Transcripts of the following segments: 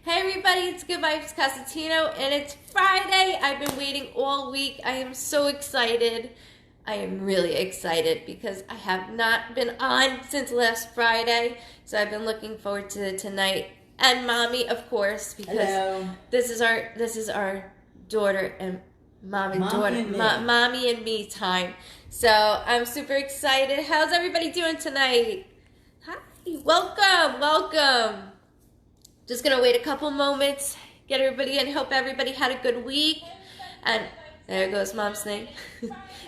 Hey everybody, it's Goodvibes Cosentino, and it's Friday. I've been waiting all week. I am so excited. I am really excited because I have not been on since last Friday, so I've been looking forward to tonight. And mommy, of course, because Hello. this is our daughter and mommy and me time. So I'm super excited. How's everybody doing tonight? Hi, welcome. Just gonna wait a couple moments, get everybody in, hope everybody had a good week. And there goes mom's thing.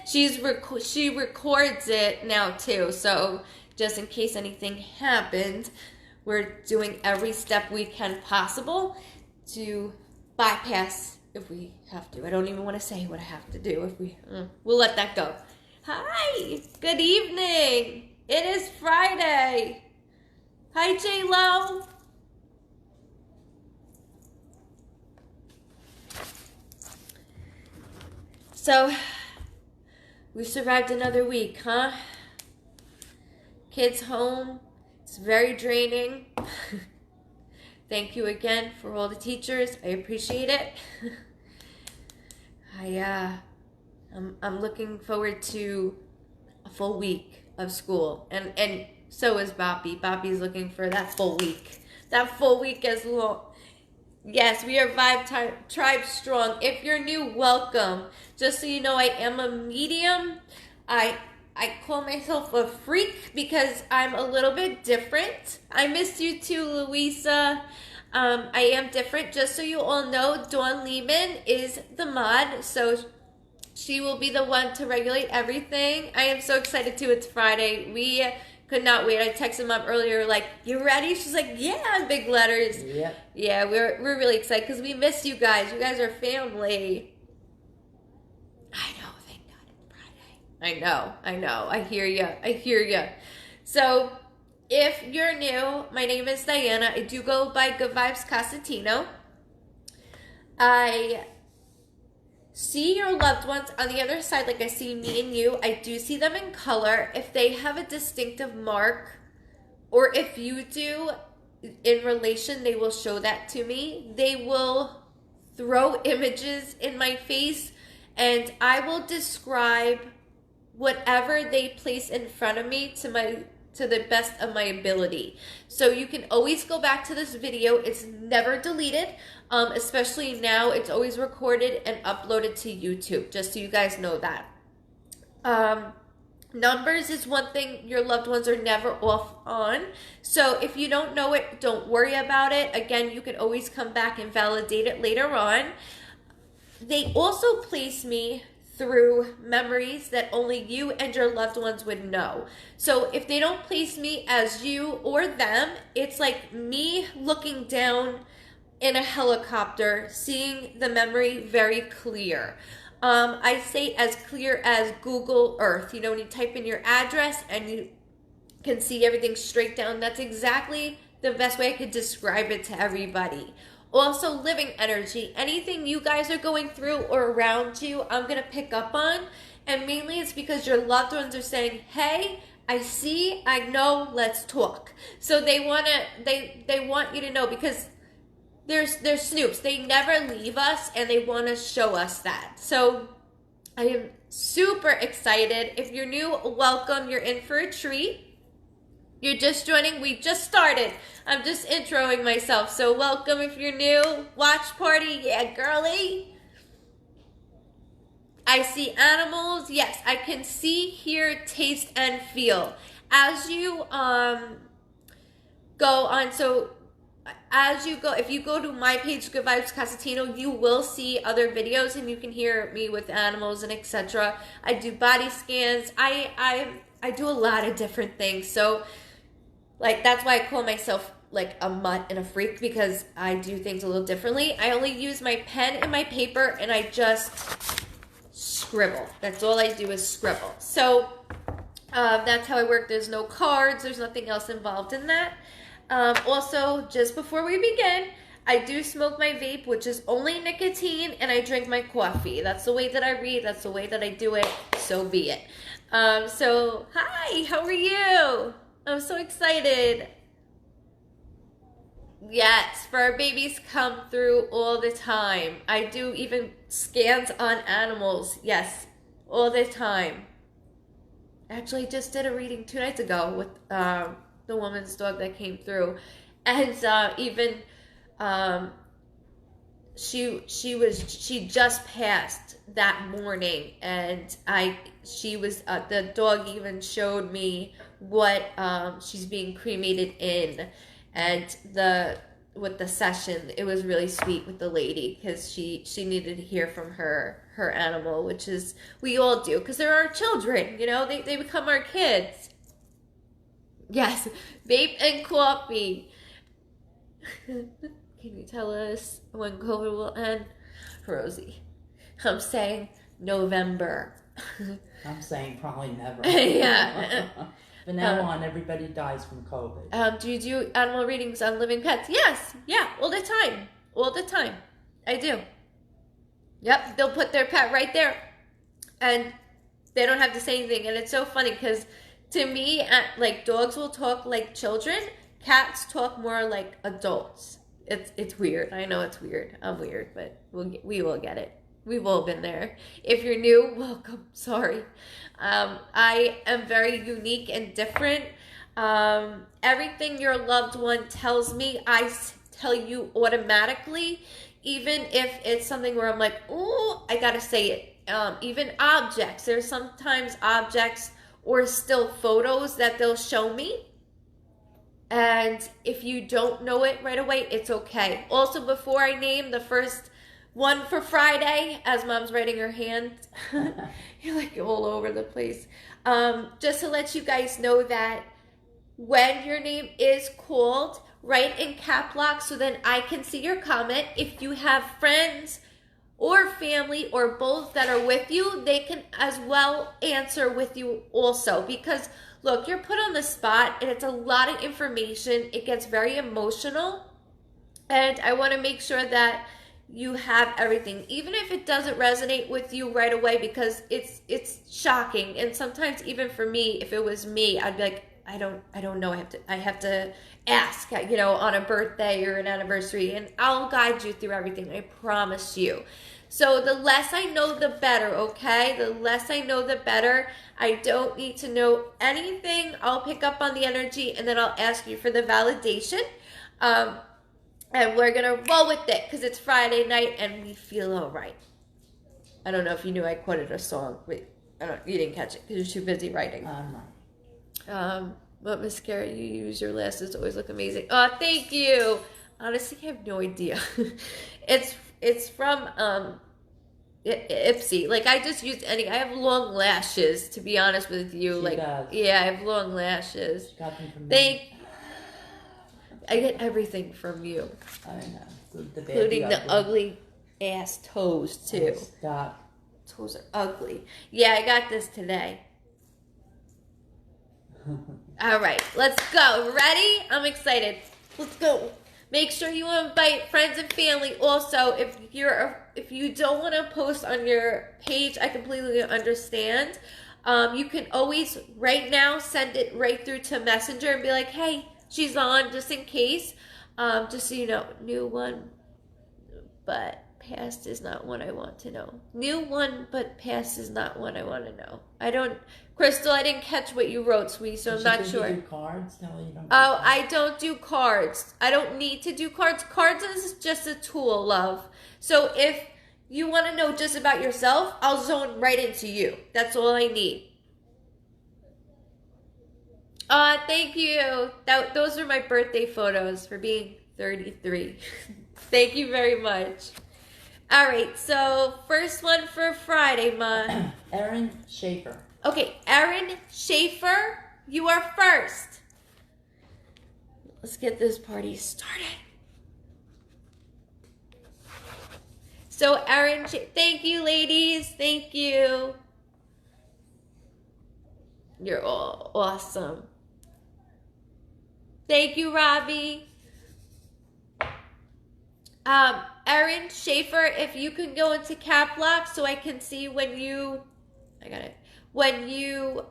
She records it now too, so just in case anything happens, we're doing every step we can possible to bypass if we have to. I don't even want to say what I have to do if we'll let that go. Hi, good evening. It is Friday. Hi, J-Lo. So, we survived another week, huh? Kids home. It's very draining. Thank you again for all the teachers. I appreciate it. I'm looking forward to a full week of school, and so is Boppy. Boppy's looking for that full week. That full week as well. Yes, we are Tribe Strong. If you're new, welcome. Just so you know, I am a medium. I call myself a freak because I'm a little bit different. I miss you too, Louisa. I am different. Just so you all know, Dawn Lehman is the mod, so she will be the one to regulate everything. I am so excited too. It's Friday. We could not wait. I texted mom earlier, like, you ready? She's like, yeah, in big letters. Yep. Yeah, we're really excited because we miss you guys. You guys are family. I know, thank God it's Friday. I know. I hear you. So, if you're new, my name is Diana. I do go by Goodvibes Cosentino. I see your loved ones on the other side, like I see me and you. I do see them in color. If they have a distinctive mark, or if you do in relation, they will show that to me. They will throw images in my face, and I will describe whatever they place in front of me to the best of my ability. So you can always go back to this video. It's never deleted. Especially now, it's always recorded and uploaded to YouTube, just so you guys know that. Numbers is one thing your loved ones are never off on. So if you don't know it, don't worry about it. Again, you can always come back and validate it later on. They also place me through memories that only you and your loved ones would know. So if they don't place me as you or them, it's like me looking down in a helicopter, seeing the memory very clear. I say as clear as Google Earth. You know, when you type in your address and you can see everything straight down, that's exactly the best way I could describe it to everybody. Also, living energy. Anything you guys are going through or around you, I'm going to pick up on. And mainly it's because your loved ones are saying, hey, I see, I know, let's talk. So they want you to know, because they're snoops. They never leave us, and they want to show us that. So I am super excited. If you're new, welcome. You're in for a treat. You're just joining. We just started. I'm just introing myself. So welcome if you're new. Watch party. Yeah, girly. I see animals. Yes, I can see, hear, taste, and feel. As you go on, if you go to my page, Goodvibes Cosentino, you will see other videos, and you can hear me with animals and etc. I do body scans. I do a lot of different things. So, like, that's why I call myself like a mutt and a freak, because I do things a little differently. I only use my pen and my paper, and I just scribble. That's all I do is scribble. So that's how I work. There's no cards. There's nothing else involved in that. Also, just before we begin, I do smoke my vape, which is only nicotine, and I drink my coffee. That's the way that I read. That's the way that I do it. So be it. So, hi, how are you? I'm so excited. Yes, fur babies come through all the time. I do even scans on animals. Yes, all the time. Actually, just did a reading 2 nights ago with the woman's dog that came through, and even um, she just passed that morning, and the dog even showed me what she's being cremated in, and with the session, it was really sweet with the lady because she needed to hear from her animal, which is we all do because they're our children, they become our kids. Yes, vape and coffee. Can you tell us when COVID will end? Rosie, I'm saying November. I'm saying probably never. Yeah. From now on, everybody dies from COVID. Do you do animal readings on living pets? Yes. Yeah, all the time. All the time. I do. Yep, they'll put their pet right there. And they don't have to say anything. And it's so funny because to me, like dogs will talk like children. Cats talk more like adults. It's weird. I know it's weird. I'm weird, but we will get it. We've all been there. If you're new, welcome. Sorry. I am very unique and different. Everything your loved one tells me, I tell you automatically, even if it's something where I'm like, oh, I gotta say it. Even objects. There's sometimes objects or still photos that they'll show me. And if you don't know it right away, it's okay. Also, before I name the first one for Friday, as Mom's writing her hand, you're like all over the place. Just to let you guys know that when your name is called, write in cap lock so then I can see your comment. If you have friends or family or both that are with you, they can as well answer with you also. Because look, you're put on the spot and it's a lot of information. It gets very emotional. And I want to make sure that you have everything, even if it doesn't resonate with you right away, because it's shocking. And sometimes even for me, if it was me, I'd be like, I don't know. I have to ask, on a birthday or an anniversary, and I'll guide you through everything. I promise you. So the less I know, the better, okay? The less I know, the better. I don't need to know anything. I'll pick up on the energy, and then I'll ask you for the validation. And we're going to roll with it because it's Friday night and we feel all right. I don't know if you knew I quoted a song. Wait, you didn't catch it because you're too busy writing. What mascara you use? Your lashes always look amazing. Oh, thank you. Honestly, I have no idea. It's from Ipsy. Like, I just use I have long lashes, to be honest with you. She does. Yeah, I have long lashes. She got them from me. I get everything from you. I know. Including the ugly ass toes, too. Oh, stop. Toes are ugly. Yeah, I got this today. All right, let's go. Ready? I'm excited. Let's go. Make sure you invite friends and family. Also, if you don't want to post on your page, I completely understand. You can always, right now, send it right through to Messenger and be like, hey, she's on, just in case. Just so you know, new one, but past is not one I want to know. New one, but past is not one I want to know. Crystal, I didn't catch what you wrote, sweetie, so I'm not sure. You do cards? No, you don't. Oh, I don't do cards. I don't need to do cards. Cards is just a tool, love. So if you want to know just about yourself, I'll zone right into you. That's all I need. Thank you. Those are my birthday photos for being 33. Thank you very much. All right, so first one for Friday, Ma. Erin Schaefer. Okay, Erin Schaefer, you are first. Let's get this party started. So, Erin, thank you, ladies. Thank you. You're all awesome. Thank you, Robbie. Erin Schaefer, if you can go into cap lock so I can see when you, I got it. When you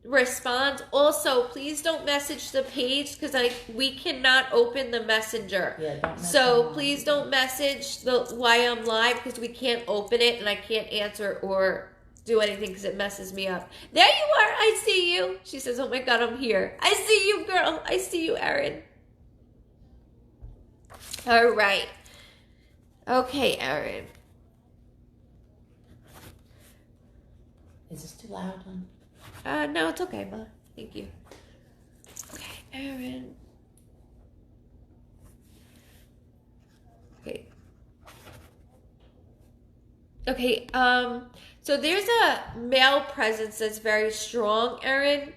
respond. Also, please don't message the page because we cannot open the messenger. Yeah, don't mess So around. please don't message the why I'm live because we can't open it and I can't answer or do anything because it messes me up. There you are. I see you. She says, "Oh my God, I'm here." I see you, girl. I see you, Erin. All right. Okay, Erin. Is this too loud, hon? No, it's okay, Ma. Thank you. Okay, Erin. Okay. Okay, so there's a male presence that's very strong, Erin.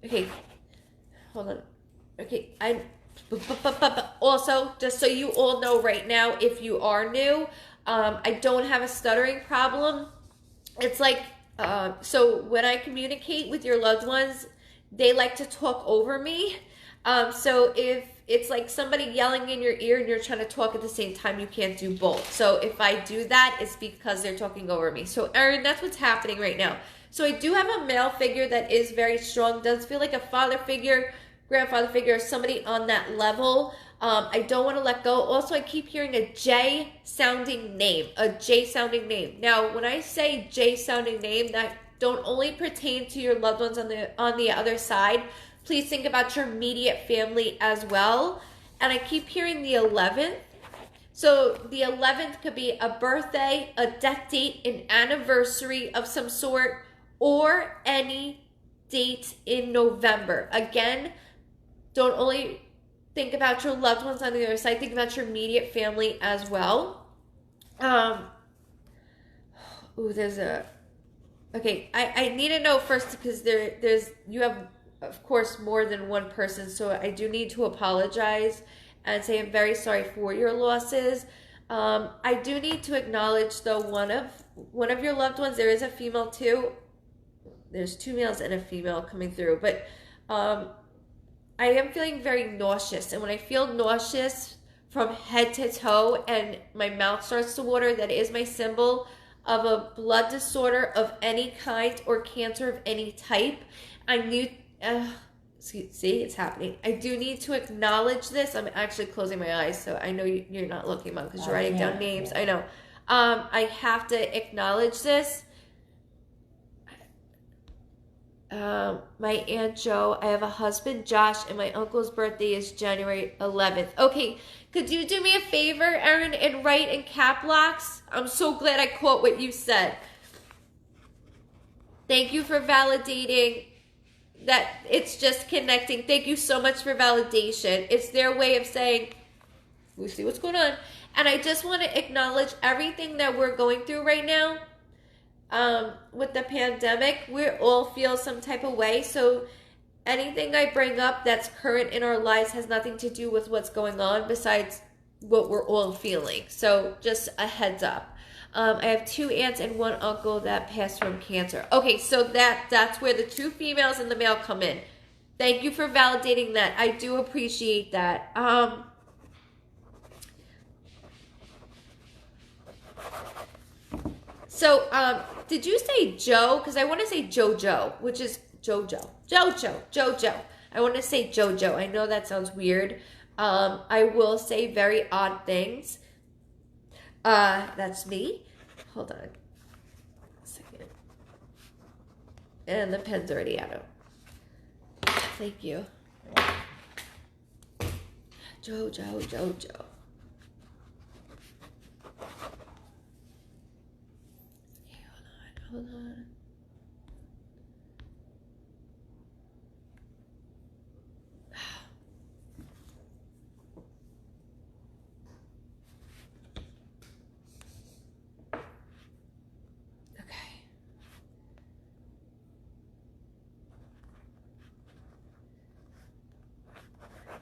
Okay, hold on. Okay, also, just so you all know right now, if you are new, I don't have a stuttering problem. It's like, so when I communicate with your loved ones, they like to talk over me. So if it's like somebody yelling in your ear and you're trying to talk at the same time, you can't do both. So if I do that, it's because they're talking over me. So Erin, that's what's happening right now. So I do have a male figure that is very strong, does feel like a father figure, grandfather figure, somebody on that level. I don't want to let go. Also, I keep hearing a J sounding name, a J sounding name. Now, when I say J sounding name, that don't only pertain to your loved ones on the other side. Please think about your immediate family as well. And I keep hearing the 11th. So the 11th could be a birthday, a death date, an anniversary of some sort, or any date in November. Again, don't only think about your loved ones on the other side, think about your immediate family as well. There's a... Okay, I need to know first because you have, of course, more than one person, so I do need to apologize and say I'm very sorry for your losses. I do need to acknowledge, though, one of your loved ones, there is a female too. There's 2 males and a female coming through, but I am feeling very nauseous, and when I feel nauseous from head to toe and my mouth starts to water, that is my symbol of a blood disorder of any kind or cancer of any type. I need, see, it's happening. I do need to acknowledge this. I'm actually closing my eyes, so I know you're not looking, Mom, because you're writing down names. Yeah. I know. I have to acknowledge this. My Aunt Joe, I have a husband, Josh, and my uncle's birthday is January 11th. Okay, could you do me a favor, Erin, and write in cap locks? I'm so glad I caught what you said. Thank you for validating that it's just connecting. Thank you so much for validation. It's their way of saying, we see what's going on. And I just want to acknowledge everything that we're going through right now. With the pandemic, we all feel some type of way. So anything I bring up that's current in our lives has nothing to do with what's going on besides what we're all feeling. So just a heads up. I have 2 aunts and 1 uncle that passed from cancer. Okay, so that's where the 2 females and the male come in. Thank you for validating that. I do appreciate that. So, did you say Joe? Because I want to say JoJo, which is JoJo. JoJo. I want to say JoJo. I know that sounds weird. I will say very odd things. That's me. Hold on a second. And the pen's already out of. Thank you. JoJo. Hold on.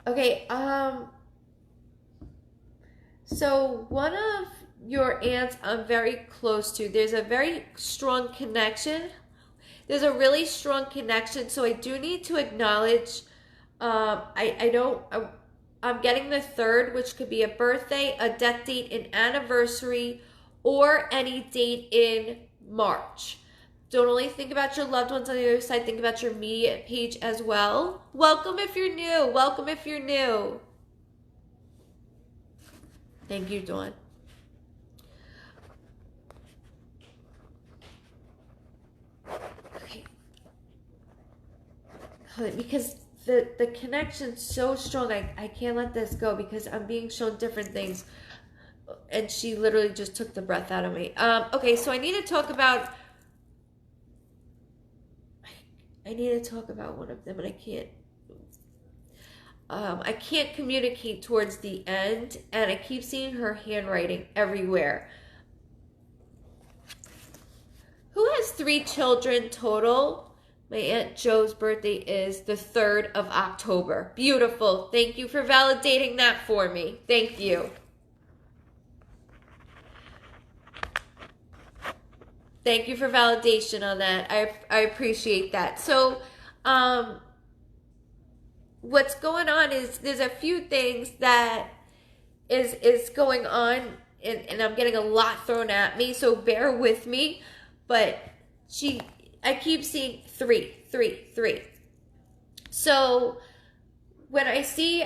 Okay, so one of your aunts I'm very close to, there's a very strong connection. There's a really strong connection, so I do need to acknowledge, I'm getting the 3rd, which could be a birthday, a death date, an anniversary, or any date in March. Don't only think about your loved ones on the other side, think about your immediate page as well. Welcome if you're new. Welcome if you're new. Thank you, Dawn. Okay. Because the connection's so strong, I can't let this go because I'm being shown different things. And she literally just took the breath out of me. Okay, so I need to talk about one of them, and I can't communicate towards the end, and I keep seeing her handwriting everywhere. Who has 3 children total? My Aunt Joe's birthday is the 3rd of October. Beautiful. Thank you for validating that for me. Thank you. Thank you for validation on that. I appreciate that. So, what's going on is there's a few things that is going on, and I'm getting a lot thrown at me, so bear with me. But I keep seeing 3. So when I see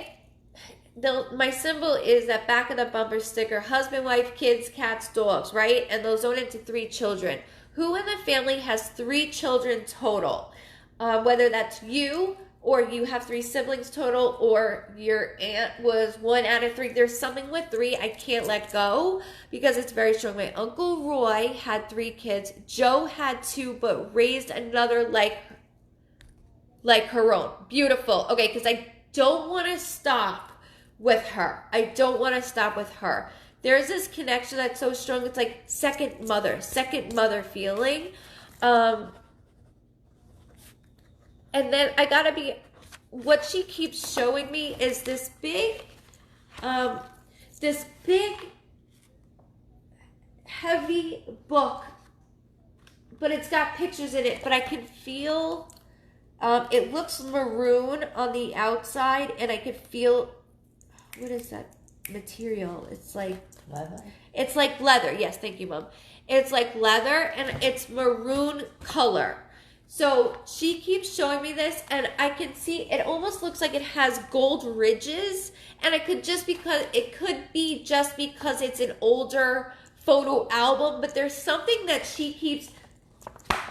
my symbol is that back of the bumper sticker, husband, wife, kids, cats, dogs, right? And those own into 3 children. Who in the family has 3 children total? Whether that's you, or you have 3 siblings total, or your aunt was 1 out of 3. There's something with 3 I can't let go because it's very strong. My Uncle Roy had 3 kids. Joe had 2, but raised another like her own. Beautiful. Okay, because I don't want to stop with her. There's this connection that's so strong. It's like second mother feeling. And then I gotta be, what she keeps showing me is this big heavy book, but it's got pictures in it, but I can feel, it looks maroon on the outside, and I can feel, what is that material? It's like leather. It's like leather. Yes, thank you, Mom. It's like leather, and it's maroon color. So she keeps showing me this, and I can see it almost looks like it has gold ridges, and it could be just because it's an older photo album, but there's something that she keeps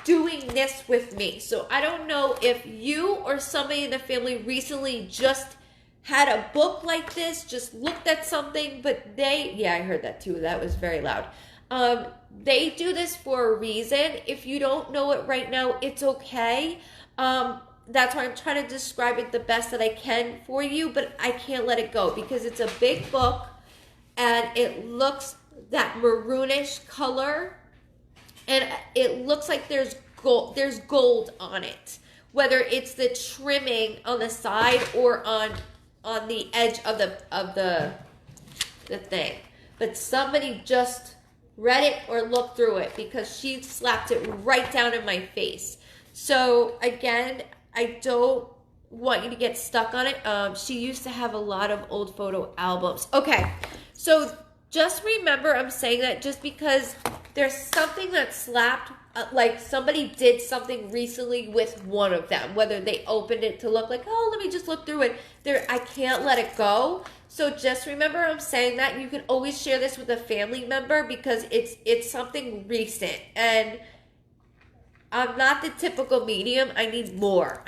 doing this with me. So I don't know if you or somebody in the family recently just had a book like this, just looked at something, but I heard that too. That was very loud. They do this for a reason. If you don't know it right now, it's okay. That's why I'm trying to describe it the best that I can for you, but I can't let it go because it's a big book and it looks that maroonish color, and it looks like there's gold on it, whether it's the trimming on the side or on the edge of the thing. But somebody just read it or looked through it because she slapped it right down in my face. So again, I don't want you to get stuck on it. She used to have a lot of old photo albums. Okay, so just remember I'm saying that just because there's something that slapped, like somebody did something recently with one of them, whether they opened it to look like, oh, let me just look through it. I can't let it go. So just remember I'm saying that. You can always share this with a family member because it's something recent, and I'm not the typical medium. I need more.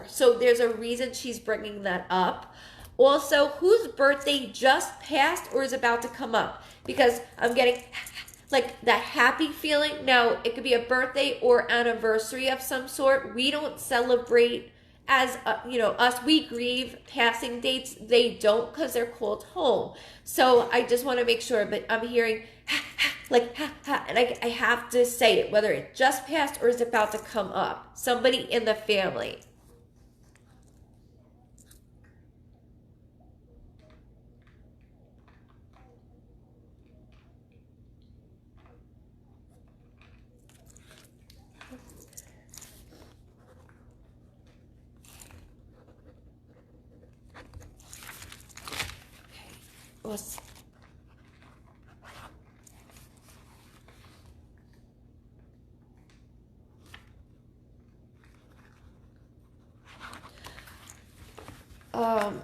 So there's a reason she's bringing that up. Also, whose birthday just passed or is about to come up? Because I'm getting like that happy feeling. Now, it could be a birthday or anniversary of some sort. We don't celebrate as, us. We grieve passing dates. They don't because they're called home. So I just want to make sure, but I'm hearing and I have to say it, whether it just passed or is about to come up. Somebody in the family. Um,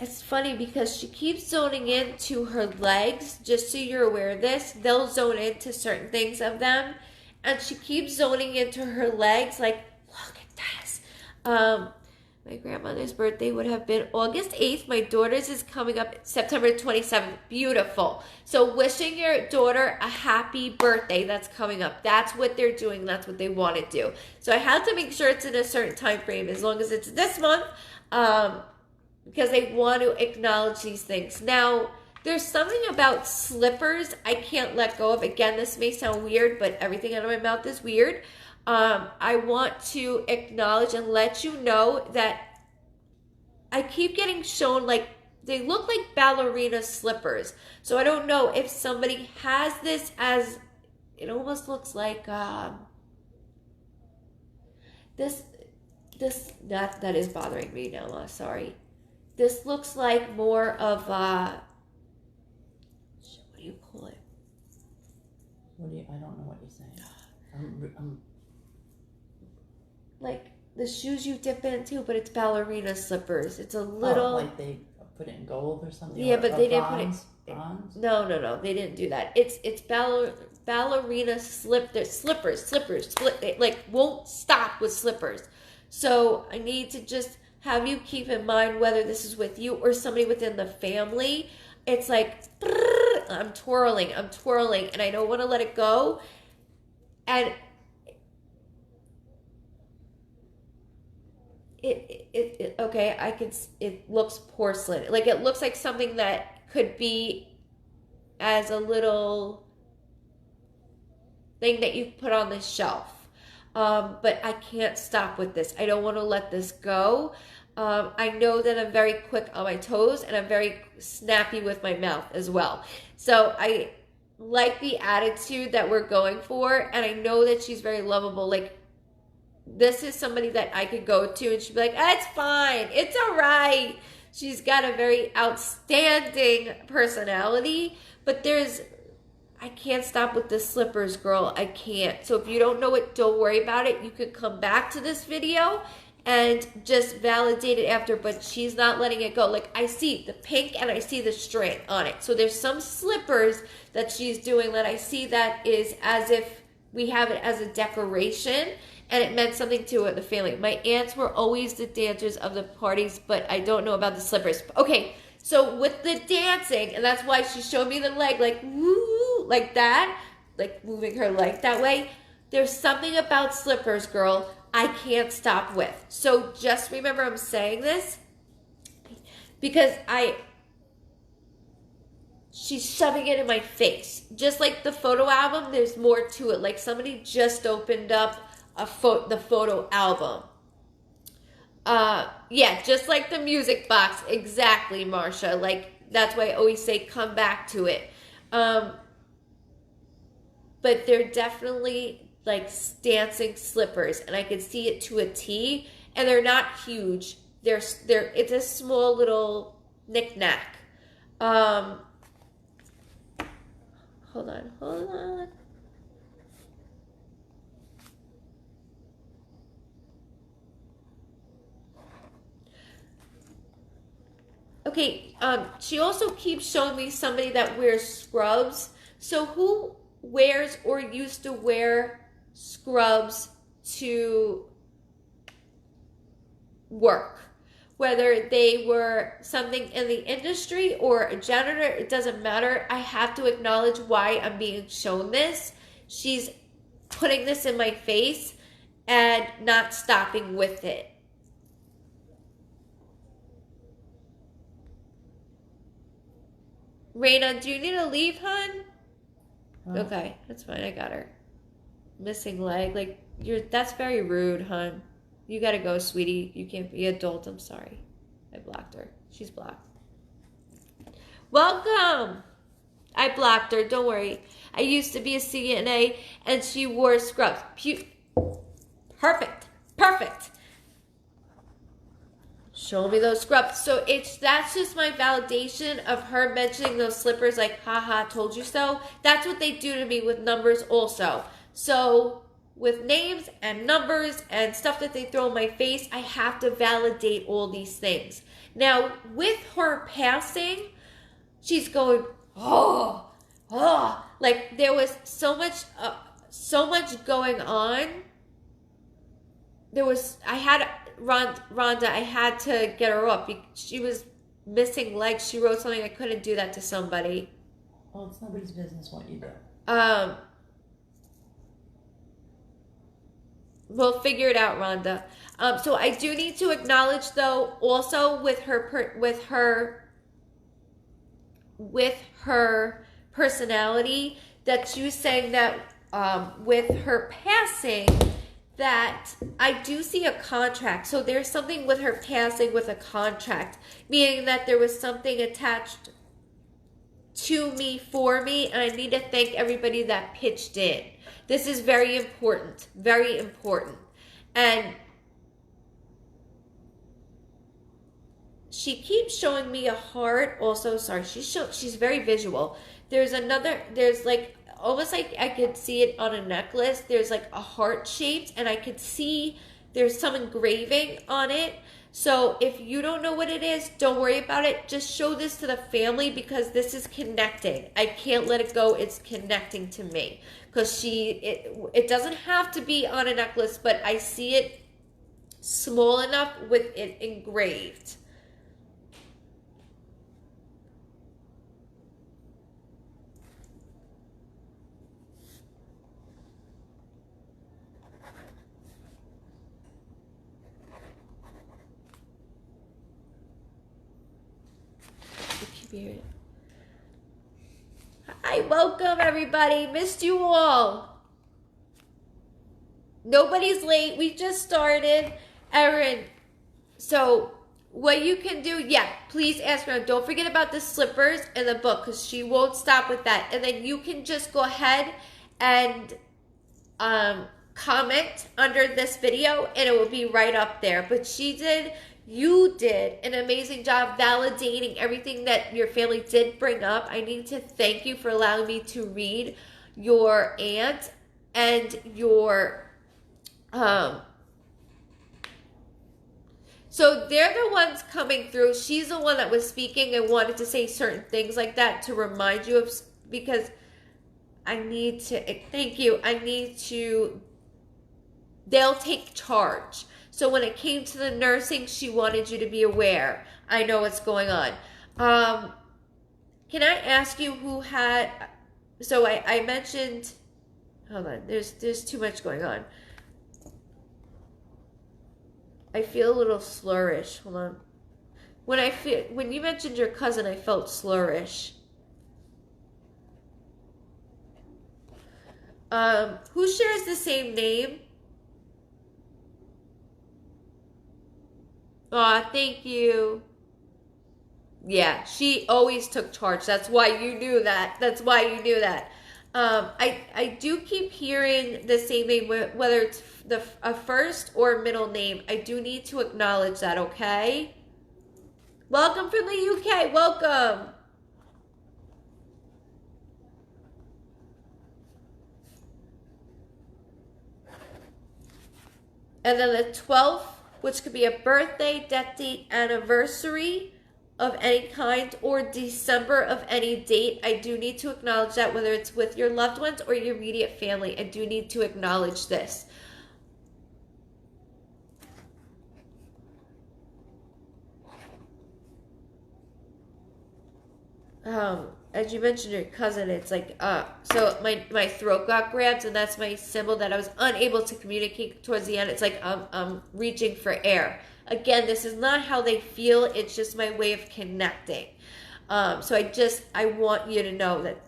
It's funny because she keeps zoning into her legs, just so you're aware of this. They'll zone into certain things of them. And she keeps zoning into her legs, like, look at this. My grandmother's birthday would have been August 8th. My daughter's is coming up September 27th. Beautiful. So wishing your daughter a happy birthday that's coming up. That's what they're doing. That's what they want to do. So I had to make sure it's in a certain time frame. As long as it's this month, because they want to acknowledge these things. Now, there's something about slippers I can't let go of. Again, this may sound weird, but everything out of my mouth is weird. I want to acknowledge and let you know that I keep getting shown, like, they look like ballerina slippers. So I don't know if somebody has this as, it almost looks like, that is bothering me now, sorry. This looks like more of what do you call it? I don't know what you're saying. Like the shoes you dip into, but it's ballerina slippers. It's a little... like they put it in gold or something? Yeah, but they didn't put it... Bronze? No, they didn't do that. It's ballerina slippers, like won't stop with slippers. So I need to just have you keep in mind whether this is with you or somebody within the family. It's like, I'm twirling, and I don't want to let it go. And it looks porcelain. Like, it looks like something that could be as a little thing that you put on the shelf. But I can't stop with this. I don't want to let this go. I know that I'm very quick on my toes and I'm very snappy with my mouth as well. So I like the attitude that we're going for, and I know that she's very lovable. Like, this is somebody that I could go to and she'd be like, it's fine, it's all right. She's got a very outstanding personality, but I can't stop with the slippers, girl. I can't. So if you don't know it, don't worry about it. You could come back to this video and just validate it after, but she's not letting it go. Like, I see the pink and I see the string on it. So there's some slippers that she's doing that I see that is as if we have it as a decoration and it meant something to the family. My aunts were always the dancers of the parties, but I don't know about the slippers. Okay, so with the dancing, and that's why she showed me the leg, like, woo, like that, like moving her leg that way. There's something about slippers, girl, I can't stop with. So just remember I'm saying this because she's shoving it in my face. Just like the photo album, there's more to it. Like, somebody just opened up the photo album. Yeah, just like the music box. Exactly, Marsha. Like, that's why I always say come back to it. But they're definitely like dancing slippers, and I can see it to a T, and they're not huge. It's a small little knick-knack. Hold on. Okay, she also keeps showing me somebody that wears scrubs. So who wears or used to wear scrubs to work? Whether they were something in the industry or a janitor, it doesn't matter. I have to acknowledge why I'm being shown this. She's putting this in my face and not stopping with it. Raina, do you need to leave, hon? Okay, that's fine. I got her. Missing leg. Like, that's very rude, hon. You gotta go, sweetie. You can't be adult. I'm sorry. I blocked her. She's blocked. Welcome! I blocked her. Don't worry. I used to be a CNA, and she wore scrubs. Perfect. Show me those scrubs. So that's just my validation of her mentioning those slippers, like, haha, told you so. That's what they do to me with numbers also. So with names and numbers and stuff that they throw in my face, I have to validate all these things. Now, with her passing, she's going, oh, like there was so much going on. Rhonda, I had to get her up because she was missing legs. She wrote something. I couldn't do that to somebody. Well, it's nobody's business what you do. We'll figure it out, Rhonda. So I do need to acknowledge, though, also with her personality, that she was saying that with her passing, that I do see a contract. So there's something with her passing with a contract, meaning that there was something attached to me, for me, and I need to thank everybody that pitched in. This is very important, very important. And she keeps showing me a heart. Also, sorry, she's very visual. There's like, almost like I could see it on a necklace. There's like a heart shaped, and I could see there's some engraving on it. So if you don't know what it is, don't worry about it. Just show this to the family because this is connecting. I can't let it go. It's connecting to me because it doesn't have to be on a necklace, but I see it small enough with it engraved. Hi, welcome everybody. Missed you all. Nobody's late. We just started. Erin, so what you can do, please ask her. Don't forget about the slippers and the book because she won't stop with that. And then you can just go ahead and comment under this video and it will be right up there. But you did an amazing job validating everything that your family did bring up. I need to thank you for allowing me to read your aunt and your so they're the ones coming through. She's the one that was speaking and wanted to say certain things like that to remind you of, because they'll take charge. So when it came to the nursing, she wanted you to be aware. I know what's going on. Can I ask you who had, so I mentioned, hold on, there's too much going on. I feel a little slurish. Hold on. When you mentioned your cousin, I felt slurish. Who shares the same name? Aw, thank you. Yeah, she always took charge. That's why you knew that. I do keep hearing the same name, whether it's a first or middle name. I do need to acknowledge that, okay? Welcome from the UK. Welcome. And then the 12th, which could be a birthday, death date, anniversary of any kind, or December of any date. I do need to acknowledge that, whether it's with your loved ones or your immediate family. I do need to acknowledge this. As you mentioned, your cousin, it's like, so my throat got grabbed, and that's my symbol that I was unable to communicate towards the end. It's like I'm reaching for air. Again, this is not how they feel. It's just my way of connecting. So I want you to know that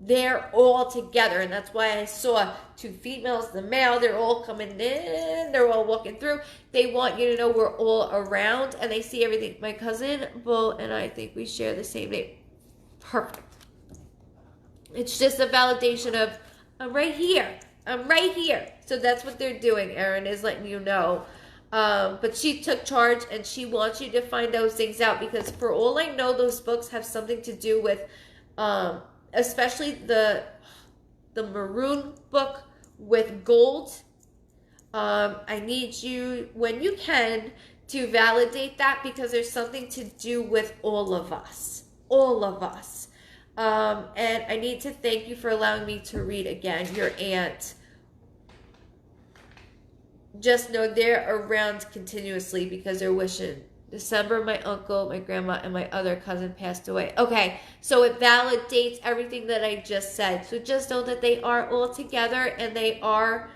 they're all together, and that's why I saw two females, the male, they're all coming in, they're all walking through. They want you to know we're all around, and they see everything. My cousin, Bull, and I think we share the same name. Perfect. It's just a validation of, I'm right here. So that's what they're doing. Erin is letting you know. But she took charge, and she wants you to find those things out, because for all I know, those books have something to do with, especially the maroon book gold. I need you, when you can, to validate that, because there's something to do with all of us. All of us. And I need to thank you for allowing me to read again. Your aunt. Just know they're around continuously because they're wishing. December, my uncle, my grandma, and my other cousin passed away. Okay, so it validates everything that I just said. So just know that they are all together and they are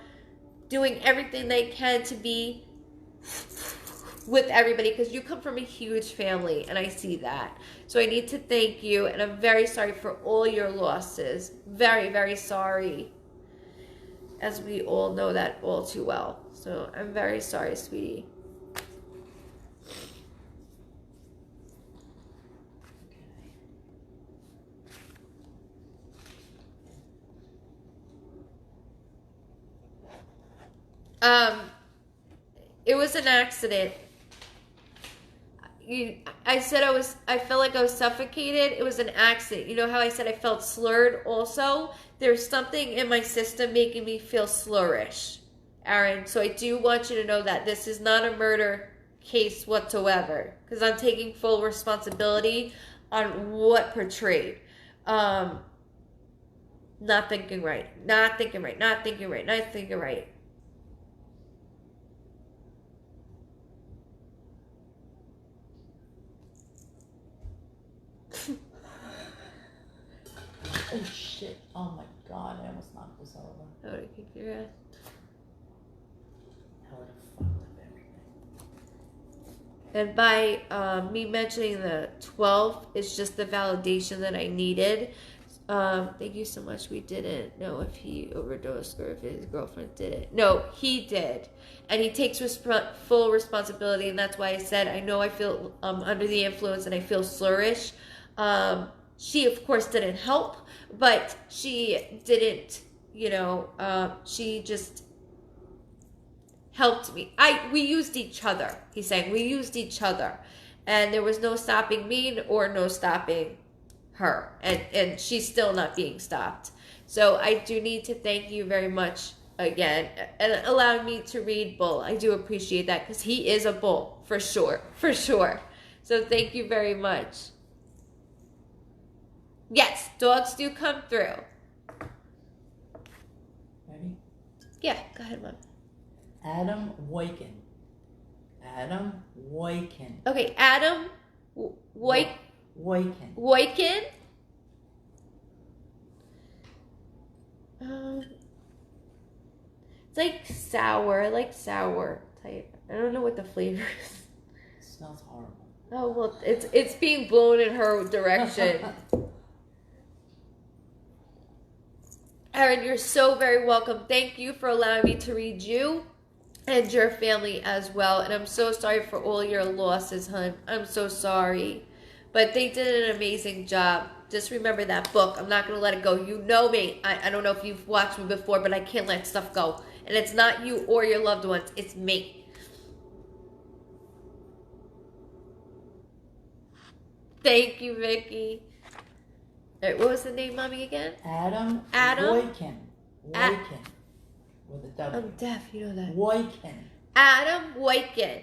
doing everything they can to be with everybody, because you come from a huge family and I see that. So I need to thank you, and I'm very sorry for all your losses. Very, very sorry. As we all know that all too well. So I'm very sorry, sweetie. It was an accident. I said I felt like I was suffocated. It was an accident. You know how I said I felt slurred also? There's something in my system making me feel slurish, Aaron. So I do want you to know that this is not a murder case whatsoever, because I'm taking full responsibility on what portrayed. Not thinking right. Not thinking right. Not thinking right. Not thinking right. Oh shit. Oh my god, I almost knocked this over. I would have kicked your ass. I would have fucked up everything. And by me mentioning the 12, it's just the validation that I needed. Thank you so much. We didn't know if he overdosed or if his girlfriend did it. No, he did. And he takes full responsibility, and that's why I said I know I feel under the influence and I feel slurish. She, of course, didn't help, but she didn't, she just helped me. We used each other, he's saying. We used each other. And there was no stopping me or no stopping her. And she's still not being stopped. So I do need to thank you very much again and allowing me to read Bull. I do appreciate that, because he is a bull, for sure. For sure. So thank you very much. Yes, dogs do come through. Ready? Yeah, go ahead, Mom. Adam Woiken. Adam Woiken. Okay, Adam Woiken. Woiken. It's like sour. I like sour type. I don't know what the flavor is. It smells horrible. Oh, well, it's being blown in her direction. Aaron, you're so very welcome. Thank you for allowing me to read you and your family as well. And I'm so sorry for all your losses, hon. I'm so sorry. But they did an amazing job. Just remember that book. I'm not going to let it go. You know me. I don't know if you've watched me before, but I can't let stuff go. And it's not you or your loved ones. It's me. Thank you, Vicky. All right, what was the name, Mommy, again? Adam Woiken. Woiken. With a W. I'm deaf, you know that. Woiken. Adam Woiken.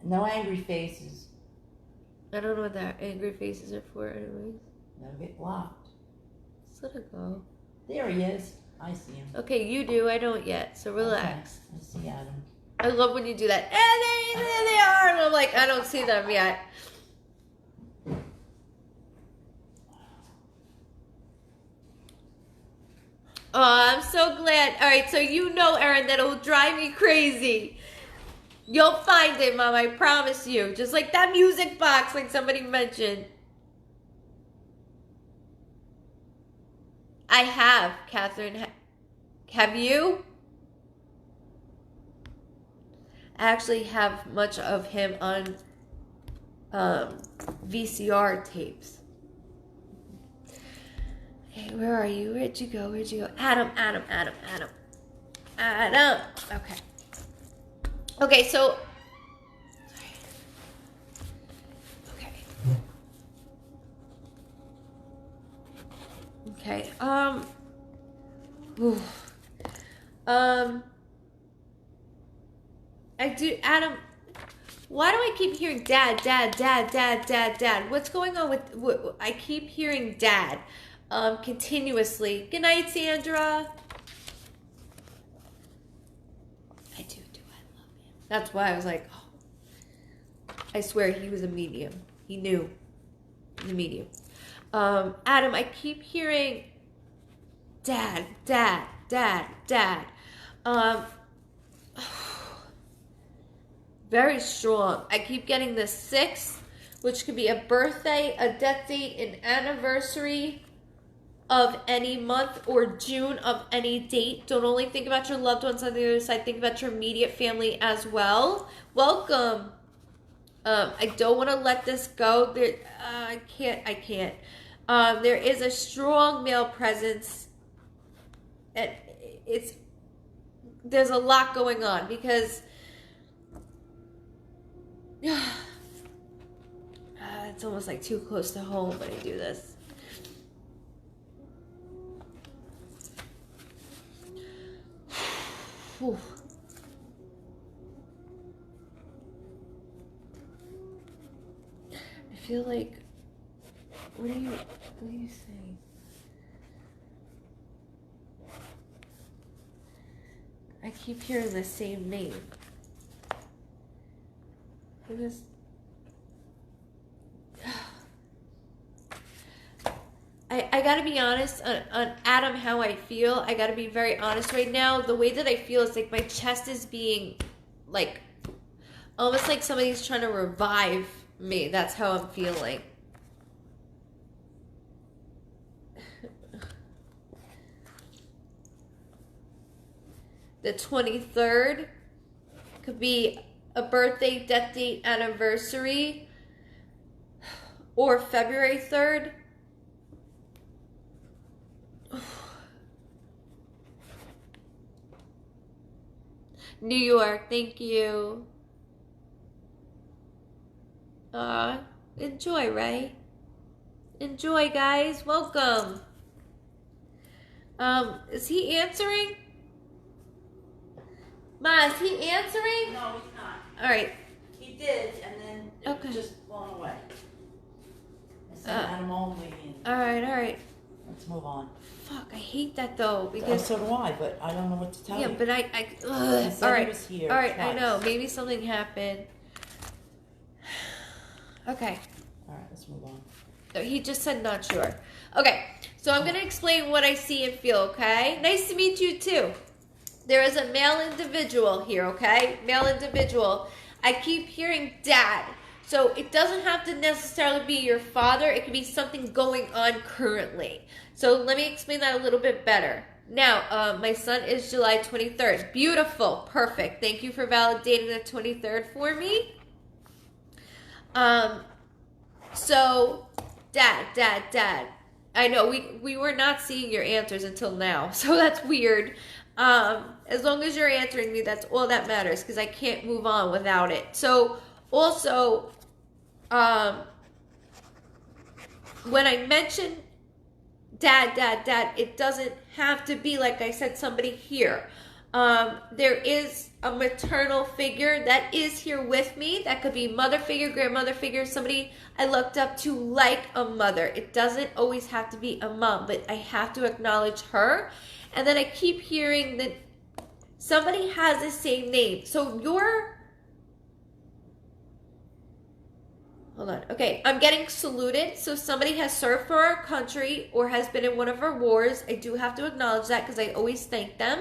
No angry faces. I don't know what that angry faces are for, anyways. They'll get blocked. Just let it go. There he is. I see him. Okay, you do. I don't yet, so relax. Okay. I see Adam. I love when you do that. And there they are. And I'm like, I don't see them yet. Oh, I'm so glad. All right, so you know, Erin, that it'll drive me crazy. You'll find it, Mom. I promise you. Just like that music box, like somebody mentioned. I have, Catherine. Have you? I actually have much of him on VCR tapes. Hey, where are you? Where'd you go? Where'd you go? Adam. Okay. Okay, so... Okay. Okay, Oof. I do, Adam. Why do I keep hearing dad, dad, dad, dad, dad, dad? What's going on with? I keep hearing dad, continuously. Good night, Sandra. I do. I love him. That's why I was like, oh, I swear he was a medium. He knew the medium. Adam, I keep hearing dad, dad, dad, dad. Very strong. I keep getting the 6th, which could be a birthday, a death date, an anniversary of any month, or June of any date. Don't only think about your loved ones on the other side, think about your immediate family as well. Welcome. I don't want to let this go. I can't. There is a strong male presence. There's a lot going on because it's almost like too close to home when I do this. Whew. I feel like, what are you saying? I keep hearing the same name. I gotta be honest on Adam, how I feel. I gotta be very honest right now. The way that I feel is like my chest is being like almost like somebody's trying to revive me. That's how I'm feeling. The 23rd could be a birthday, death date, anniversary, or February 3rd. New York, thank you. Enjoy, right? Enjoy, guys. Welcome. Is he answering? Ma, is he answering? No, he's not. All right. He did, and then Okay. it just blown away. I said Adam only. All right. Let's move on. Fuck, I hate that though Oh, because so do I, but I don't know what to tell you. yeah, but I He said all right. he was here All right, I twice. know. Maybe something happened. Okay. All right, let's move on. No, he just said not sure. Okay, so I'm going to explain what I see and feel, okay? Nice to meet you, too. There is a male individual here, okay? Male individual. I keep hearing dad. So it doesn't have to necessarily be your father. It could be something going on currently. So let me explain that a little bit better. Now, my son is July 23rd. Beautiful. Perfect. Thank you for validating the 23rd for me. So, dad. I know we were not seeing your answers until now, so that's weird. As long as you're answering me, that's all that matters because I can't move on without it. So, also, when I mention dad, it doesn't have to be like I said, somebody here. There is a maternal figure that is here with me. That could be mother figure, grandmother figure, somebody I looked up to like a mother. It doesn't always have to be a mom, but I have to acknowledge her. And then I keep hearing that somebody has the same name. So hold on. Okay, I'm getting saluted. So somebody has served for our country or has been in one of our wars. I do have to acknowledge that because I always thank them.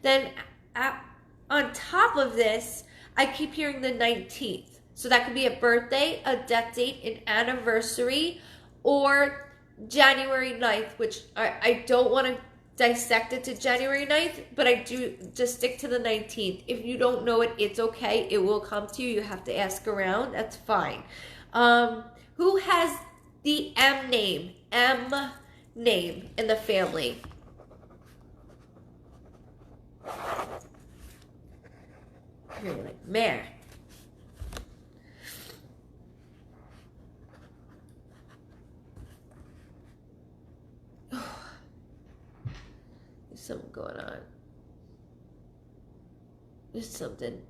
Then on top of this, I keep hearing the 19th. So that could be a birthday, a death date, an anniversary, or January 9th, which I don't want to dissect it to January 9th, but I do just stick to the 19th. If you don't know it, it's okay. It will come to you. You have to ask around. That's fine. Who has the M name in the family? You're like, man. something going on. There's something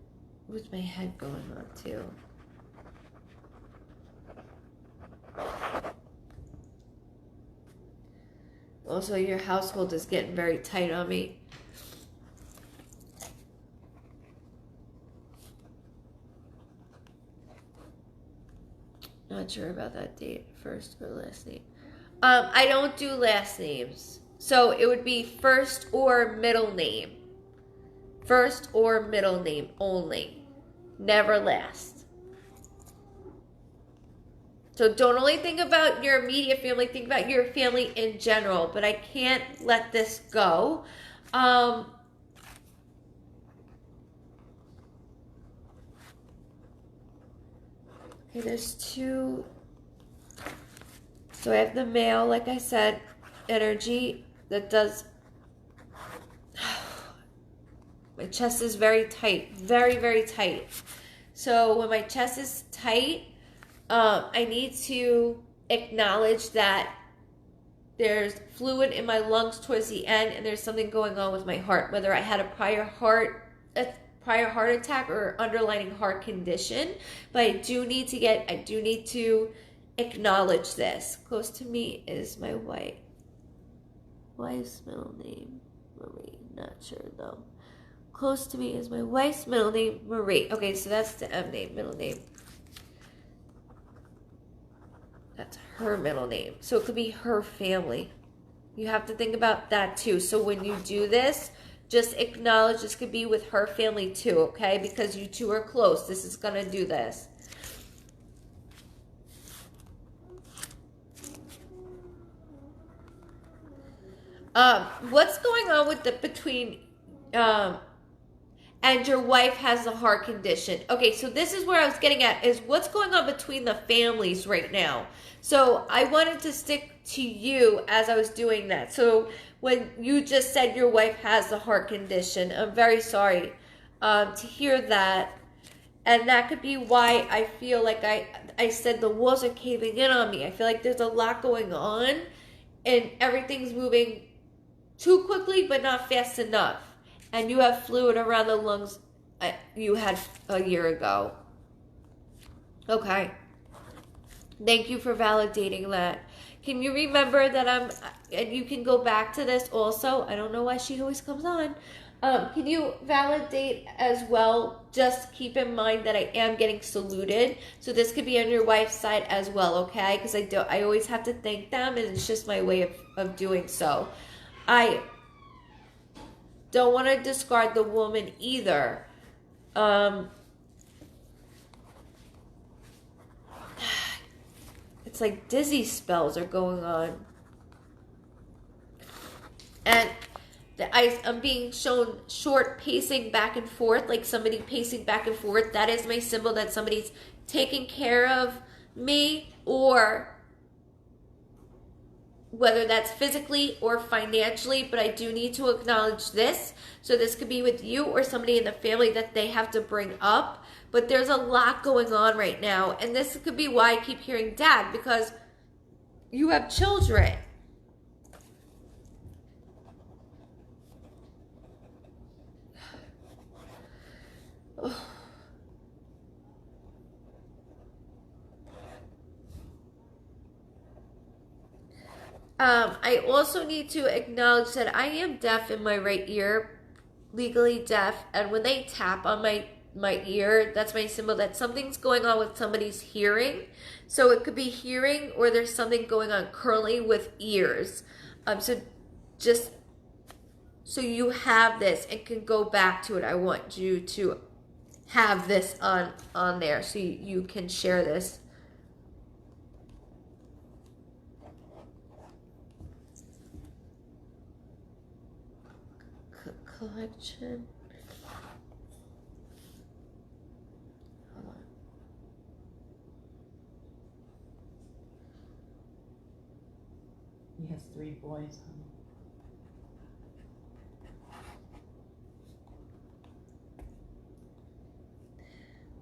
with my head going on too. Also, your household is getting very tight on me. Not sure about that date, first or last name. I don't do last names. So it would be first or middle name. First or middle name only. Never last. So don't only think about your immediate family, think about your family in general. But I can't let this go. Okay, there's two. So I have the male, like I said, energy that does. My chest is very tight, very, very tight. So when my chest is tight, I need to acknowledge that there's fluid in my lungs towards the end, and there's something going on with my heart, whether I had a prior heart attack or underlying heart condition. But I do need to acknowledge this. Close to me is my wife's middle name, Marie. Not sure though. Close to me is my wife's middle name, Marie. Okay, so that's the M name, middle name. That's her middle name. So it could be her family. You have to think about that too. So when you do this, just acknowledge this could be with her family too, okay? Because you two are close. This is going to do this. What's going on with between and your wife has a heart condition? Okay, so this is where I was getting at, is what's going on between the families right now. So I wanted to stick to you as I was doing that. So when you just said your wife has a heart condition, I'm very sorry to hear that. And that could be why I feel like I said the walls are caving in on me. I feel like there's a lot going on and everything's moving too quickly but not fast enough. And you have fluid around the lungs you had a year ago. Okay. Thank you for validating that. Can you remember that and you can go back to this also. I don't know why she always comes on. Can you validate as well? Just keep in mind that I am getting saluted. So this could be on your wife's side as well, okay? Because I always have to thank them, and it's just my way of doing so. I don't want to discard the woman either. It's like dizzy spells are going on. And I'm being shown short pacing back and forth, like somebody pacing back and forth. That is my symbol that somebody's taking care of me, or whether that's physically or financially, but I do need to acknowledge this. So this could be with you or somebody in the family that they have to bring up. But there's a lot going on right now. And this could be why I keep hearing dad, because you have children. I also need to acknowledge that I am deaf in my right ear, legally deaf, and when they tap on my ear, that's my symbol that something's going on with somebody's hearing. So it could be hearing, or there's something going on currently with ears. So just so you have this and can go back to it, I want you to have this on there so you can share this. Collection. Hold on. He has 3 boys.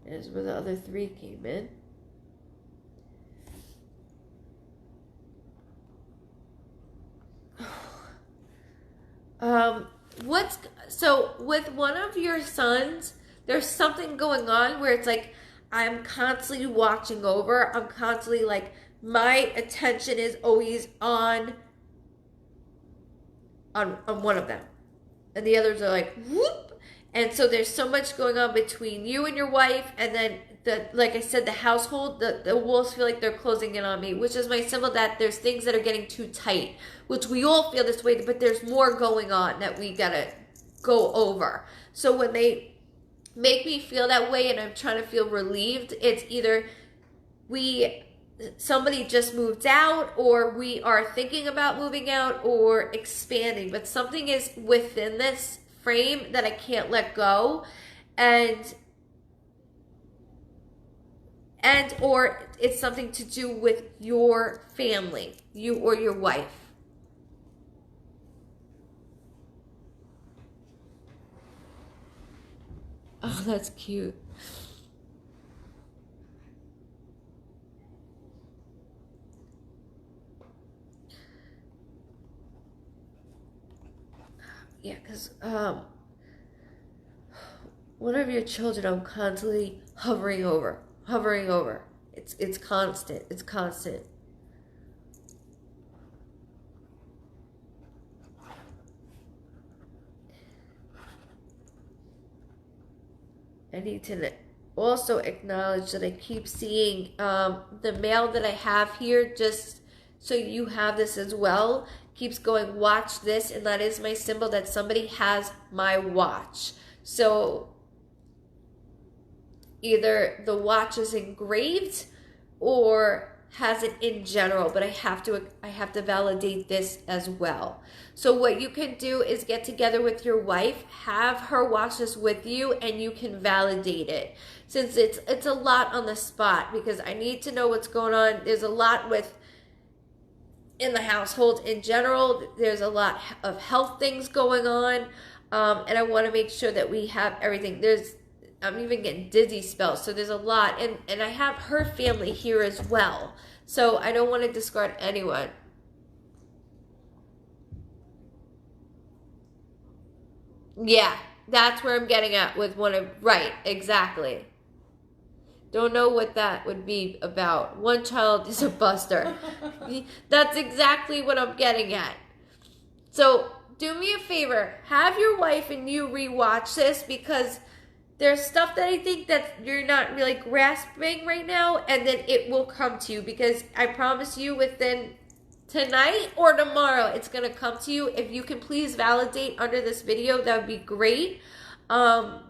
There's where the other 3 came in. So with one of your sons, there's something going on where it's like I'm constantly watching over. I'm constantly like my attention is always on one of them, and the others are like whoop. And so there's so much going on between you and your wife, and then like I said, the household, the walls feel like they're closing in on me, which is my symbol that there's things that are getting too tight, which we all feel this way, but there's more going on that we gotta go over. So when they make me feel that way and I'm trying to feel relieved, it's either somebody just moved out, or we are thinking about moving out or expanding, but something is within this frame that I can't let go, and or it's something to do with your family, you or your wife. Oh, that's cute. Yeah, because one of your children I'm constantly hovering over. It's constant. It's constant. I need to also acknowledge that I keep seeing the mail that I have here, just so you have this as well, keeps going, watch this, and that is my symbol that somebody has my watch. So either the watch is engraved or has it in general, but I have to validate this as well. So what you can do is get together with your wife, have her watch this with you, and you can validate it. Since it's a lot on the spot, because I need to know what's going on. There's a lot in the household in general. There's a lot of health things going on, and I want to make sure that we have everything. I'm even getting dizzy spells, so there's a lot, and I have her family here as well, so I don't want to discard anyone. Yeah, that's where I'm getting at with right, exactly. Don't know what that would be about. One child is a buster. That's exactly what I'm getting at. So do me a favor, have your wife and you rewatch this, because there's stuff that I think that you're not really grasping right now, and then it will come to you, because I promise you within tonight or tomorrow it's going to come to you. If you can please validate under this video, that would be great,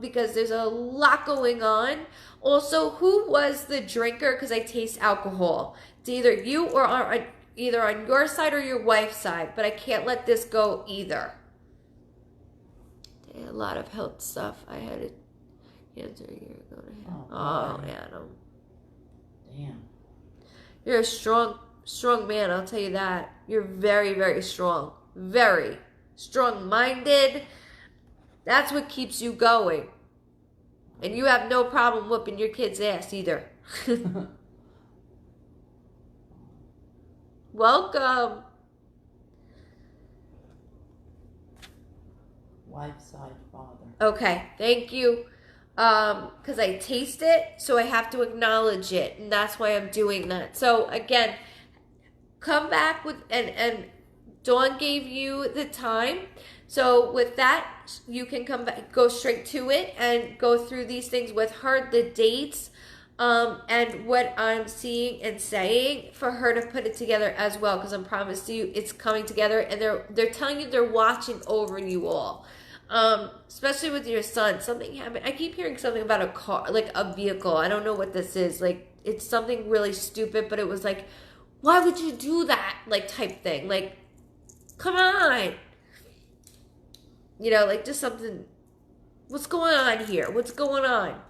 because there's a lot going on. Also, who was the drinker? Because I taste alcohol. It's either you or either on your side or your wife's side, but I can't let this go either. A lot of health stuff. I had it cancer a year ago. Oh, Adam. Damn. You're a strong man, I'll tell you that. You're very, very strong. Very strong-minded. That's what keeps you going. And you have no problem whooping your kid's ass either. Welcome. Wife's side father. Okay, thank you. Because I taste it, so I have to acknowledge it, and that's why I'm doing that. So again, come back with and Dawn gave you the time. So with that, you can come back, go straight to it, and go through these things with her, the dates, and what I'm seeing and saying for her to put it together as well. Because I promise you, it's coming together, and they're telling you they're watching over you all. Especially with your son, something happened. I keep hearing something about a car, like a vehicle. I don't know what this is. Like, it's something really stupid, but it was like, why would you do that? Like, type thing. Like, come on. You know, like, just something. What's going on here? What's going on?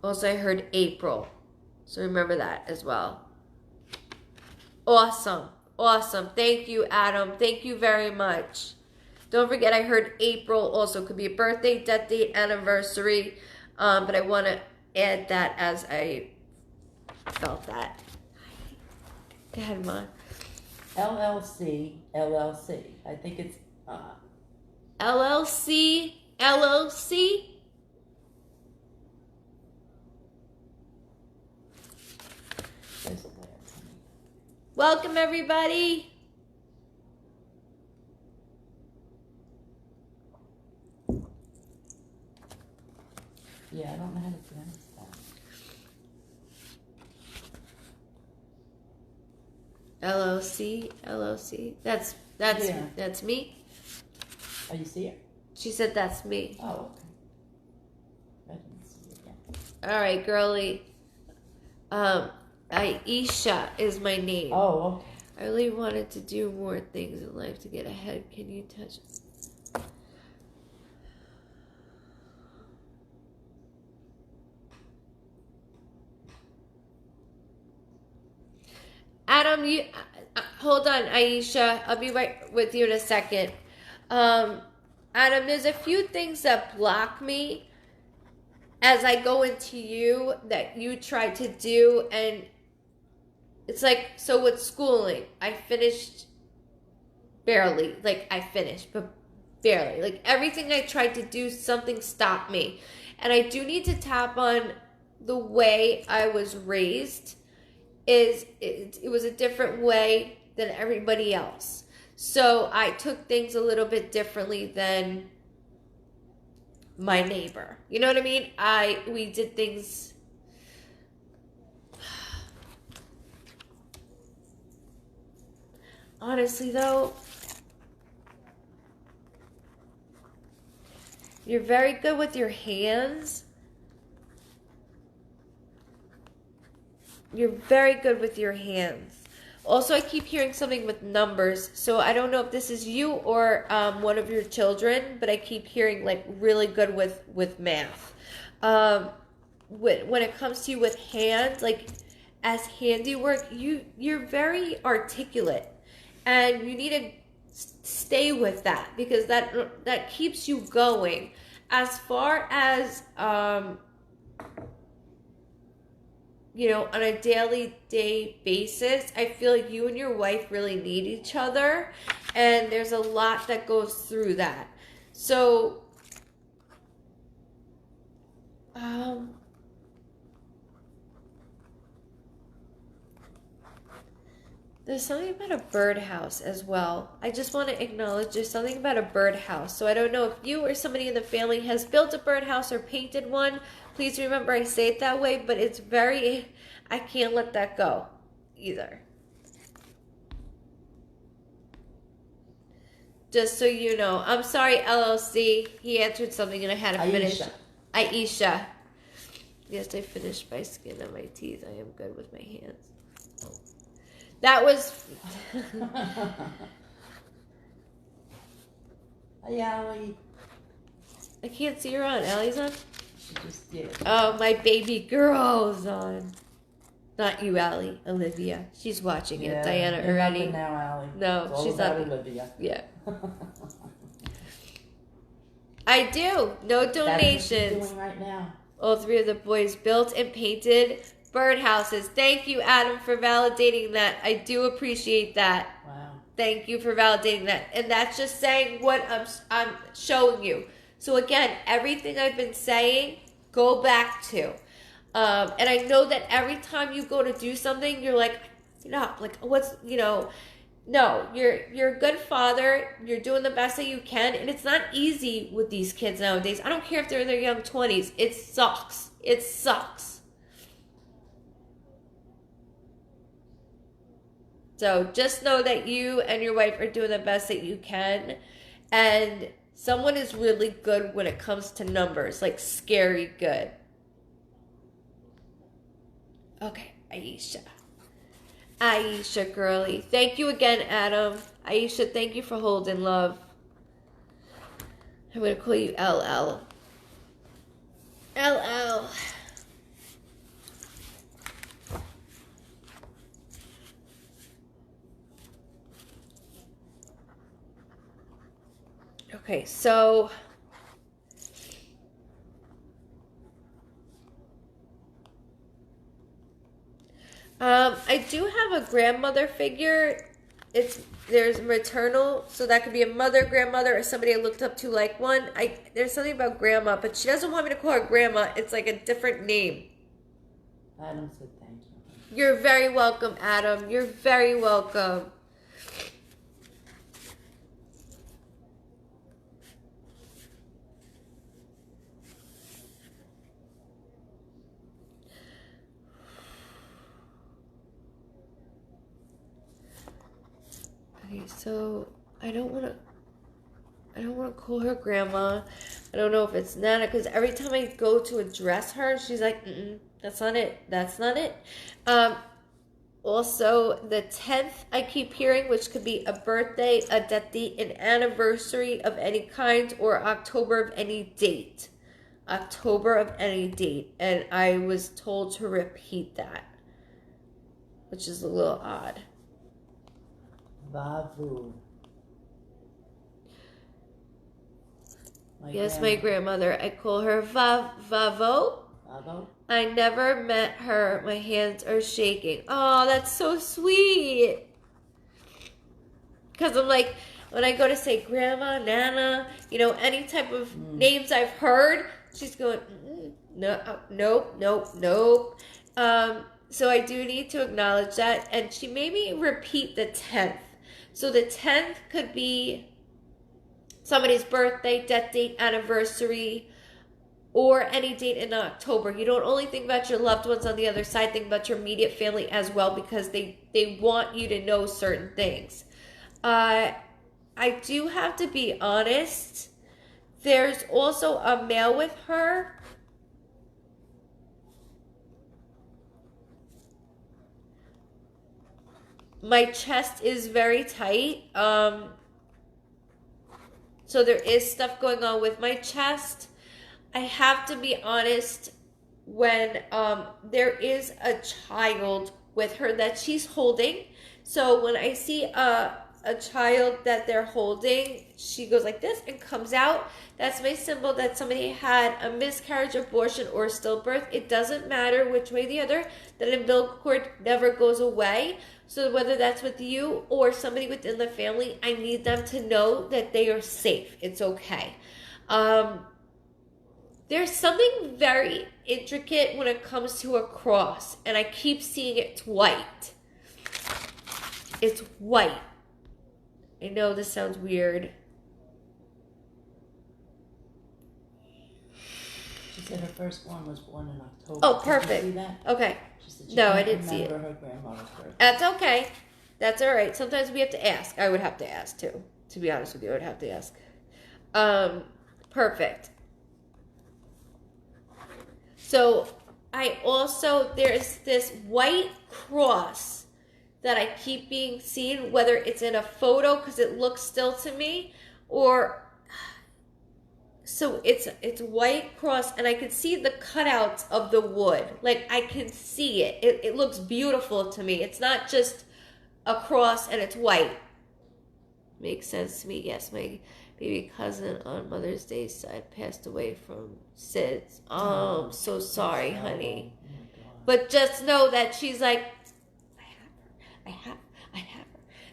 Also, I heard April. So remember that as well. Awesome. Thank you, Adam. Thank you very much. Don't forget, I heard April also. Could be a birthday, death date, anniversary. But I want to add that as I felt that. Go ahead, Mom. LLC. I think it's LLC. there's a way, honey. Welcome, everybody. Yeah, I don't know how to pronounce that. LLC. That's Yeah. that's me. Oh, you see it? She said that's me. Oh, okay. I didn't see it yet. All right, girly. Aisha is my name. Oh, okay. I really wanted to do more things in life to get ahead. Can you touch? Adam, you hold on, Aisha. I'll be right with you in a second. Adam, there's a few things that block me as I go into you that you try to do, and it's like, so with schooling, I finished barely. Like, I finished, but barely. Like, everything I tried to do, something stopped me. And I do need to tap on the way I was raised. It was a different way than everybody else. So I took things a little bit differently than my neighbor. You know what I mean? We did things. Honestly, though, you're very good with your hands. You're very good with your hands. Also, I keep hearing something with numbers, so I don't know if this is you or one of your children, but I keep hearing like really good with math. When it comes to you with hands, like as handiwork, you're very articulate, and you need to stay with that because that keeps you going. As far as on a day basis, I feel like you and your wife really need each other, and there's a lot that goes through that. So, there's something about a birdhouse as well. I just want to acknowledge there's something about a birdhouse. So I don't know if you or somebody in the family has built a birdhouse or painted one. Please remember I say it that way, but it's I can't let that go either. Just so you know. I'm sorry, LLC. He answered something and I had to finish. Aisha. Yes, I finished my skin and my teeth. I am good with my hands. That was... Hey, Allie. I can't see her on. Allie's on? She just did. Oh, my baby girl's on. Not you, Allie. Olivia. She's watching it. Diana already. Now, Allie. No, it's she's about not. Olivia. Yeah. I do. No donations. That's what she's doing right now. All three of the boys built and painted birdhouses. Thank you, Adam, for validating that. I do appreciate that. Wow. Thank you for validating that. And that's just saying what I'm showing you. So again, everything I've been saying, go back to. And I know that every time you go to do something, you're like, no, you're a good father. You're doing the best that you can. And it's not easy with these kids nowadays. I don't care if they're in their young 20s. It sucks. It sucks. So just know that you and your wife are doing the best that you can. And someone is really good when it comes to numbers, like scary good. Okay, Aisha. Aisha, girly. Thank you again, Adam. Aisha, thank you for holding, love. I'm going to call you LL. LL. Okay, so I do have a grandmother figure. There's maternal, so that could be a mother, grandmother, or somebody I looked up to like one. There's something about grandma, but she doesn't want me to call her grandma. It's like a different name. Adam said thank you. You're very welcome, Adam. You're very welcome. Okay, so I don't want to call her grandma. I don't know if it's Nana, because every time I go to address her, she's like, that's not it. That's not it. Also, the 10th I keep hearing, which could be a birthday, a death date, an anniversary of any kind, or October of any date. October of any date. And I was told to repeat that, which is a little odd. Vavu. My grandmother. I call her Vavo. Vavo? I never met her. My hands are shaking. Oh, that's so sweet. Because I'm like, when I go to say grandma, nana, any type of names I've heard, she's going, no, nope. So I do need to acknowledge that. And she made me repeat the 10th. So the 10th could be somebody's birthday, death date, anniversary, or any date in October. You don't only think about your loved ones on the other side, think about your immediate family as well, because they want you to know certain things. I do have to be honest. There's also a male with her. My chest is very tight. So there is stuff going on with my chest. I have to be honest, when there is a child with her that she's holding. So when I see a child that they're holding, she goes like this and comes out. That's my symbol that somebody had a miscarriage, abortion, or stillbirth. It doesn't matter which way or the other. That umbilical cord never goes away. So whether that's with you or somebody within the family, I need them to know that they are safe. It's okay. There's something very intricate when it comes to a cross, and I keep seeing it's white. It's white. I know this sounds weird. She said her firstborn was born in October. Oh, perfect. Did you see that? Okay. She said she No, I can't didn't see it. remember her grandmother's birthday. That's okay. That's all right. Sometimes we have to ask. I would have to ask too. To be honest with you, I would have to ask. Perfect. So there's this white cross that I keep being seen, whether it's in a photo because it looks still to me, or so it's white cross, and I can see the cutouts of the wood. Like, I can see it. It looks beautiful to me. It's not just a cross and it's white. Makes sense to me. Yes, my baby cousin on Mother's Day side passed away from SIDS. Oh, I'm so sorry, honey. But just know that she's like, I have her.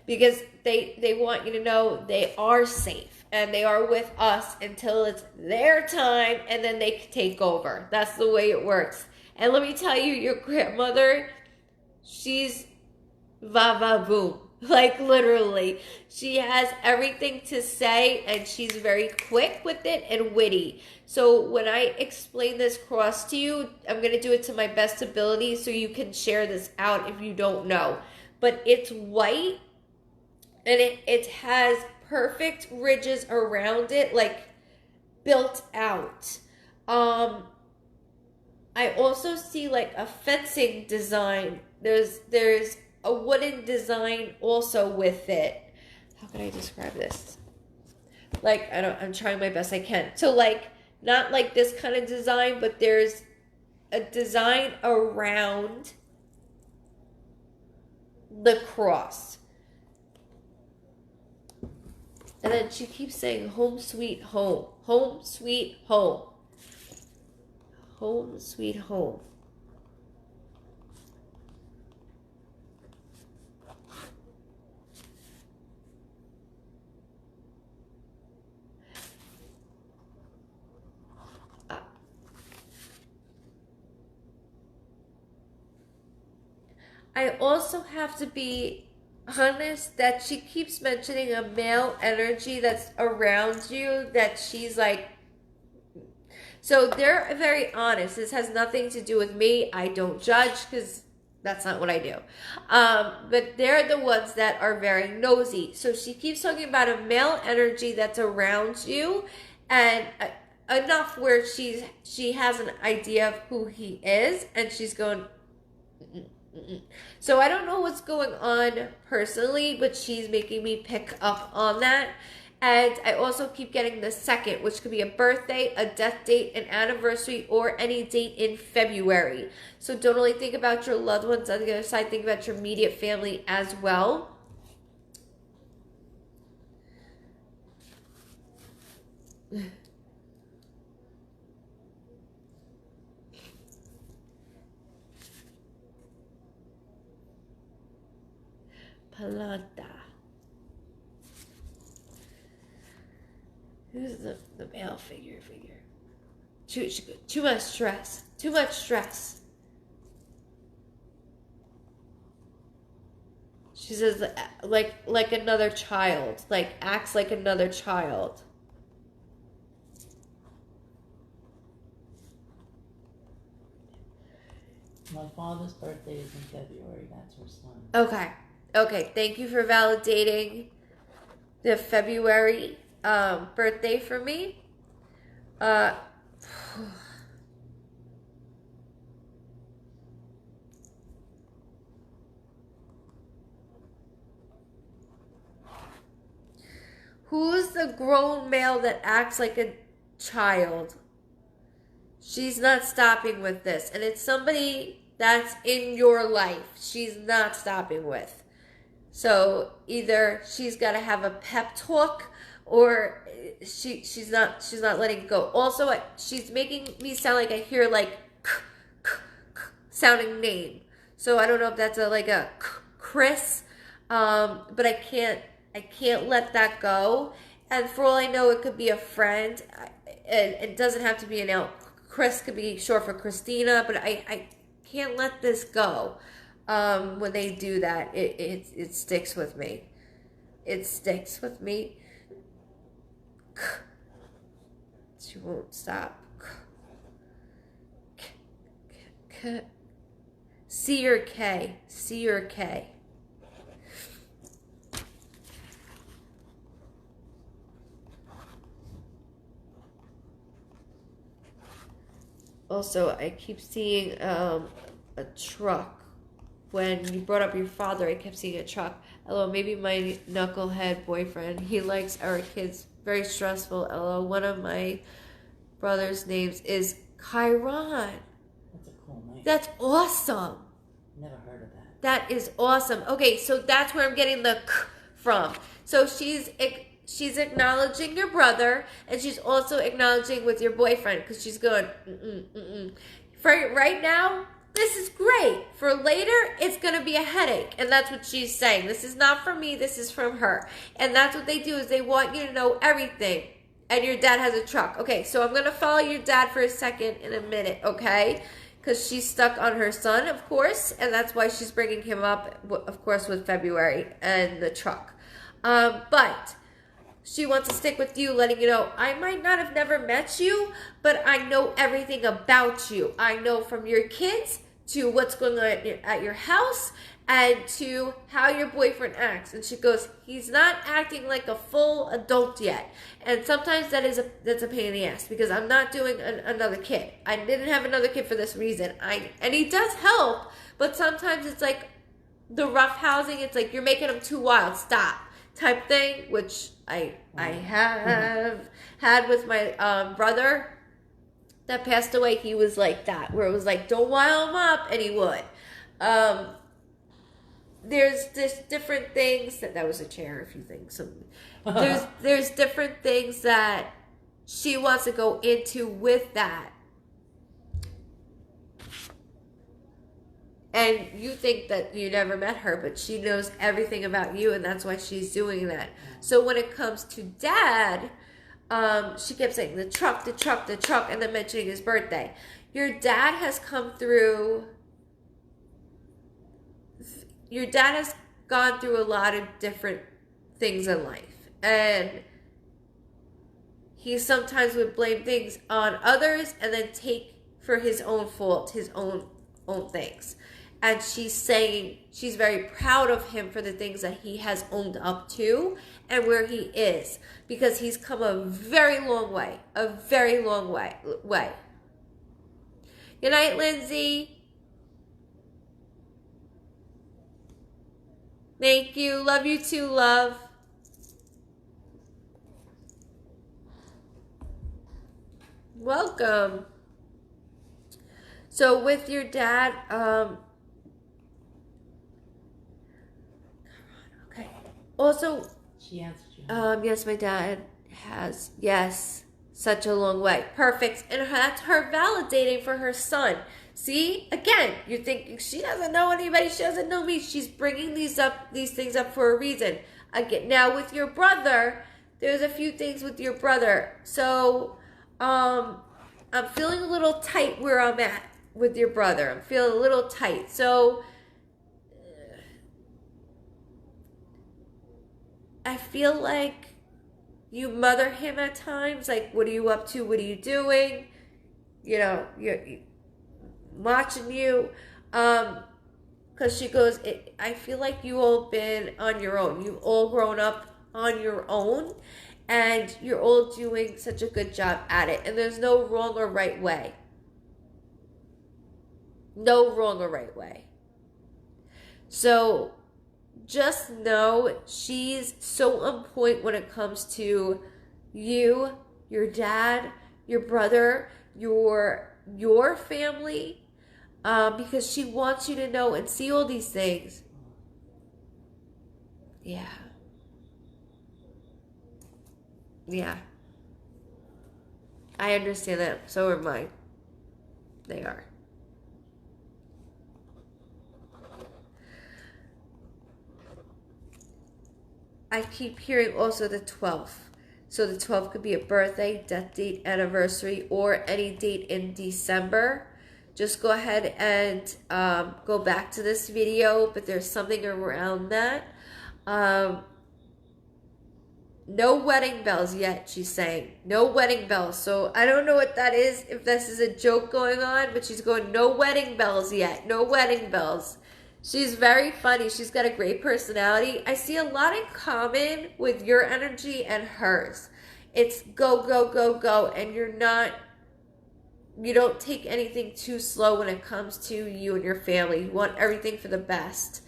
Because they want you to know they are safe and they are with us until it's their time, and then they take over. That's the way it works. And let me tell you, your grandmother, she's va-va-boom. Like, literally. She has everything to say, and she's very quick with it and witty. So when I explain this cross to you, I'm going to do it to my best ability so you can share this out if you don't know. But it's white, and it has perfect ridges around it, like built out. I also see like a fencing design. There's a wooden design also with it. How can I describe this? Like, I'm trying my best I can. So like, not like this kind of design, but there's a design around the cross. And then she keeps saying, home sweet home. Home sweet home. Home sweet home. I also have to be honest that she keeps mentioning a male energy that's around you that she's like. So they're very honest. This has nothing to do with me. I don't judge because that's not what I do. But they're the ones that are very nosy. So she keeps talking about a male energy that's around you, and enough where she has an idea of who he is, and she's going. Mm-mm. So I don't know what's going on personally, but she's making me pick up on that. And I also keep getting the second, which could be a birthday, a death date, an anniversary, or any date in February. So don't only think about your loved ones on the other side, think about your immediate family as well. Palanta. Who's the male figure? Too much stress. Too much stress. She says like another child. Like acts like another child. My father's birthday is in February. That's her son. Okay. Thank you for validating the February birthday for me. Who's the grown male that acts like a child? She's not stopping with this. And it's somebody that's in your life. She's not stopping with. So either she's got to have a pep talk, or she's not letting it go. Also, she's making me sound like I hear like sounding name. So I don't know if that's a Chris, but I can't let that go. And for all I know, it could be a friend. It doesn't have to be an L. Chris could be short for Christina, but I can't let this go. When they do that, it sticks with me. It sticks with me. She won't stop. C or K. C or K. Also, I keep seeing a truck. When you brought up your father, I kept seeing a truck. LO, maybe my knucklehead boyfriend. He likes our kids. Very stressful. LO, one of my brother's names is Chiron. That's a cool name. That's awesome. Never heard of that. That is awesome. Okay, so that's where I'm getting the k from. So she's acknowledging your brother, and she's also acknowledging with your boyfriend, because she's going, For right now, this is great. For later, it's going to be a headache. And that's what she's saying. This is not from me. This is from her. And that's what they do, is they want you to know everything. And your dad has a truck. Okay, so I'm going to follow your dad for a second in a minute, okay? Because she's stuck on her son, of course. And that's why she's bringing him up, of course, with February and the truck. But she wants to stick with you, letting you know, I might not have never met you, but I know everything about you. I know from your kids to what's going on at your house and to how your boyfriend acts. And she goes, he's not acting like a full adult yet. And sometimes that's a pain in the ass, because I'm not doing another kid. I didn't have another kid for this reason. And he does help, but sometimes it's like the rough housing. It's like you're making him too wild. Stop. Type thing, which I have had with my brother that passed away. He was like that, where it was like, don't rile him up, and he would. There's different things that was a chair, if you think so. There's different things that she wants to go into with that. And you think that you never met her, but she knows everything about you, and that's why she's doing that. So when it comes to dad, she kept saying the truck, and then mentioning his birthday. Your dad has come through your dad has gone through a lot of different things in life, and he sometimes would blame things on others and then take for his own fault, his own things. And she's saying she's very proud of him for the things that he has owned up to and where he is, because he's come a very long way, a very long way. Good night, Lindsay. Thank you. Love you too, love. Welcome. So with your dad, okay. Also, She answered you. yes, my dad has, yes, such a long way. Perfect. And that's her validating for her son. See, again, you're thinking she doesn't know anybody, she doesn't know me. She's bringing these things up for a reason. Again, now with your brother, there's a few things with your brother. So, I'm feeling a little tight where I'm at with your brother. I'm feeling a little tight. So, I feel like you mother him at times. Like, what are you up to? What are you doing? You know, you're watching you. Because she goes, I feel like you all been on your own. You've all grown up on your own. And you're all doing such a good job at it. And there's no wrong or right way. No wrong or right way. So just know she's so on point when it comes to you, your dad, your brother, your family, because she wants you to know and see all these things. Yeah. Yeah. I understand that. So are mine. They are. I keep hearing also the 12th. So the 12th could be a birthday, death date, anniversary, or any date in December. Just go ahead and go back to this video, but there's something around that. No wedding bells yet, she's saying. No wedding bells. So I don't know what that is, if this is a joke going on, but she's going, no wedding bells yet. No wedding bells. She's very funny. She's got a great personality. I see a lot in common with your energy and hers. It's go, go, go, go. And you don't take anything too slow when it comes to you and your family. You want everything for the best.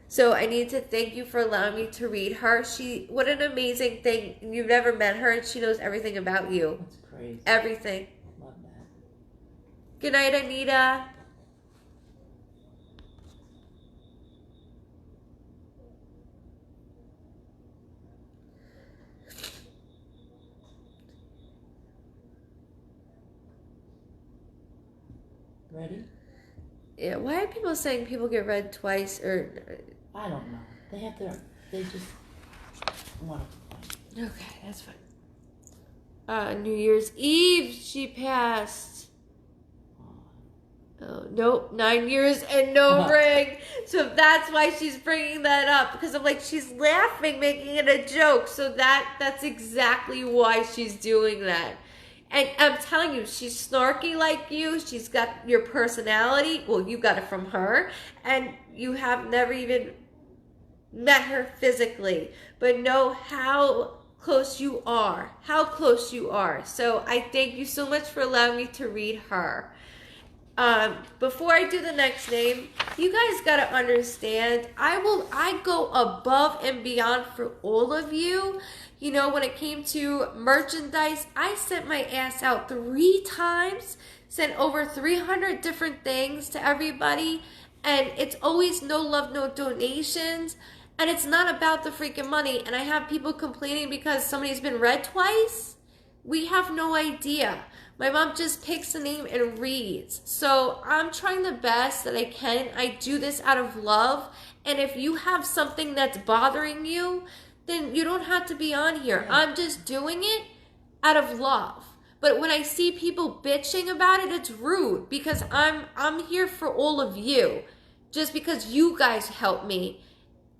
So I need to thank you for allowing me to read her. What an amazing thing. You've never met her and she knows everything about you. That's crazy. Everything. Love that. Good night, Anita. Ready? Yeah, why are people saying people get read twice or... I don't know. They just want to complain. Okay, that's fine. New Year's Eve, she passed. Oh, nope, 9 years and no ring. So that's why she's bringing that up. Because I'm like, she's laughing, making it a joke. So that's exactly why she's doing that. And I'm telling you, she's snarky like you. She's got your personality. Well, you got it from her. And you have never even met her physically. But know how close you are. How close you are. So I thank you so much for allowing me to read her. Before I do the next name, you guys gotta understand, I go above and beyond for all of you. You know, when it came to merchandise, I sent my ass out 3 times, sent over 300 different things to everybody, and it's always no love, no donations, and it's not about the freaking money. And I have people complaining because somebody's been read twice. We have no idea. My mom just picks a name and reads. So I'm trying the best that I can. I do this out of love. And if you have something that's bothering you, then you don't have to be on here. Yeah. I'm just doing it out of love. But when I see people bitching about it, it's rude because I'm here for all of you. just because you guys helped me.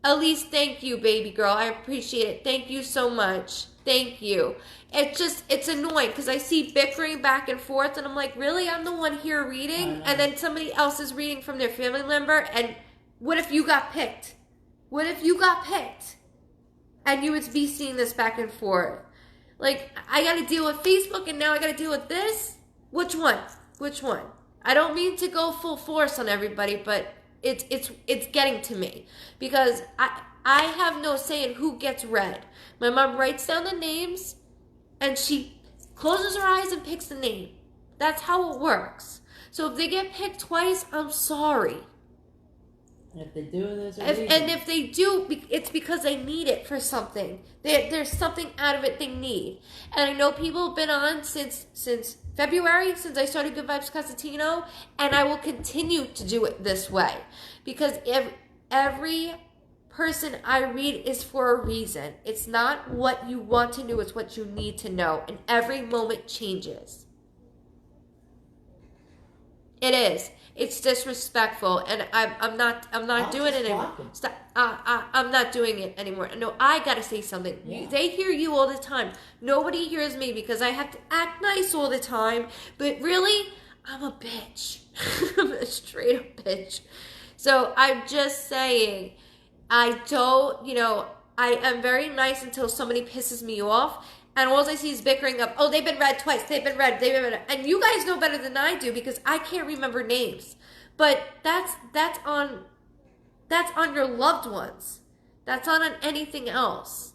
Elise, thank you, baby girl. I appreciate it. Thank you so much. Thank you. It's annoying because I see bickering back and forth, and I'm like, really? I'm the one here reading, and then somebody else is reading from their family member, and what if you got picked? What if you got picked? And you would be seeing this back and forth. Like, I got to deal with Facebook, and now I got to deal with this? Which one? Which one? I don't mean to go full force on everybody, but it's getting to me because I have no say in who gets read. My mom writes down the names and she closes her eyes and picks the name. That's how it works. So if they get picked twice, I'm sorry. If they do, there's a reason. And if they do, it's because they need it for something. There's something out of it they need. And I know people have been on since February, since I started Goodvibes Cosentino, and I will continue to do it this way. Because every person I read is for a reason. It's not what you want to know, it's what you need to know. And every moment changes. It is. It's disrespectful, and I'm not doing it anymore. Stop. I'm not doing it anymore. No, I gotta say something. Yeah. They hear you all the time. Nobody hears me because I have to act nice all the time. But really, I'm a bitch. I'm a straight up bitch. So I'm just saying, I am very nice until somebody pisses me off. And all I see is bickering of, oh, they've been read twice. They've been read. And you guys know better than I do because I can't remember names. But that's on your loved ones. That's not on anything else.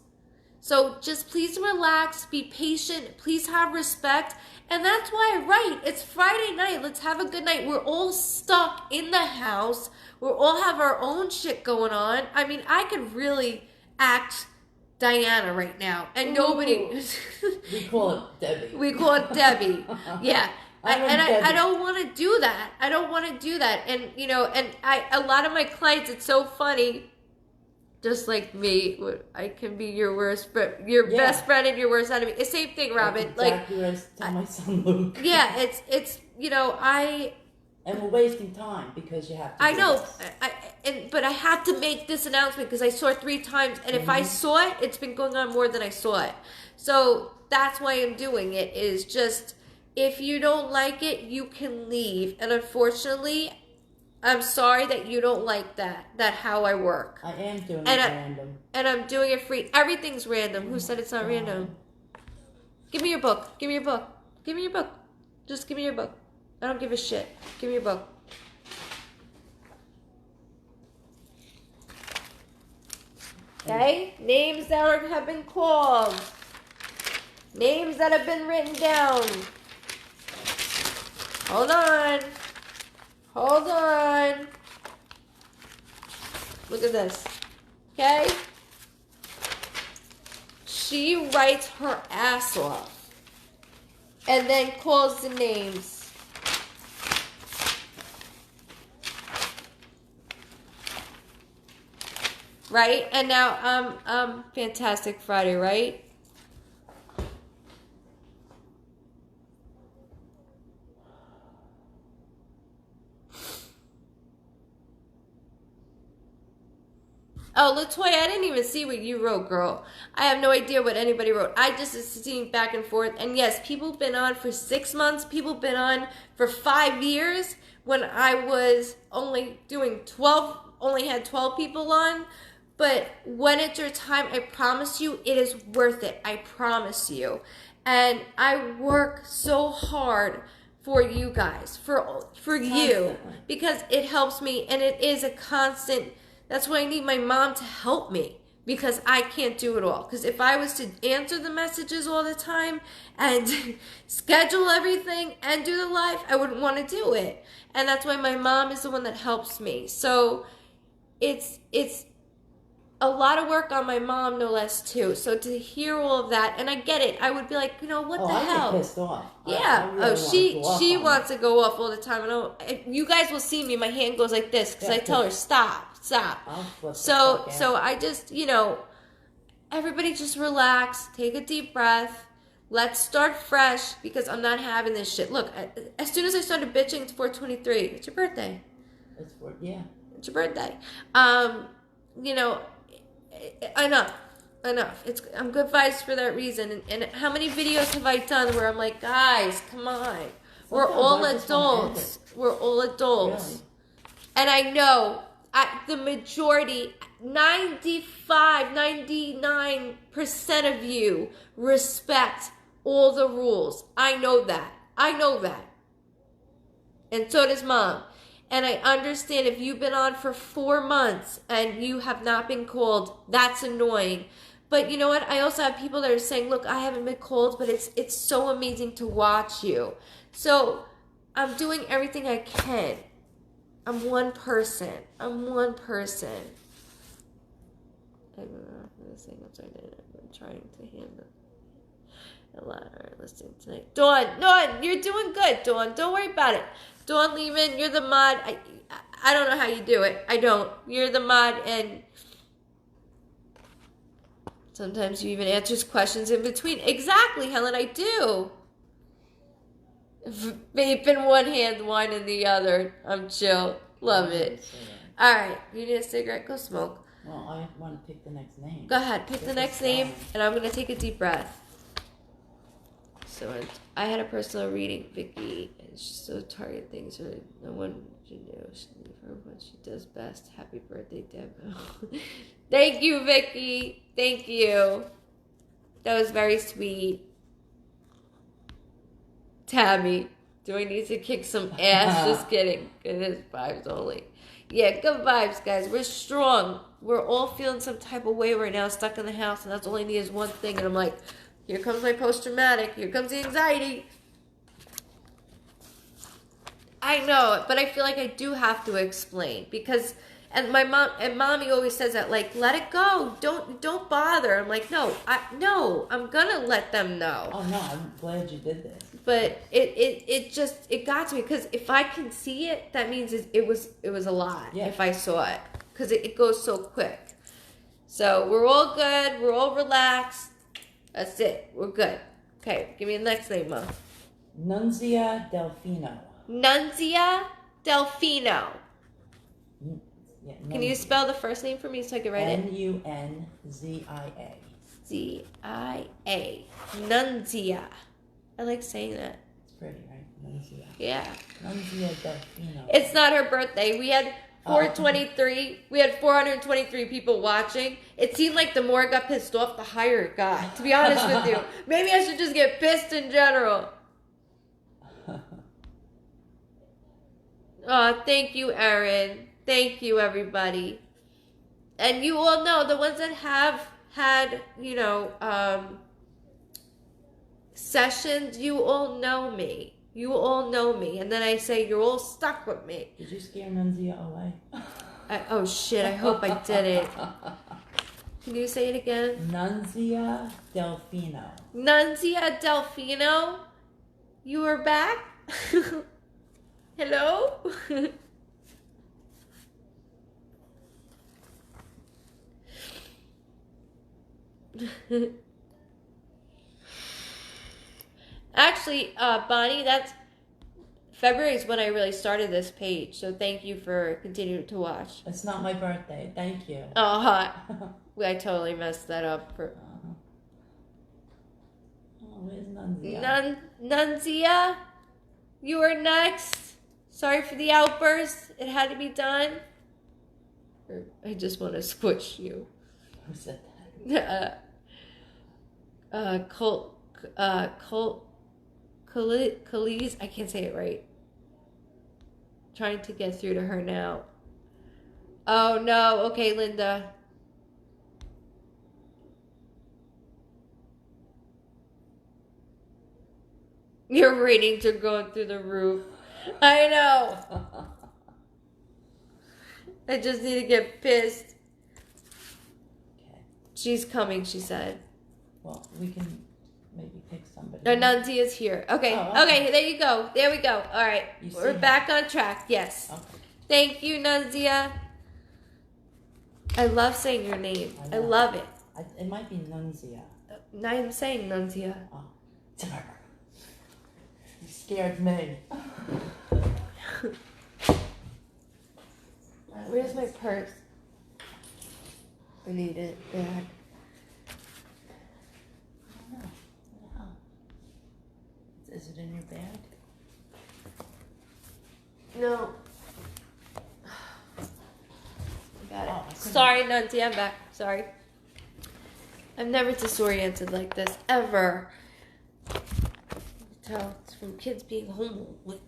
So just please relax, be patient, please have respect. And that's why I write. It's Friday night. Let's have a good night. We're all stuck in the house. We all have our own shit going on. I mean, I could really act Diana right now, and nobody. We call it Debbie. We call it Debbie. Yeah, I don't want to do that. I don't want to do that. And a lot of my clients, it's so funny. Just like me, I can be your worst, but your best friend and your worst enemy. It's the same thing, Robin. That's exactly what I tell my son Luke. Yeah, it's And we're wasting time because you have to. I know, but I have to make this announcement because I saw it 3 times, and if I saw it, it's been going on more than I saw it. So that's why I'm doing it. Is just if you don't like it, you can leave. And unfortunately, I'm sorry that you don't like that how I work. I am doing it random, and I'm doing it free. Everything's random. Who said it's not random? Give me your book. Give me your book. Give me your book. Just give me your book. I don't give a shit. Give me your book. Okay? Names that have been called. Names that have been written down. Hold on. Hold on. Look at this. Okay? She writes her ass off. And then calls the names. Right? And now, Fantastic Friday, right? Oh, LaToya, I didn't even see what you wrote, girl. I have no idea what anybody wrote. I just was seeing back and forth. And yes, people have been on for 6 months. People have been on for 5 years when I was only doing 12, only had 12 people on. But when it's your time, I promise you, it is worth it. I promise you. And I work so hard for you guys, for you, because it helps me, and it is a constant. That's why I need my mom to help me, because I can't do it all. Because if I was to answer the messages all the time and schedule everything and do the live, I wouldn't want to do it. And that's why my mom is the one that helps me. So it's a lot of work on my mom, no less, too. So to hear all of that, and I get it, I would be like, what the hell? I get pissed off. Yeah. Really she wants to go off all the time. And you guys will see me. My hand goes like this because I tell her stop. So I just, everybody just relax, take a deep breath. Let's start fresh because I'm not having this shit. Look, as soon as I started bitching, it's 4/23. It's your birthday. Yeah. It's your birthday. You know, enough. I'm good vibes for that reason. And how many videos have I done where I'm like, guys, come on. We're all adults. We're all adults. Really? And I know the majority, 99% of you respect all the rules. I know that. And so does Mom. And I understand if you've been on for 4 months and you have not been called, that's annoying. But you know what? I also have people that are saying, look, I haven't been called, but it's so amazing to watch you. So I'm doing everything I can. I'm one person. I'm trying to handle a lot are listening tonight. Dawn, you're doing good, Dawn. Don't worry about it. Dawn Lehman, you're the mod. I don't know how you do it. I don't. You're the mod, and sometimes you even answer questions in between. Exactly, Helen, I do. Vape in one hand, wine in the other. I'm chill. Love it. All right, you need a cigarette? Go smoke. Well, I want to pick the next name. Go ahead, pick the next name, and I'm going to take a deep breath. So I had a personal reading, Vicky, and she's so tired. Things are no one should know. She leave her what she does best. Happy birthday, Deb. Thank you, Vicky. Thank you. That was very sweet. Tammy, do I need to kick some ass? Just kidding. It is vibes only. Yeah, good vibes, guys. We're strong. We're all feeling some type of way right now, stuck in the house, and that's all I need is one thing. And I'm like, here comes my post-traumatic. Here comes the anxiety. I know, but I feel like I do have to explain because, and my mom and mommy always says that, like, let it go. Don't bother. I'm like, no, I'm gonna let them know. Oh no, I'm glad you did this. But it got to me because if I can see it, that means it was a lot. Yeah. If I saw it, because it goes so quick. So we're all good. We're all relaxed. That's it. We're good. Okay, give me the next name, Mom. Nunzia Delfino. Nunzia Delfino. Yeah, Can you spell the first name for me so I can write it? Nunzia. Zia. Nunzia. I like saying that. It's pretty, right? Nunzia. Yeah. Nunzia Delfino. It's not her birthday. We had 423. We had 423 people watching. It seemed like the more I got pissed off, the higher it got. To be honest with you, maybe I should just get pissed in general. Oh, thank you, Erin. Thank you, everybody. And you all know the ones that have had, sessions. You all know me. And then I say you're all stuck with me. Did you scare Nunzia away? Oh shit! I hope I didn't. Can you say it again? Nunzia Delfino. Nunzia Delfino, you are back. Hello. Actually, Bonnie, that's February is when I really started this page. So thank you for continuing to watch. It's not my birthday. Thank you. I totally messed that up. Oh, where's Nunzia? Nunzia, you are next. Sorry for the outburst. It had to be done. I just want to squish you. Who said that? Khalees, I can't say it right. Trying to get through to her now. Oh no, okay, Linda. Your ratings are going through the roof. I know. I just need to get pissed. Okay. She's coming, she said. Well, we can maybe pick somebody. No, Nunzia's here. Okay. Oh, okay, there you go. There we go. All right. We're back on track. Yes. Okay. Thank you, Nunzia. I love saying your name. I love it. It might be Nunzia. Now I'm saying Nunzia. Oh. You scared me. Where's my purse? I need it bad. I don't know. Where the hell? Is it in your bag? No. Got it. Oh, I couldn't- Sorry, Nunty, I'm back. Sorry. I'm never disoriented like this, ever. You can tell it's from kids being home like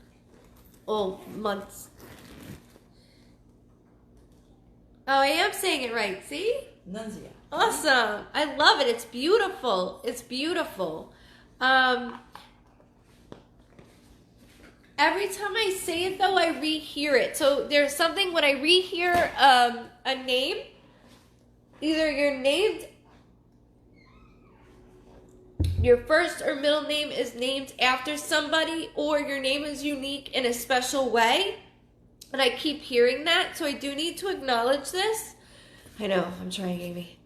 all months. Oh, I am saying it right, see? Nunzia. Awesome. I love it. It's beautiful. It's beautiful. Every time I say it, though, I rehear it. So there's something when I rehear a name, either your first or middle name is named after somebody, or your name is unique in a special way. And I keep hearing that, so I do need to acknowledge this. I know, I'm trying, Amy.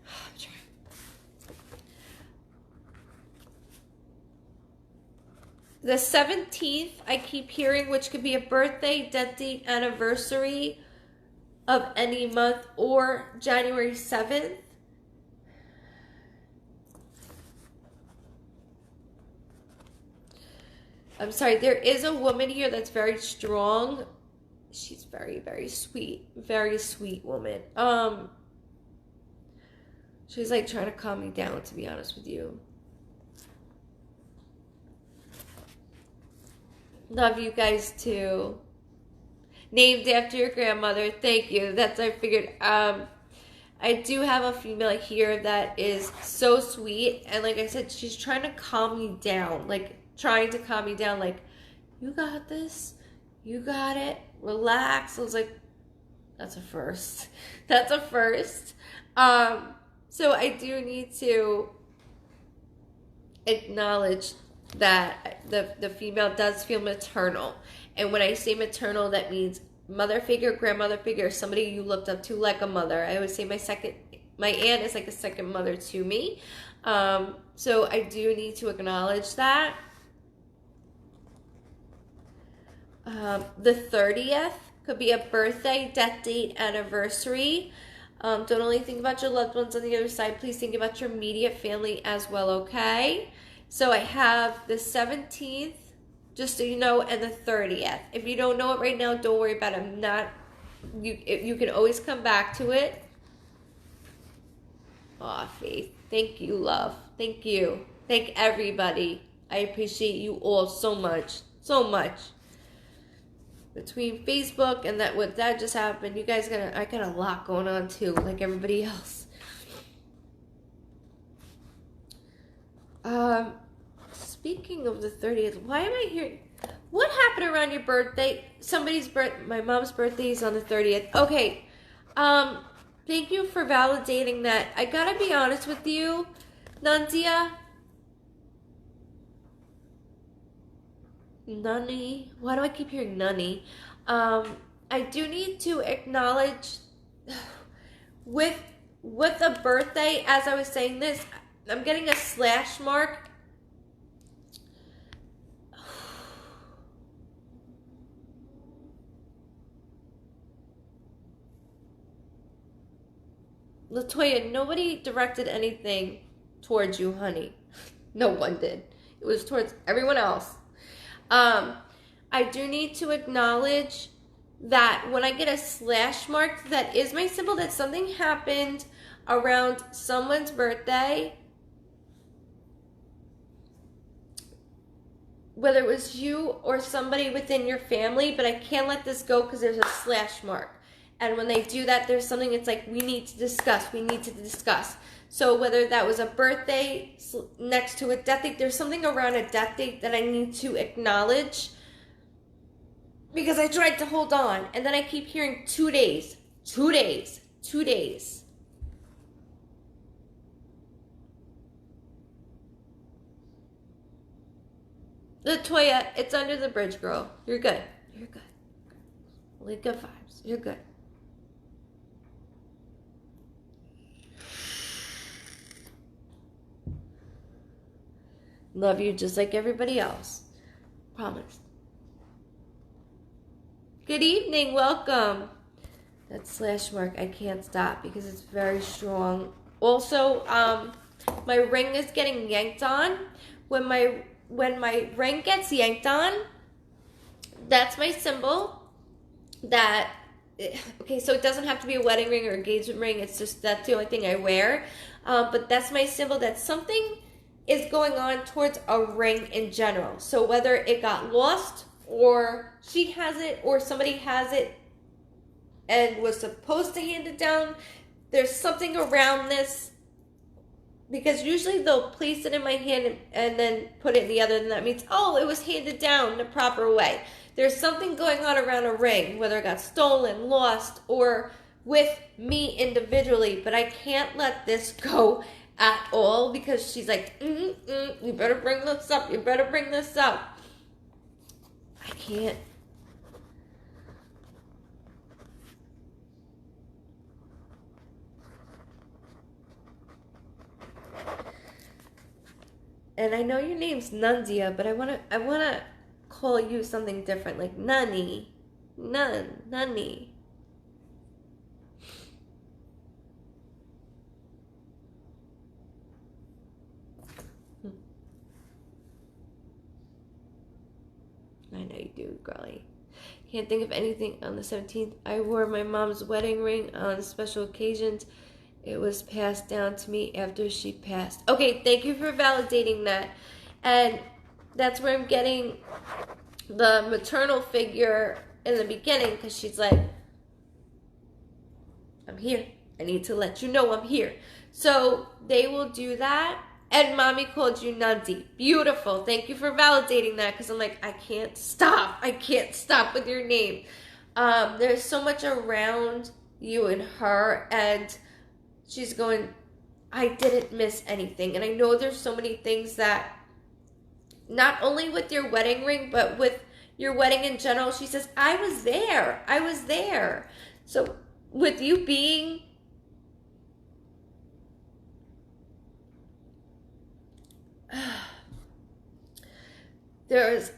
I'm trying. The 17th, I keep hearing, which could be a birthday, death date, anniversary of any month, or January 7th. I'm sorry, there is a woman here that's very strong. She's very, very sweet woman. She's like trying to calm me down, to be honest with you. Love you guys too. Named after your grandmother. Thank you. That's I figured. I do have a female here that is so sweet, and like I said, she's trying to calm me down. Like trying to calm me down. Like, you got this. You got it. Relax. I was like, that's a first. That's a first. So I do need to acknowledge that the female does feel maternal. And when I say maternal, that means mother figure, grandmother figure, somebody you looked up to like a mother. I always say my aunt is like a second mother to me. So I do need to acknowledge that. The 30th could be a birthday, death date, anniversary. Don't only think about your loved ones on the other side. Please think about your immediate family as well, okay? So I have the 17th, just so you know, and the 30th. If you don't know it right now, don't worry about it. You can always come back to it. Aw, Faith. Thank you, love. Thank you. Thank everybody. I appreciate you all so much. So much. Between Facebook and what just happened, you guys I got a lot going on too, like everybody else. Speaking of the 30th, why am I here? What happened around your birthday? My mom's birthday is on the 30th. Okay. Thank you for validating that. I gotta be honest with you, Nunzia. Nunny. Why do I keep hearing Nunny? I do need to acknowledge with a birthday, as I was saying this, I'm getting a slash mark. Latoya, nobody directed anything towards you, honey. No one did. It was towards everyone else. I do need to acknowledge that when I get a slash mark, that is my symbol that something happened around someone's birthday. Whether it was you or somebody within your family, but I can't let this go because there's a slash mark. And when they do that, there's something it's like, we need to discuss. So whether that was a birthday next to a death date, there's something around a death date that I need to acknowledge because I tried to hold on. And then I keep hearing 2 days. Latoya, it's under the bridge, girl. You're good. Only good vibes. You're good. Love you just like everybody else. Promise. Good evening. Welcome. That slash mark, I can't stop because it's very strong. Also, my ring is getting yanked on. When my ring gets yanked on, that's my symbol that, okay, so it doesn't have to be a wedding ring or engagement ring. It's just that's the only thing I wear. But that's my symbol that something is going on towards a ring in general. So whether it got lost or she has it or somebody has it and was supposed to hand it down, there's something around this, because usually they'll place it in my hand and then put it in the other, and that means, oh, it was handed down the proper way. There's something going on around a ring, whether it got stolen, lost, or with me individually, but I can't let this go at all because she's like, you better bring this up, you better bring this up. I can't. And I know your name's Nundia, but I wanna call you something different, like Nunny. Nunny. I know you do, girlie. Can't think of anything on the 17th. I wore my mom's wedding ring on special occasions. It was passed down to me after she passed. Okay, thank you for validating that. And that's where I'm getting the maternal figure in the beginning, because she's like, I'm here. I need to let you know I'm here. So they will do that. And mommy called you Nundy. Beautiful. Thank you for validating that, because I'm like, I can't stop. I can't stop with your name. There's so much around you and her, and she's going, I didn't miss anything. And I know there's so many things that, not only with your wedding ring, but with your wedding in general, she says, I was there. I was there. So with you being there's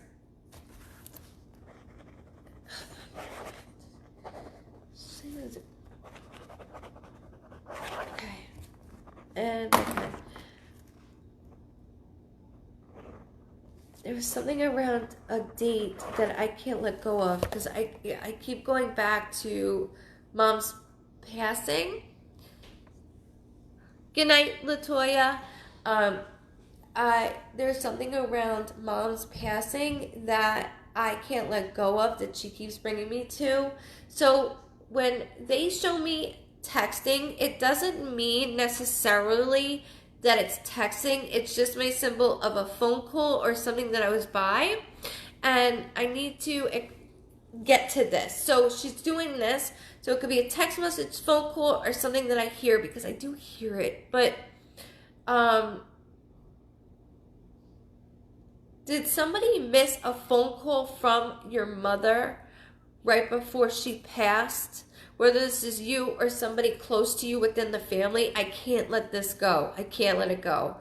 okay, and okay. There was something around a date that I can't let go of, because I keep going back to mom's passing. Good night, Latoya. There's something around mom's passing that I can't let go of, that she keeps bringing me to. So when they show me texting, it doesn't mean necessarily that it's texting. It's just my symbol of a phone call or something that I was by, and I need to get to this. So she's doing this, so it could be a text message, phone call, or something that I hear, because I do hear it. But did somebody miss a phone call from your mother right before she passed? Whether this is you or somebody close to you within the family, I can't let this go. I can't let it go.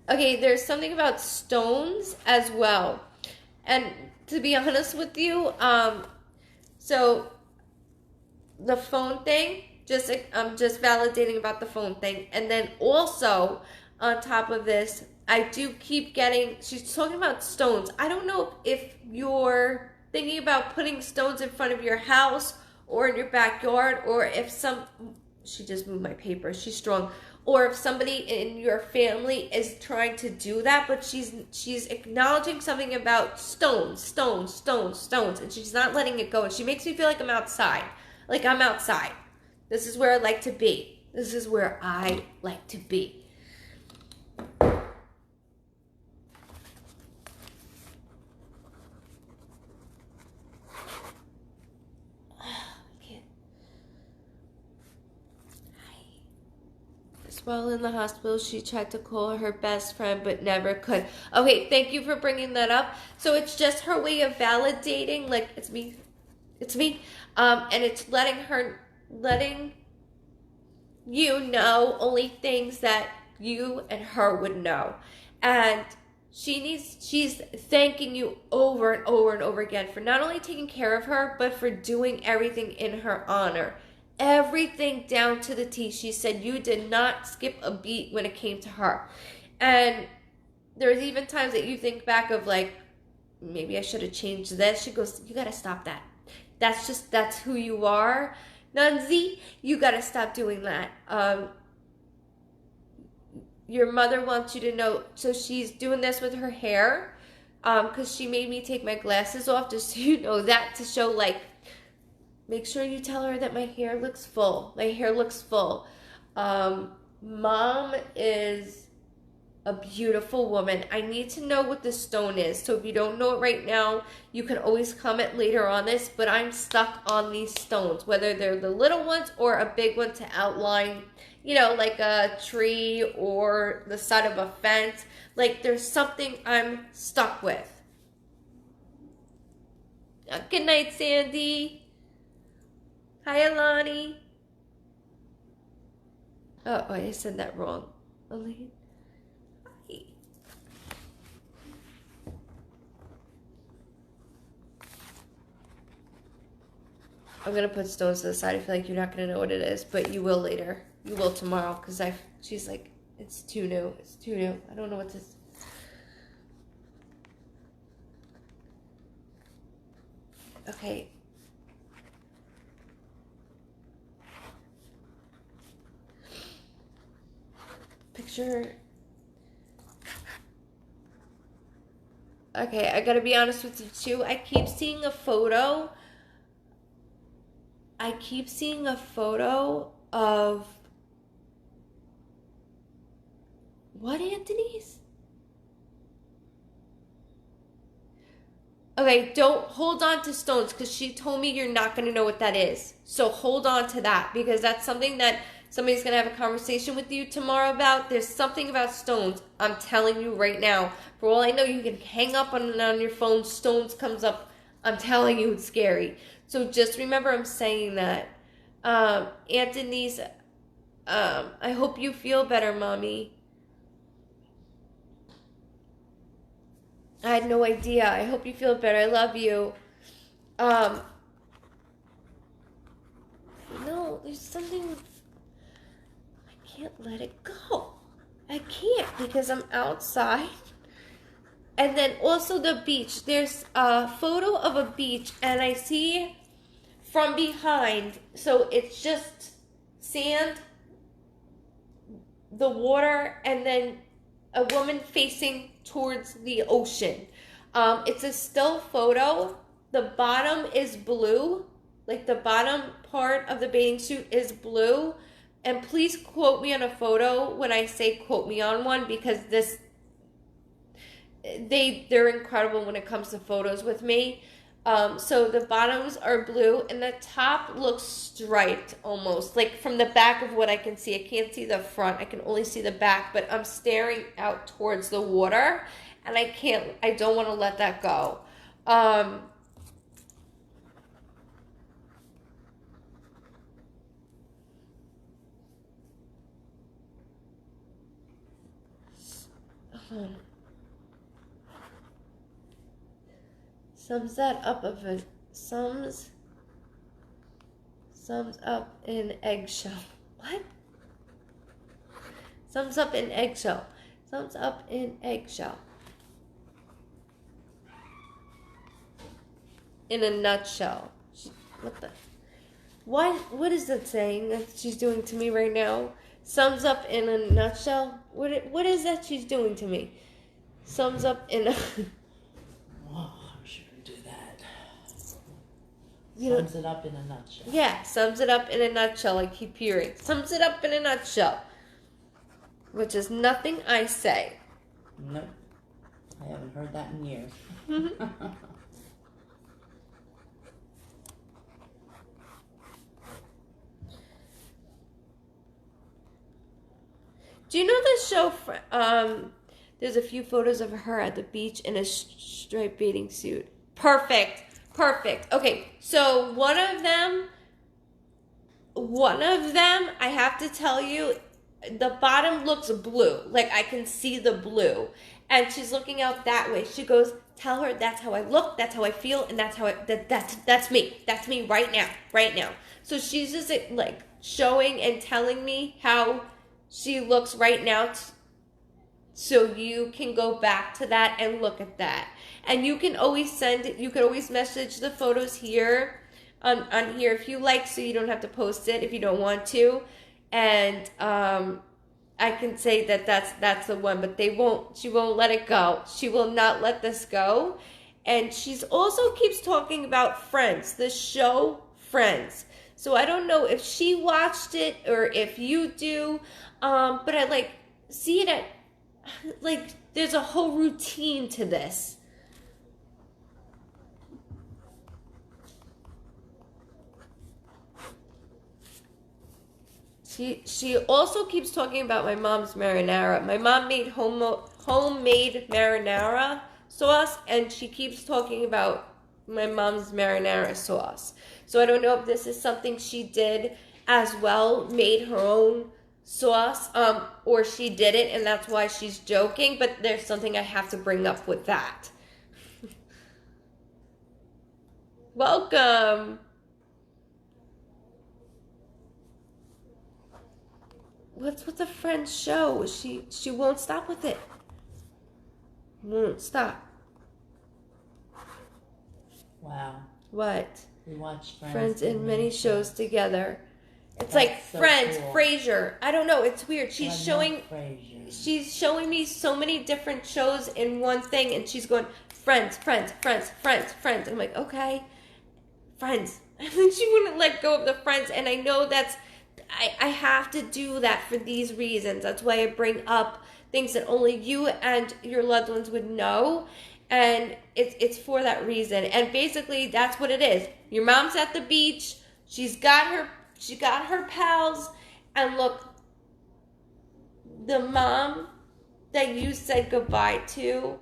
Okay, there's something about stones as well. And to be honest with you, so the phone thing, I'm just validating about the phone thing. And then also on top of this, I do keep getting, she's talking about stones. I don't know if you're thinking about putting stones in front of your house or in your backyard, or if she just moved my paper, she's strong. Or if somebody in your family is trying to do that, but she's acknowledging something about stones, and she's not letting it go. And she makes me feel like I'm outside. Like I'm outside. This is where I like to be. This is where I like to be. While in the hospital, she tried to call her best friend, but never could. Okay, thank you for bringing that up. So it's just her way of validating, like, it's me. And it's letting you know only things that you and her would know. And she's thanking you over and over and over again for not only taking care of her, but for doing everything in her honor. Everything down to the T. She said you did not skip a beat when it came to her. And there's even times that you think back of like, maybe I should have changed this. She goes, you gotta stop that. That's who you are. Nunzi, you gotta stop doing that. Your mother wants you to know, so she's doing this with her hair, because she made me take my glasses off, just so you know that, to show like, make sure you tell her that my hair looks full. My hair looks full. Mom is a beautiful woman. I need to know what the stone is. So if you don't know it right now, you can always comment later on this, but I'm stuck on these stones, whether they're the little ones or a big one to outline, you know, like a tree or the side of a fence. Like there's something I'm stuck with. Good night, Sandy. Hi, Alani. Oh, I said that wrong. Elaine. Hi. I'm gonna put stones to the side. I feel like you're not gonna know what it is, but you will later. You will tomorrow, because she's like, it's too new. It's too new. I don't know what this. Okay. Picture. Okay, I gotta be honest with you too. I keep seeing a photo of what, Anthony's? Okay, don't hold on to stones, because she told me you're not going to know what that is. So hold on to that, because that's something that somebody's going to have a conversation with you tomorrow about. There's something about stones. I'm telling you right now. For all I know, you can hang up on your phone. Stones comes up. I'm telling you, it's scary. So just remember I'm saying that. Anthony's, I hope you feel better, Mommy. I had no idea. I hope you feel better. I love you. No, there's something. I can't let it go. I can't, because I'm outside. And then also the beach. There's a photo of a beach, and I see from behind. So it's just sand, the water, and then a woman facing towards the ocean. It's a still photo. The bottom is blue. Like the bottom part of the bathing suit is blue. And please quote me on a photo when I say quote me on one, because they're incredible when it comes to photos with me. So the bottoms are blue, and the top looks striped almost, like from the back of what I can see. I can't see the front. I can only see the back, but I'm staring out towards the water, and I don't want to let that go. Sums up in eggshell. What? Sums up in eggshell. Sums up in eggshell. In a nutshell. What the? What is that saying that she's doing to me right now? Sums up in a nutshell. What is that she's doing to me? Sums up in a. Whoa, how should we do that? Sums it up in a nutshell. Yeah, sums it up in a nutshell. I keep hearing. Sums it up in a nutshell. Which is nothing I say. Nope. I haven't heard that in years. Do you know this show? There's a few photos of her at the beach in a striped bathing suit. Perfect. Okay, so one of them, I have to tell you, the bottom looks blue. Like I can see the blue. And she's looking out that way. She goes, tell her that's how I look, that's how I feel, and that's how that's me. That's me right now. Right now. So she's just like showing and telling me how she looks right now. So you can go back to that and look at that. And you can always message the photos here on here if you like, so you don't have to post it if you don't want to. And I can say that that's the one, but she won't let it go. She will not let this go. And she's also keeps talking about Friends, the show Friends. So I don't know if she watched it or if you do, but I like see it at, like, there's a whole routine to this. She also keeps talking about my mom's marinara. My mom made homemade marinara sauce, and she keeps talking about my mom's marinara sauce. So I don't know if this is something she did as well, made her own sauce, or she did it and that's why she's joking, but there's something I have to bring up with that. Welcome. What's with the Friends show? She won't stop with it. Won't stop. Wow. What? We watched Friends in many shows together. It's That's like so Friends, cool. Frasier. I don't know. It's weird. She's showing me so many different shows in one thing, and she's going Friends, Friends, Friends, Friends, Friends. I'm like, okay, Friends. And then she wouldn't let go of the Friends, and I know I have to do that for these reasons. That's why I bring up things that only you and your loved ones would know. And it's for that reason. And basically that's what it is. Your mom's at the beach. She got her pals. And look, the mom that you said goodbye to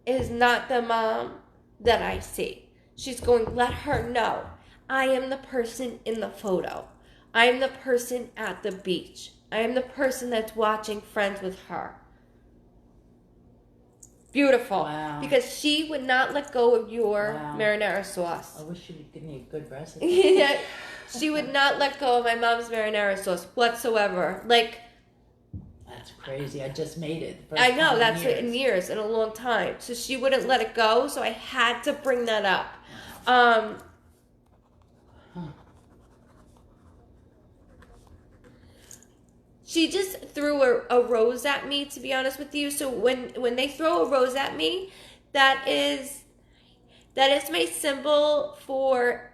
is not the mom that I see. She's going, let her know. I am the person in the photo. I am the person at the beach. I am the person that's watching Friends with her. Beautiful. Wow. Because she would not let go of your marinara sauce. I wish you would give me a good recipe. Yeah, she would not let go of my mom's marinara sauce whatsoever. Like, that's crazy. I just made it. I know, that's in years, in a long time. So she wouldn't let it go, so I had to bring that up. She just threw a rose at me, to be honest with you. So when they throw a rose at me, that is my symbol for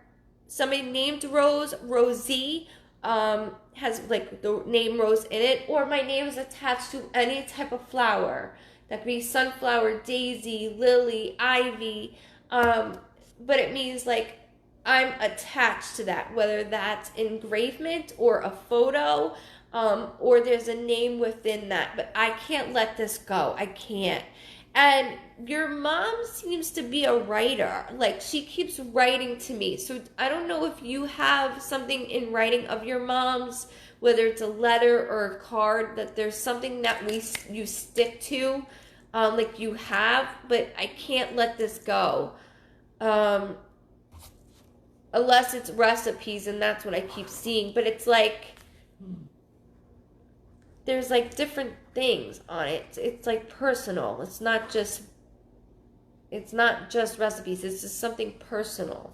somebody named Rose, Rosie, has like the name Rose in it, or my name is attached to any type of flower. That could be sunflower, daisy, lily, ivy, but it means like I'm attached to that, whether that's engravement or a photo, or there's a name within that, but I can't let this go. I can't. And your mom seems to be a writer. Like, she keeps writing to me. So I don't know if you have something in writing of your mom's, whether it's a letter or a card, that there's something that you stick to, like you have, but I can't let this go. Unless it's recipes, and that's what I keep seeing. But it's like, there's like different things on it. It's like personal. It's not just recipes. It's just something personal.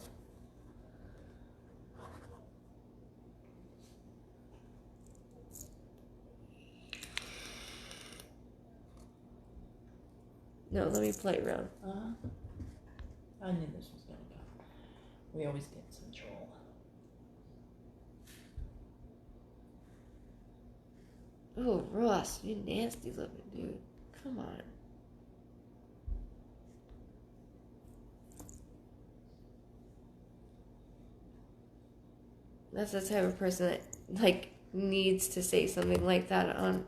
No, let me play around. I knew this was going to come. We always get some troll. Oh, Ross, you nasty looking dude. Come on. That's the type of person that, like, needs to say something like that on.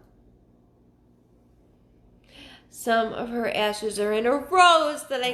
Some of her ashes are in a rose that I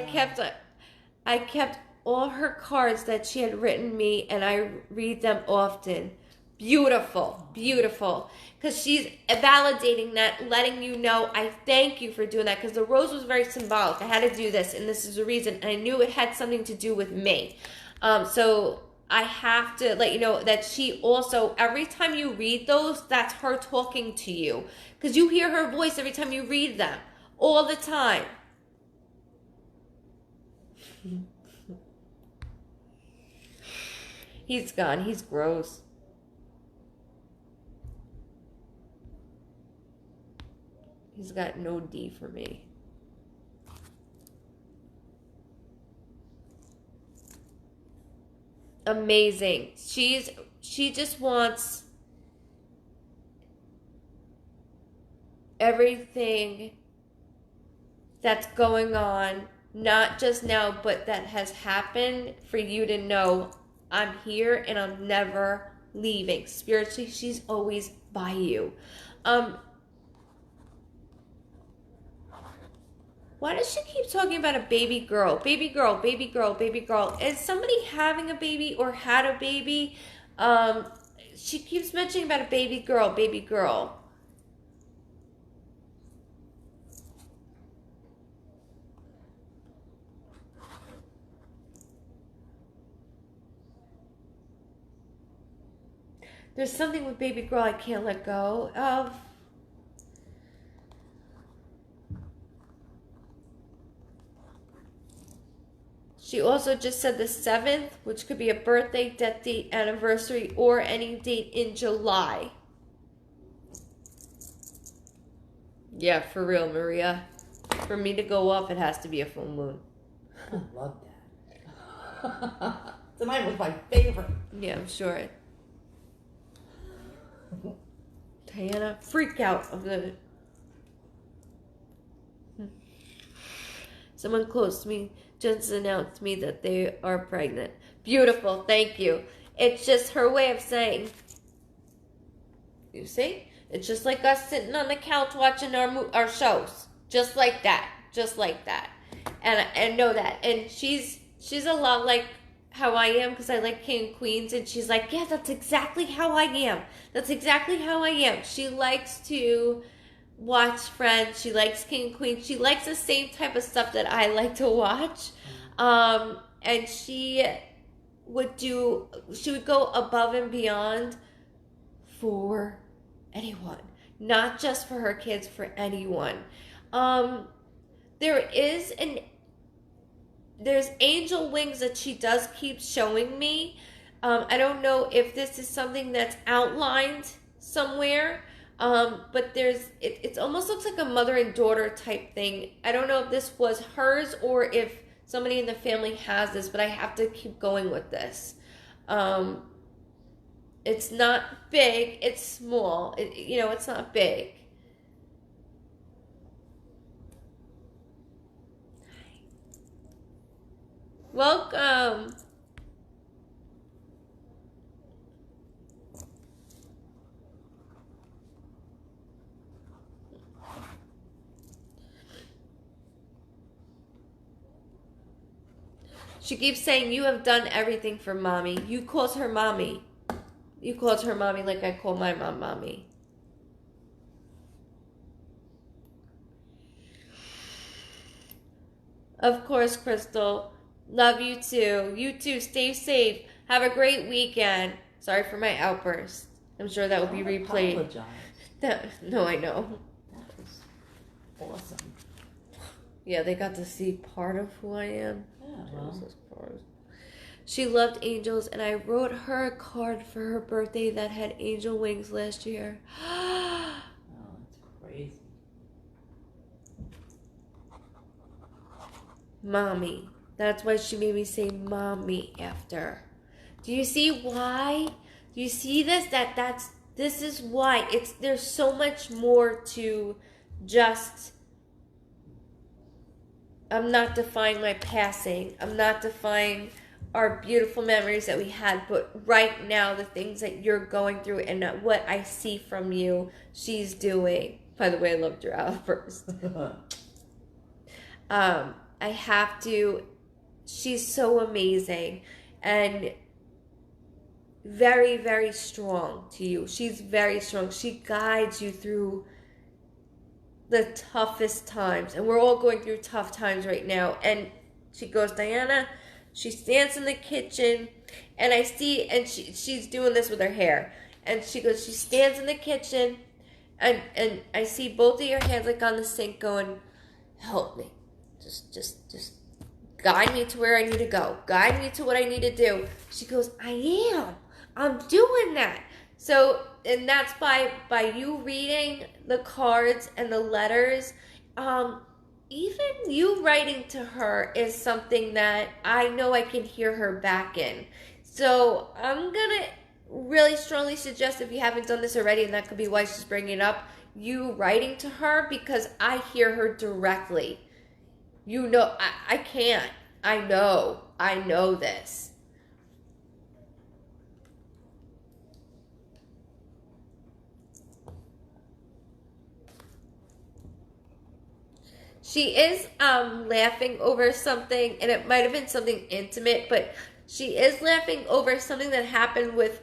kept all her cards that she had written me, and I read them often. Beautiful, beautiful. Because she's validating that, letting you know, I thank you for doing that. Because the rose was very symbolic. I had to do this, and this is the reason. And I knew it had something to do with me. So I have to let you know that she also, every time you read those, that's her talking to you. Because you hear her voice every time you read them. All the time. He's gone. He's gross. He's got no D for me. Amazing. She just wants everything that's going on, not just now, but that has happened, for you to know I'm here and I'm never leaving. Spiritually, she's always by you. Why does she keep talking about a baby girl? Baby girl, baby girl, baby girl. Is somebody having a baby or had a baby? She keeps mentioning about a baby girl, baby girl. There's something with baby girl I can't let go of. She also just said the 7th, which could be a birthday, death date, anniversary, or any date in July. Yeah, for real, Maria. For me to go up, it has to be a full moon. I love that. Tonight was my favorite. Yeah, I'm sure. Diana, freak out of the... Someone close to me just announced me that they are pregnant. Beautiful, thank you. It's just her way of saying, you see? It's just like us sitting on the couch watching our shows. Just like that. Just like that. And know that. And she's a lot like how I am, because I like King and Queens, and she's like, yeah, that's exactly how I am. That's exactly how I am. She likes to watch Friends. She likes King and Queen. She likes the same type of stuff that I like to watch. And she would go above and beyond for anyone, not just for her kids, for anyone. There's angel wings that she does keep showing me. I don't know if this is something that's outlined somewhere. But it almost looks like a mother and daughter type thing. I don't know if this was hers or if somebody in the family has this, but I have to keep going with this. It's not big, it's small. It's not big. Welcome. She keeps saying, you have done everything for mommy. You called her mommy. You called her mommy like I call my mom mommy. Of course, Crystal. Love you too. You too. Stay safe. Have a great weekend. Sorry for my outburst. I'm sure that will be replayed. Apologize. No, I know. That was awesome. Yeah, they got to see part of who I am. Yeah, well. She loved angels, and I wrote her a card for her birthday that had angel wings last year. Oh, that's crazy. Mommy. That's why she made me say mommy after. Do you see why? Do you see this? This is why. There's so much more to just... I'm not defying my passing. I'm not defying our beautiful memories that we had. But right now, the things that you're going through and what I see from you, she's doing. By the way, I loved your outburst. I have to... She's so amazing. And very, very strong to you. She's very strong. She guides you through the toughest times. And we're all going through tough times right now. And she goes, Diana, she stands in the kitchen, and I see, and she's doing this with her hair. And she goes, she stands in the kitchen, and I see both of your hands like on the sink going, help me. Just guide me to where I need to go. Guide me to what I need to do. She goes, I'm doing that. So, and that's by you reading the cards and the letters. Even you writing to her is something that I know I can hear her back in. So I'm gonna really strongly suggest, if you haven't done this already, and that could be why she's bringing it up, you writing to her, because I hear her directly. You know, I can't. I know this. She is laughing over something, and it might have been something intimate, but she is laughing over something that happened with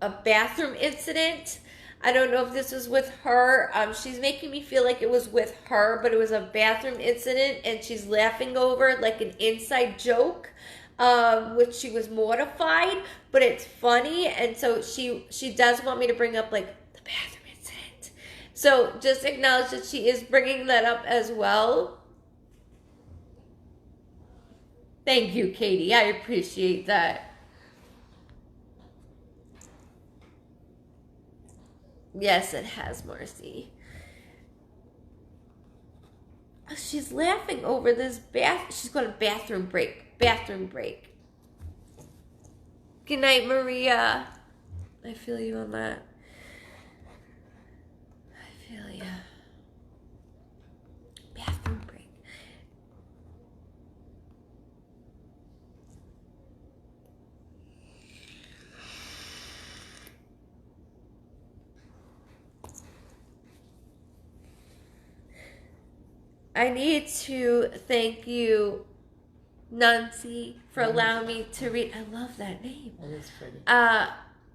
a bathroom incident. I don't know if this was with her. She's making me feel like it was with her, but it was a bathroom incident, and she's laughing over it like an inside joke, which she was mortified, but it's funny, and so she does want me to bring up like the bathroom incident. So just acknowledge that she is bringing that up as well. Thank you, Katie. I appreciate that. Yes, it has, Marcy. She's laughing over this She's got a bathroom break. Bathroom break. Good night, Maria. I feel you on that. I feel you. Bathroom break. I need to thank you, Nancy, for allowing me to read. I love that name. That is pretty.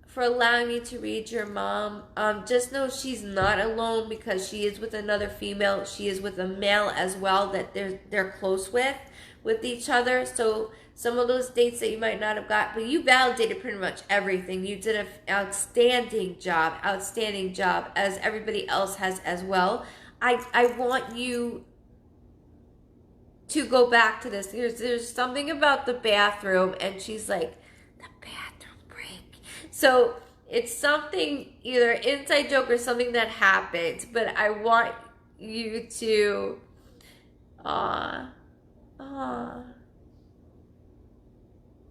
For allowing me to read your mom. Just know she's not alone, because she is with another female. She is with a male as well that they're close with each other. So some of those dates that you might not have got, but you validated pretty much everything. You did an outstanding job, as everybody else has as well. I want you to go back to this. There's something about the bathroom, and she's like, the bathroom break. So it's something, either inside joke or something that happened, but I want you to,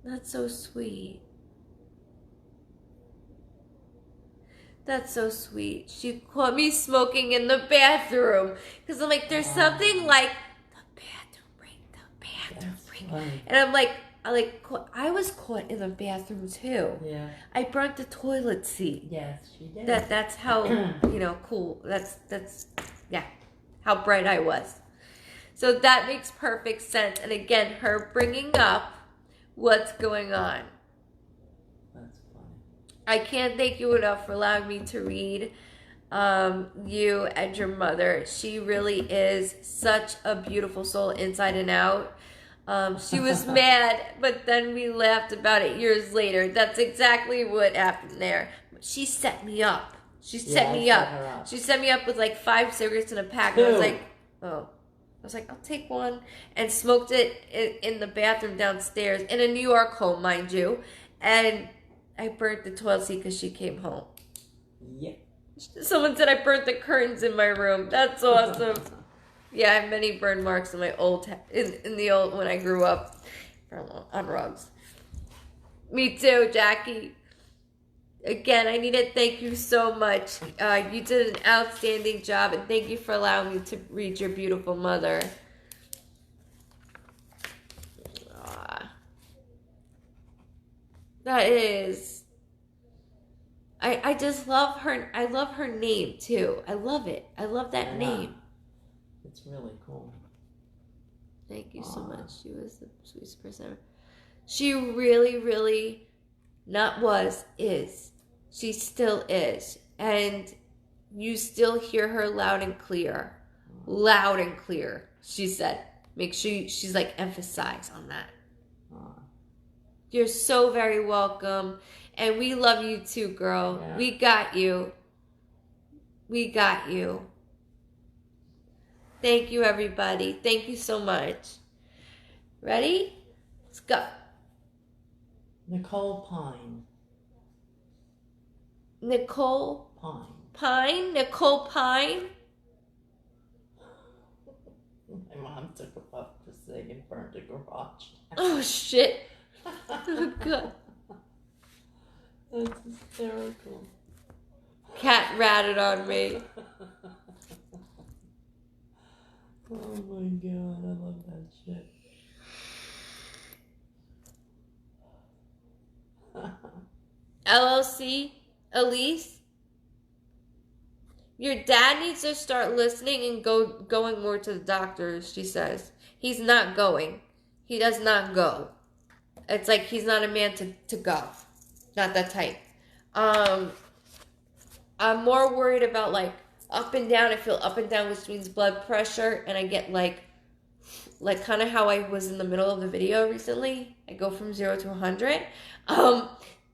that's so sweet. That's so sweet. She caught me smoking in the bathroom, because I'm like, there's something like, and I'm like, I was caught in the bathroom too. Yeah. I burnt the toilet seat. Yes, she did. That's how, cool. That's how bright I was. So that makes perfect sense. And again, her bringing up what's going on. That's funny. I can't thank you enough for allowing me to read you and your mother. She really is such a beautiful soul inside and out. She was mad, but then we laughed about it years later. That's exactly what happened there. She set me up. She set me up. She set me up with like 5 cigarettes in a pack. And I was like, oh. I was like, I'll take one. And smoked it in the bathroom downstairs. In a New York home, mind you. And I burnt the toilet seat because she came home. Yep. Someone said I burnt the curtains in my room. That's awesome. Yeah, I have many burn marks in my in the old when I grew up on rugs. Me too, Jackie. Again, I need to thank you so much. You did an outstanding job, and thank you for allowing me to read your beautiful mother. That is. I just love her. I love her name too. I love it. I love that name. It's really cool. Thank you so much. She was the sweetest person ever. She really, really Not was, is. She still is. And you still hear her loud and clear. Loud and clear, she said. Make sure she's like, emphasize on that. You're so very welcome. And we love you too, girl. Yeah. We got you. We got you. Thank you, everybody. Thank you so much. Ready? Let's go. Nicole Pine. Nicole Pine. Pine? Nicole Pine? My mom took a puff to sing and burned a garage. Oh, shit. Oh, God. That's hysterical. Cat ratted on me. Oh my God, I love that shit. LLC, Elise, your dad needs to start listening and going more to the doctors, she says. He's not going. He does not go. It's like he's not a man to go. Not that type. I'm more worried about like up and down. I feel up and down, which means blood pressure, and I get like kind of how I was in the middle of the video recently. I go from 0 to 100.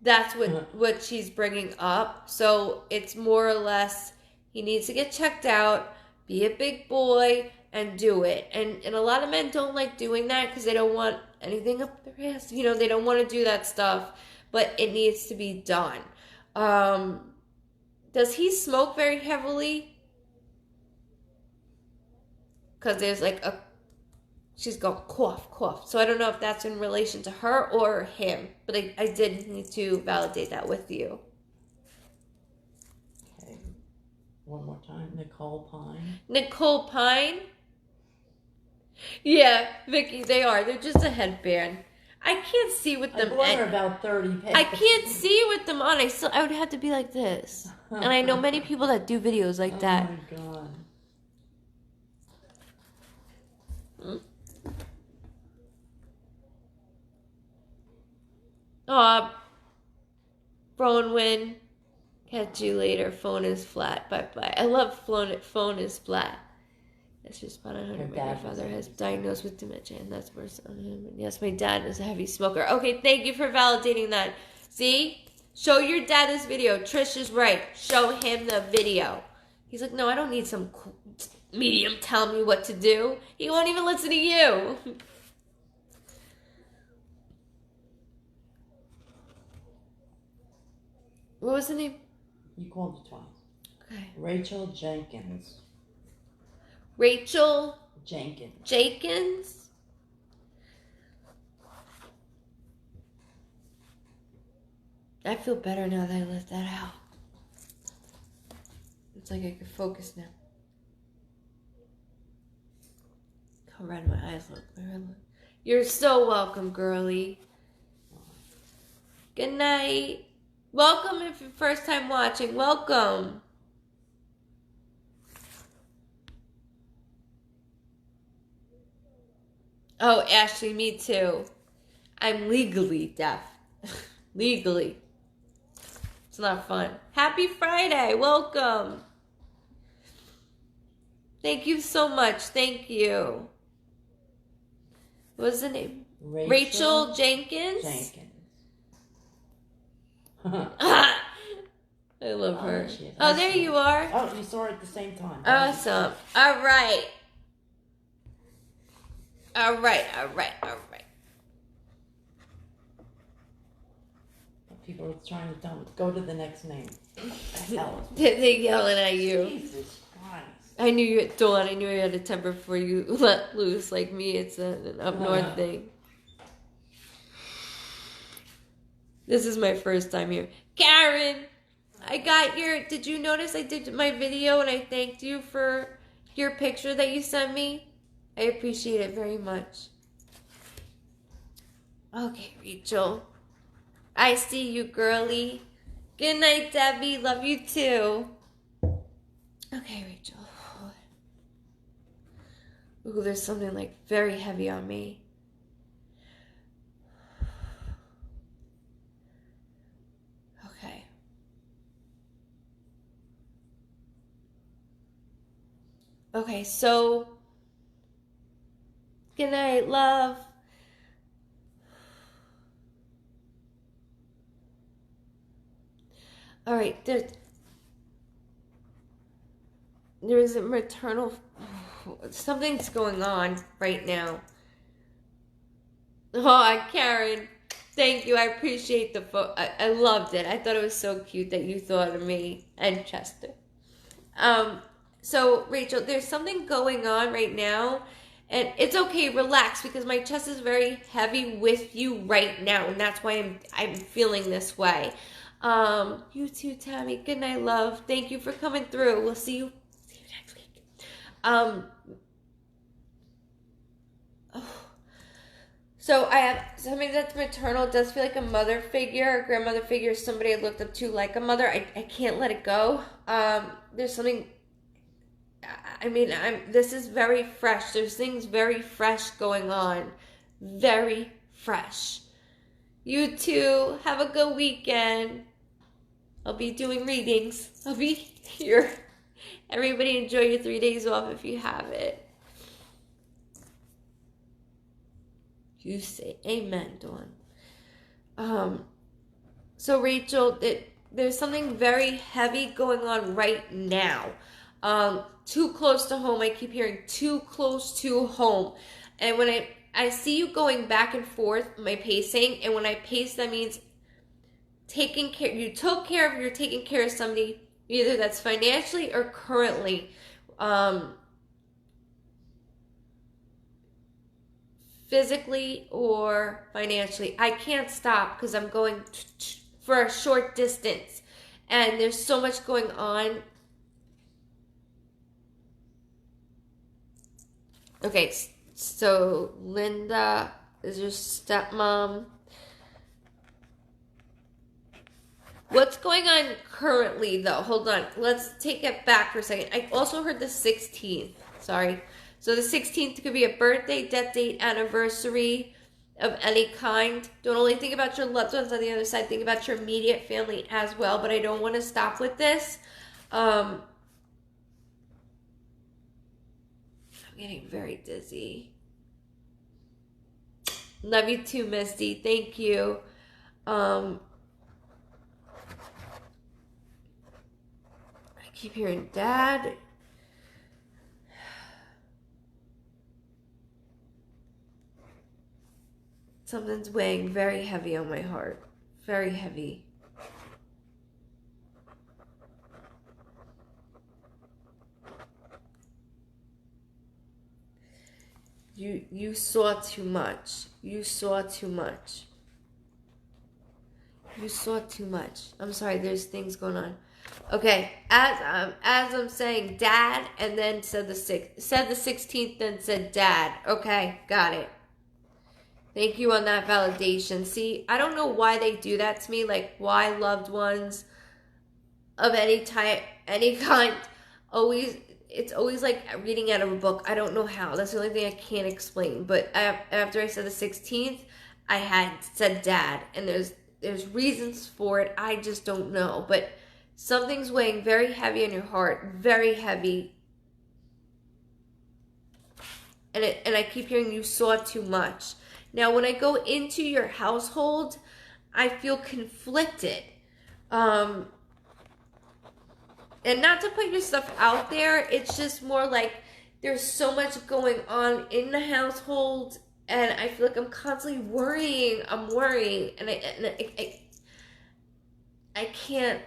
That's what she's bringing up. So it's more or less he needs to get checked out, be a big boy, and do it. And a lot of men don't like doing that because they don't want anything up their ass. You know, they don't want to do that stuff, but it needs to be done. Does he smoke very heavily? Because there's like she's going cough, cough. So I don't know if that's in relation to her or him. But I did need to validate that with you. Okay. One more time. Nicole Pine. Nicole Pine? Yeah, Vicky, they are. They're just a headband. I can't see with them. I about 30 pages. I can't see with them on. I would have to be like this. And I know many people that do videos like that. Oh my God. Bronwyn, catch you later. Phone is flat. Bye-bye. I love phone is flat. That's just about 100. My grandfather has diagnosed with dementia, and that's worse on him. And yes, my dad is a heavy smoker. Okay, thank you for validating that. See? Show your dad this video. Trish is right. Show him the video. He's like, no, I don't need some medium telling me what to do. He won't even listen to you. What was the name? You called it twice. Okay. Rachel Jenkins. Rachel Jenkins. I feel better now that I left that out. It's like I can focus now. How red my eyes look. You're so welcome, girly. Good night. Welcome if you're first time watching. Welcome. Oh, Ashley, me too. I'm legally deaf. Legally. It's not fun. Happy Friday. Welcome. Thank you so much. Thank you. What was the name? Rachel Jenkins? I love her. Oh, there you are. Oh, you saw her at the same time. Awesome. All right. People are trying to tell me, go to the next name. They're yelling at you. Jesus Christ. I knew you at Dawn. I knew you had a temper before you let loose. Like me, it's an up north thing. This is my first time here. Karen, I got your... Did you notice I did my video and I thanked you for your picture that you sent me? I appreciate it very much. Okay, Rachel. I see you, girly. Good night, Debbie. Love you too. Okay, Rachel. Ooh, there's something like very heavy on me. Okay, so good night, love. All right, there's a maternal. Something's going on right now. Oh, Karen, thank you. I appreciate the photo. I loved it. I thought it was so cute that you thought of me and Chester. Um, so Rachel, there's something going on right now, and it's okay. Relax, because my chest is very heavy with you right now, and that's why I'm feeling this way. You too, Tammy. Good night, love. Thank you for coming through. We'll see you next week. Oh. So I have somebody that's maternal. It does feel like a mother figure, a grandmother figure, somebody I looked up to like a mother. I can't let it go. There's something. I mean, this is very fresh. There's things very fresh going on. Very fresh. You too. Have a good weekend. I'll be doing readings. I'll be here. Everybody enjoy your 3 days off if you have it. You say amen, Dawn. So Rachel, there's something very heavy going on right now. Too close to home. I keep hearing too close to home. And when I see you going back and forth, my pacing, and when I pace, that means taking care. You're taking care of somebody, either that's financially or currently. Physically or financially. I can't stop because I'm going for a short distance, and there's so much going on. Okay, so Linda is your stepmom. What's going on currently, though? Hold on. Let's take it back for a second. I also heard the 16th. Sorry. So the 16th could be a birthday, death date, anniversary of any kind. Don't only think about your loved ones on the other side. Think about your immediate family as well. But I don't want to stop with this. I'm getting very dizzy. Love you too, Misty. Thank you. I keep hearing Dad. Something's weighing very heavy on my heart. Very heavy. You saw too much. You saw too much. You saw too much. I'm sorry, there's things going on. Okay, as I'm saying Dad, and then said the 16th, then said Dad. Okay, got it. Thank you on that validation. See, I don't know why they do that to me. Like, why loved ones of any type, any kind, it's always like reading out of a book. I don't know how. That's the only thing I can't explain. But after I said the 16th, I had said Dad, and there's reasons for it. I just don't know. But something's weighing very heavy on your heart, very heavy. And I keep hearing you saw too much. Now, when I go into your household, I feel conflicted. And not to put your stuff out there, it's just more like there's so much going on in the household, and I feel like I'm constantly worrying. I'm worrying, and I can't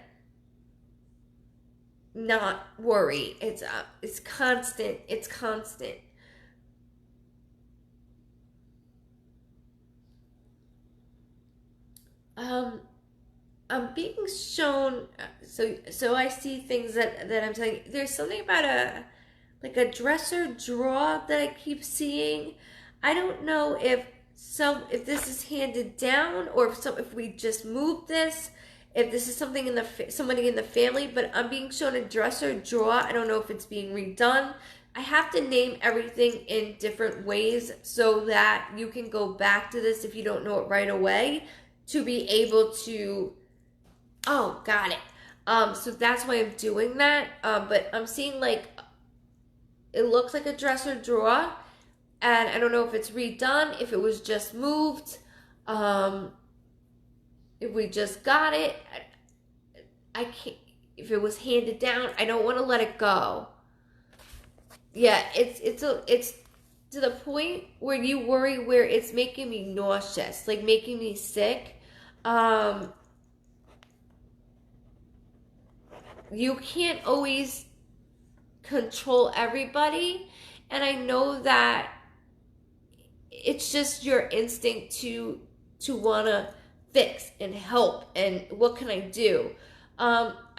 not worry. It's constant. It's constant. I'm being shown, so I see things that I'm saying. There's something about a dresser drawer that I keep seeing. I don't know if this is handed down, or if we just moved this, if this is something somebody in the family, but I'm being shown a dresser drawer. I don't know if it's being redone. I have to name everything in different ways so that you can go back to this if you don't know it right away, to be able to, oh, got it. So that's why I'm doing that. But I'm seeing like it looks like a dresser drawer, and I don't know if it's redone, if it was just moved, if we just got it. I can't. If it was handed down, I don't want to let it go. Yeah, it's to the point where you worry where it's making me nauseous, like making me sick. You can't always control everybody, and I know that it's just your instinct to want to fix and help, and what can I do?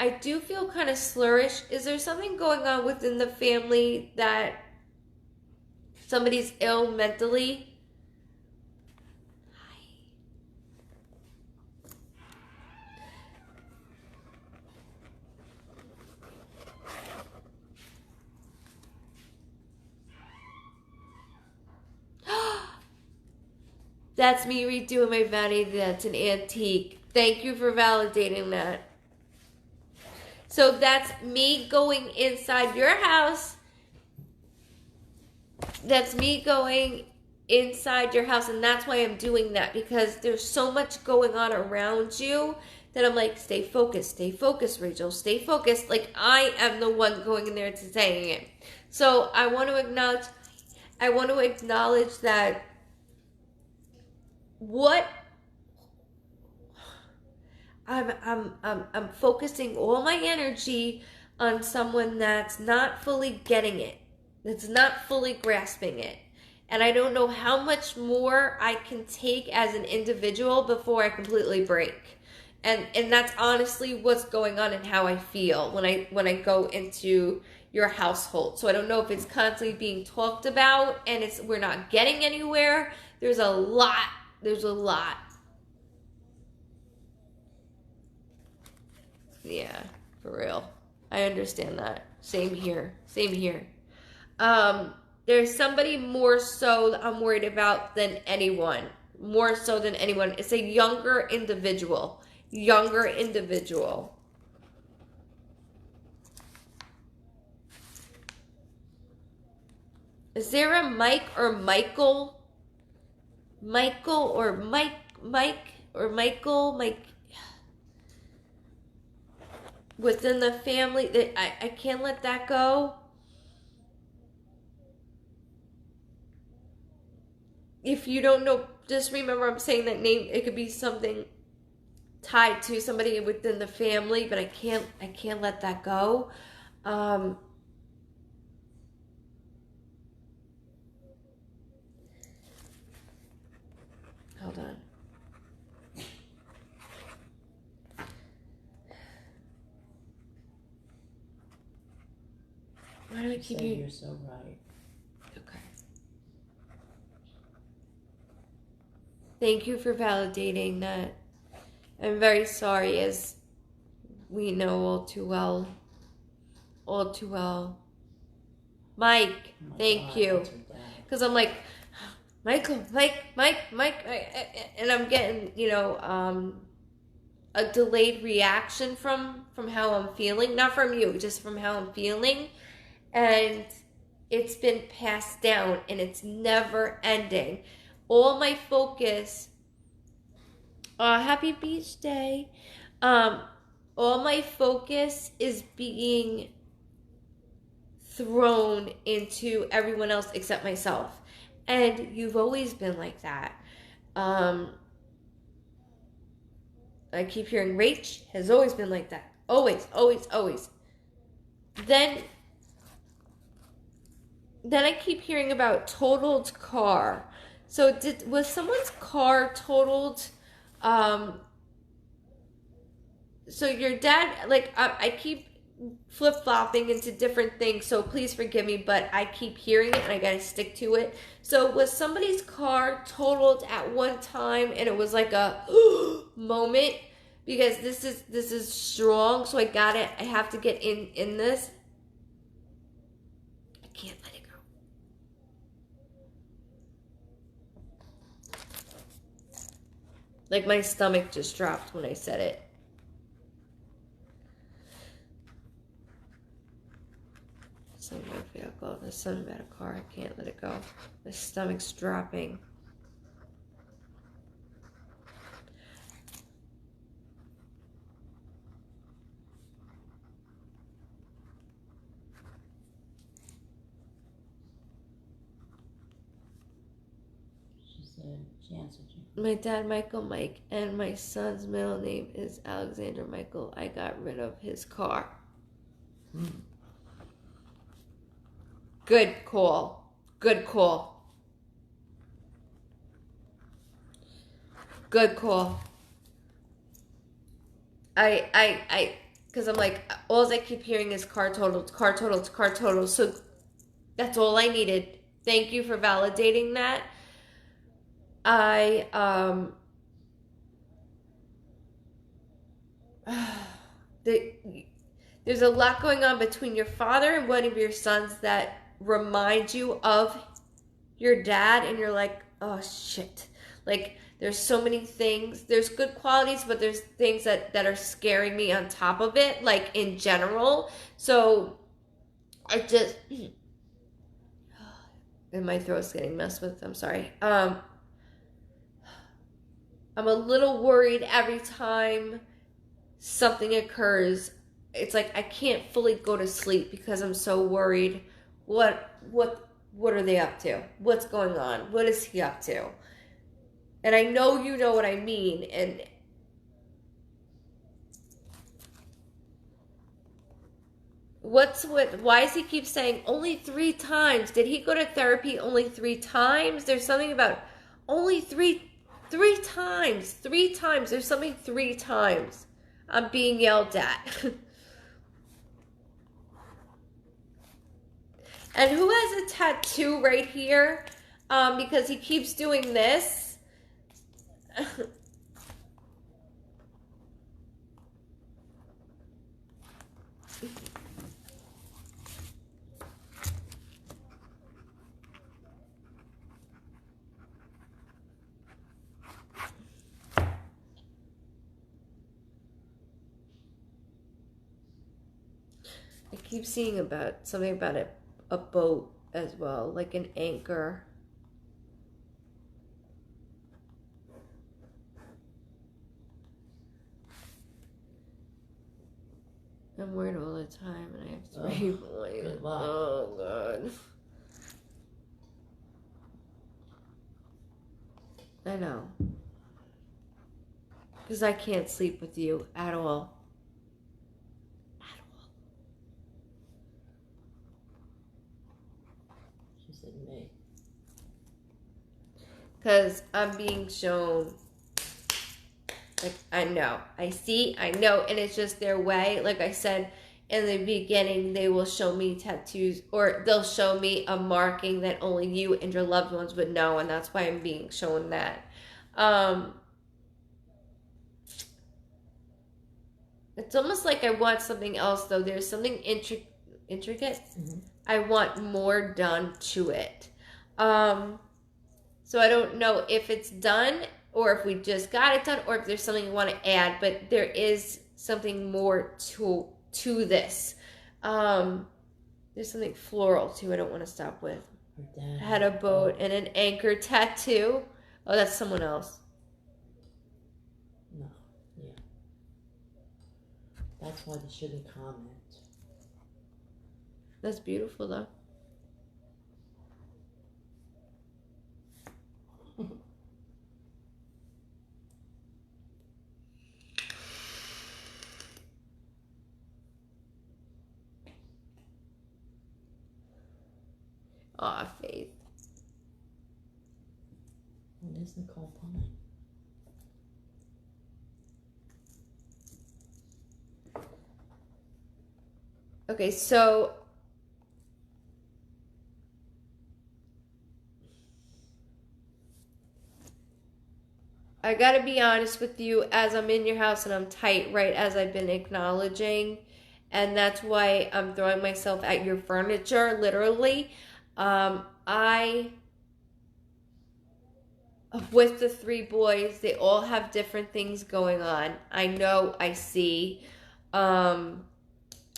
I do feel kind of slurish. Is there something going on within the family that somebody's ill mentally? That's me redoing my vanity. That's an antique. Thank you for validating that. So that's me going inside your house. That's me going inside your house, and that's why I'm doing that, because there's so much going on around you that I'm like, stay focused, Rachel, stay focused. Like, I am the one going in there to saying it. So I want to acknowledge that what I'm focusing all my energy on someone that's not fully getting it, that's not fully grasping it. And I don't know how much more I can take as an individual before I completely break. And that's honestly what's going on and how I feel when I go into your household. So I don't know if it's constantly being talked about and we're not getting anywhere. There's a lot. Yeah, for real. I understand that. Same here. There's somebody more so that I'm worried about than anyone. More so than anyone. It's a younger individual. Is there a Mike or Michael? Michael or Mike or Michael? Mike. Within the family, that I can't let that go. If you don't know, just remember I'm saying that name. It could be something tied to somebody within the family, but I can't let that go. Hold on. Why do I keep you? You're so right. Okay. Thank you for validating that. I'm very sorry, as we know all too well. Mike, thank you. Because I'm like, Michael, Mike, and I'm getting, a delayed reaction from how I'm feeling. Not from you, just from how I'm feeling. And it's been passed down, and it's never ending. All my focus, happy beach day. All my focus is being thrown into everyone else except myself. And you've always been like that. I keep hearing Rach has always been like that. Always. Then I keep hearing about totaled car. So was someone's car totaled? So your dad, like, I keep flip-flopping into different things, so please forgive me, but I keep hearing it and I gotta stick to it. So was somebody's car totaled at one time and it was like a moment? Because this is strong, so I have to get in this. I can't let it go. Like, my stomach just dropped when I said it. So my vehicle, there's something about a car. I can't let it go. My stomach's dropping. She said she answered you. My dad, Michael Mike, and my son's middle name is Alexander Michael. I got rid of his car. Good call. Good call. Good call. Because I'm like, all I keep hearing is car total, car total, car total. So that's all I needed. Thank you for validating that. There's a lot going on between your father and one of your sons that remind you of your dad, and you're like, oh shit. Like, there's so many things. There's good qualities, but there's things that are scaring me on top of it, like in general. So I just, and my throat's getting messed with. I'm sorry. I'm a little worried every time something occurs. It's like I can't fully go to sleep because I'm so worried. What are they up to? What's going on? What is he up to? And I know you know what I mean. And why does he keep saying only 3 times? Did he go to therapy only 3 times? There's something about only three times. 3 times. There's something 3 times. I'm being yelled at. And who has a tattoo right here? Because he keeps doing this. I keep seeing something about a boat as well, like an anchor. I'm worried all the time, and I have 3 boys. Good luck. Oh God. I know. Because I can't sleep with you at all. She said me. Because I'm being shown, like, I know. I see, I know, and it's just their way. Like I said in the beginning, they will show me tattoos, or they'll show me a marking that only you and your loved ones would know, and that's why I'm being shown that. It's almost like I want something else, though. There's something intricate. Mm-hmm. I want more done to it. So I don't know if it's done, or if we just got it done, or if there's something you want to add, but there is something more to this. There's something floral too I don't want to stop with. I had a boat and an anchor tattoo. Oh, that's someone else. No, yeah. That's why they shouldn't comment. That's beautiful though. Aw, Faith. What is Nicole Pine? Okay, so I gotta be honest with you, as I'm in your house and I'm tight, right, as I've been acknowledging, and that's why I'm throwing myself at your furniture, literally. With the 3 boys, they all have different things going on. I know, I see.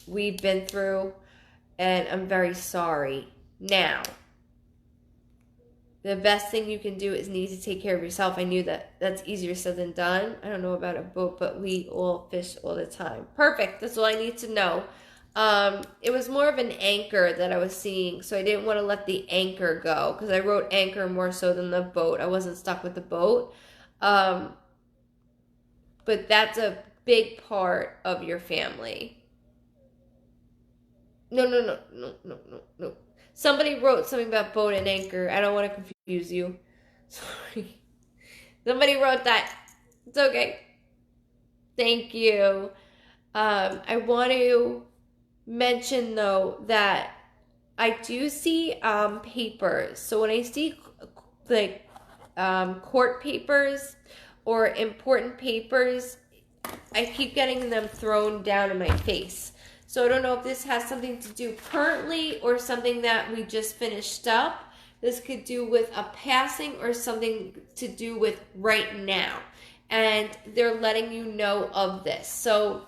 We've been through, and I'm very sorry. Now, the best thing you can do is need to take care of yourself. I knew that that's easier said than done. I don't know about a boat, but we all fish all the time. Perfect. That's all I need to know. It was more of an anchor that I was seeing, so I didn't want to let the anchor go because I wrote anchor more so than the boat. I wasn't stuck with the boat. But that's a big part of your family. No. Somebody wrote something about boat and anchor. I don't want to confuse you. Sorry. Somebody wrote that. It's okay. Thank you. I want to mention, though, that I do see papers. So when I see like court papers or important papers, I keep getting them thrown down in my face. So I don't know if this has something to do currently or something that we just finished up. This could do with a passing or something to do with right now. And they're letting you know of this. So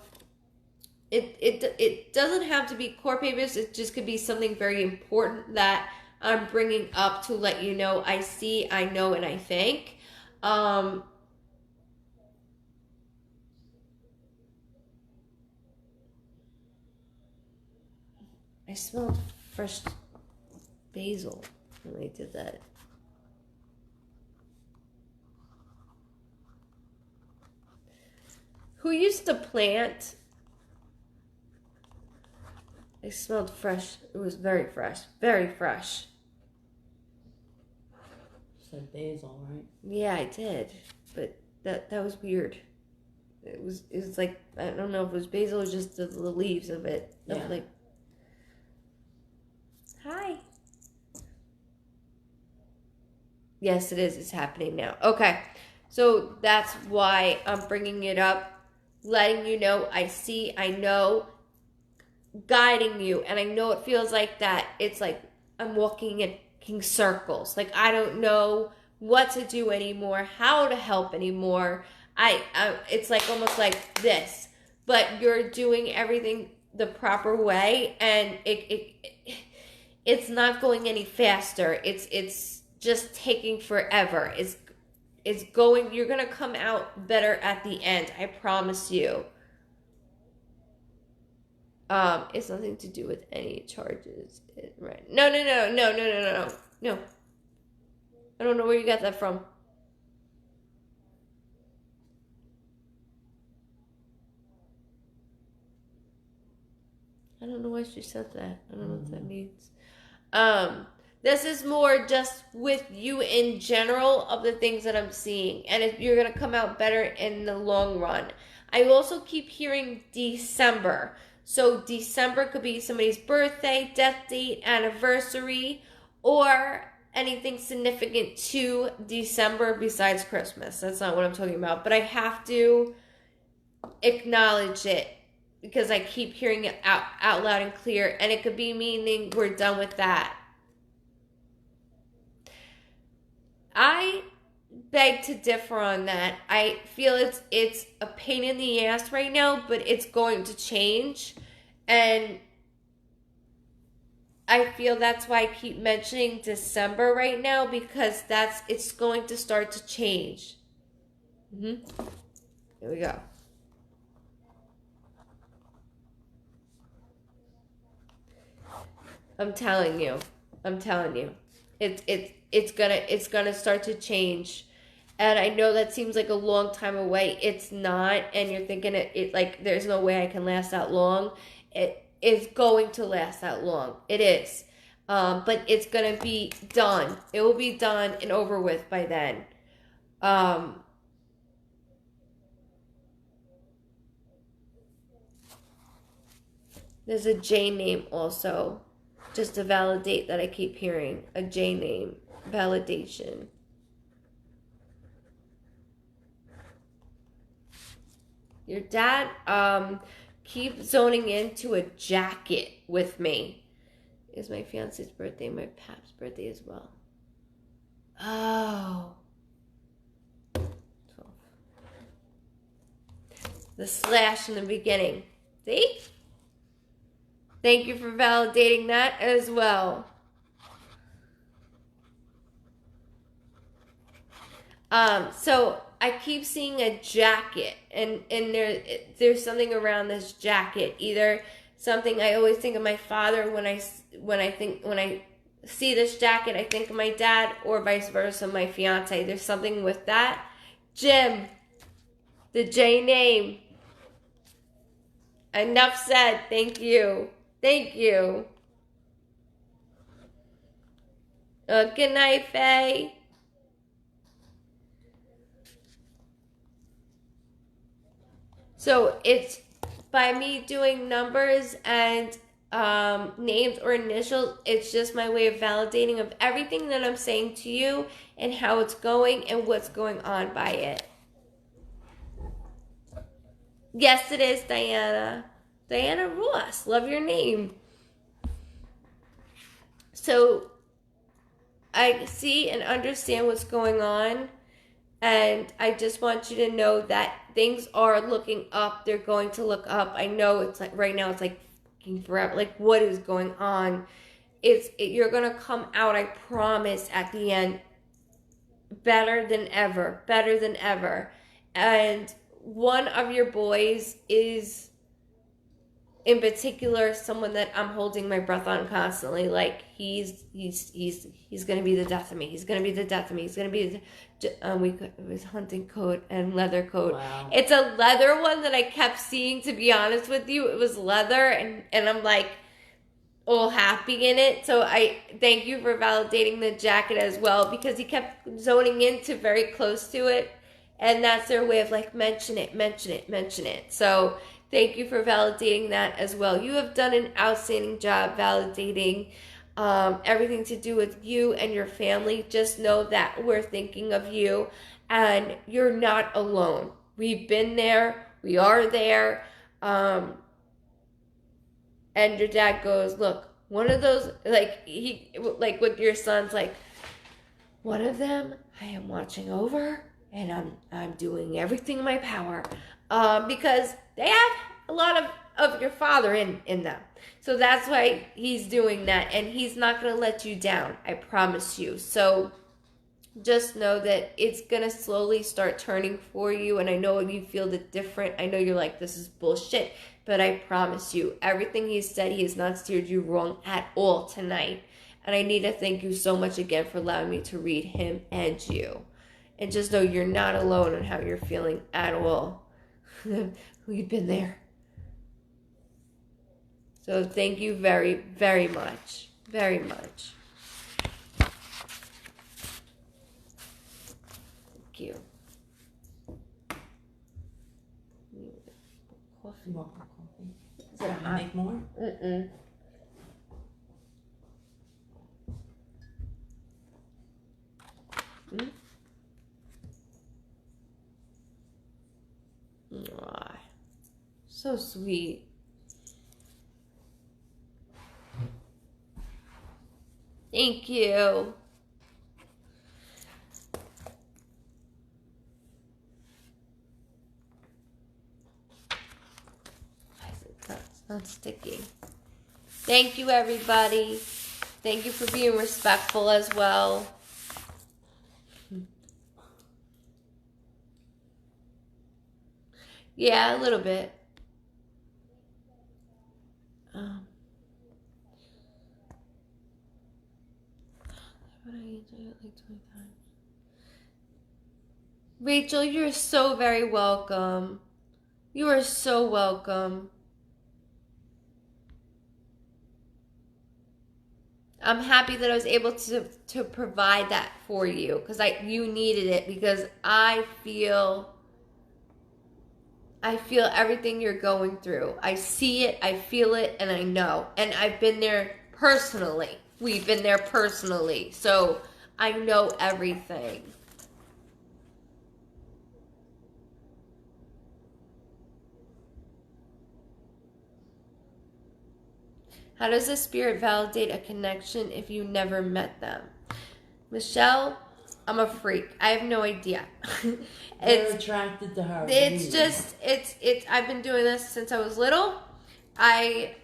it doesn't have to be court papers. It just could be something very important that I'm bringing up to let you know I see, I know, and I think. I smelled fresh basil when I did that. Who used to plant? I smelled fresh. It was very fresh. Very fresh. You said basil, right? Yeah, I did. But that was weird. It was like, I don't know if it was basil or just the leaves of it. Yeah. Like, hi. Yes, it is. It's happening now. Okay. So that's why I'm bringing it up. Letting you know I see, I know, guiding you. And I know it feels like that. It's like I'm walking in circles. Like I don't know what to do anymore, how to help anymore. It's like almost like this. But you're doing everything the proper way, and it's not going any faster. It's just taking forever. It's going, you're going to come out better at the end. I promise you. It's nothing to do with any charges. Right. No. No. I don't know where you got that from. I don't know why she said that. I don't know what that means. This is more just with you in general of the things that I'm seeing. And if you're going to come out better in the long run. I also keep hearing December. So December could be somebody's birthday, death date, anniversary, or anything significant to December besides Christmas. That's not what I'm talking about. But I have to acknowledge it because I keep hearing it out loud and clear. And it could be meaning we're done with that. I beg to differ on that. I feel it's a pain in the ass right now, but it's going to change. And I feel that's why I keep mentioning December right now, because it's going to start to change. Here we go. I'm telling you. It's gonna start to change. And I know that seems like a long time away. It's not, and you're thinking it like there's no way I can last that long. It is going to last that long. It is. But it's gonna be done. It will be done and over with by then. There's a J name also. Just to validate that I keep hearing a J name. Validation. Your dad keep zoning into a jacket with me. It's my fiance's birthday, my pap's birthday as well. Oh. 12. The slash in the beginning. See? Thank you for validating that as well. So I keep seeing a jacket, and there's something around this jacket. Either something, I always think of my father when I see this jacket, I think of my dad, or vice versa, my fiance. There's something with that. Jim, the J name. Enough said. Thank you. Thank you. Good night, Faye. So it's by me doing numbers and names or initials. It's just my way of validating of everything that I'm saying to you and how it's going and what's going on by it. Yes, it is, Diana. Diana Ross. Love your name. So I see and understand what's going on. And I just want you to know that things are looking up. They're going to look up. I know it's like right now it's like forever. Like, what is going on? You're going to come out, I promise, at the end better than ever. Better than ever. And one of your boys is, in particular, someone that I'm holding my breath on constantly. Like, he's gonna be the death of me. He's gonna be the death of me. He's gonna be it was hunting coat and leather coat. Wow. It's a leather one that I kept seeing, to be honest with you. It was leather, and I'm like all happy in it. So I thank you for validating the jacket as well, because he kept zoning into very close to it, and that's their way of like mention it. So thank you for validating that as well. You have done an outstanding job validating everything to do with you and your family. Just know that we're thinking of you, and you're not alone. We've been there. We are there. And your dad goes, look, one of those, like with your sons, like, one of them I am watching over, and I'm doing everything in my power, because they have a lot of your father in them. So that's why he's doing that, and he's not going to let you down, I promise you. So just know that it's going to slowly start turning for you, and I know you feel the different. I know you're like, this is bullshit, but I promise you, everything he said, he has not steered you wrong at all tonight. And I need to thank you so much again for allowing me to read him and you. And just know you're not alone in how you're feeling at all. We've been there. So thank you very, very much. Very much. Thank you. Coffee. You want more coffee? Is it hot? Make more? Mm-mm. Mm? Aww. So sweet. Thank you. It's not sticky. Thank you, everybody. Thank you for being respectful as well. Yeah, a little bit. But I enjoy it like 20 times. Rachel, you're so very welcome. You are so welcome. I'm happy that I was able to provide that for you, because you needed it, because I feel everything you're going through. I see it, I feel it, and I know. And I've been there personally. We've been there personally. So I know everything. How does a spirit validate a connection if you never met them? Michelle, I'm a freak. I have no idea. You're attracted to her. It's just, I've been doing this since I was little. I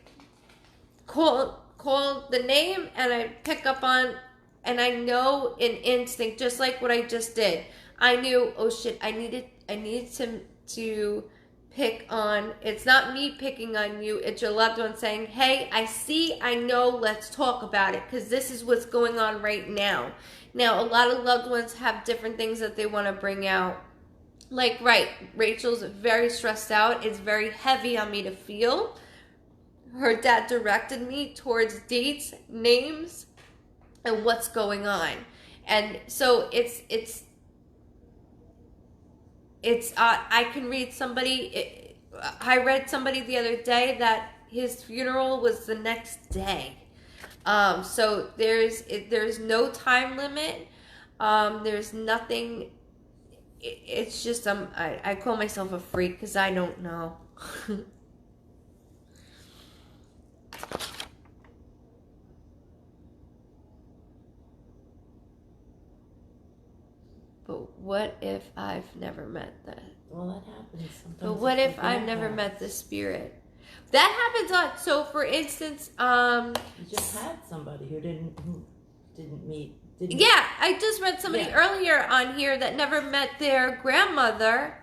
call the name, and I pick up on, and I know in instinct, just like what I just did. I knew, oh shit, I needed to pick on, it's not me picking on you, it's your loved one saying, hey, I see, I know, let's talk about it, because this is what's going on right now. Now, a lot of loved ones have different things that they want to bring out. Like, right, Rachel's very stressed out. It's very heavy on me to feel. Her dad directed me towards dates, names, and what's going on. And so I can read somebody, I read somebody the other day that his funeral was the next day. So there's no time limit. There's nothing. It's just I call myself a freak because I don't know. But what if I've never met that? Well, that happens sometimes. But what if I've never met the spirit? That happens on. So, for instance, You just had somebody who didn't meet. Yeah, I just read somebody earlier on here that never met their grandmother.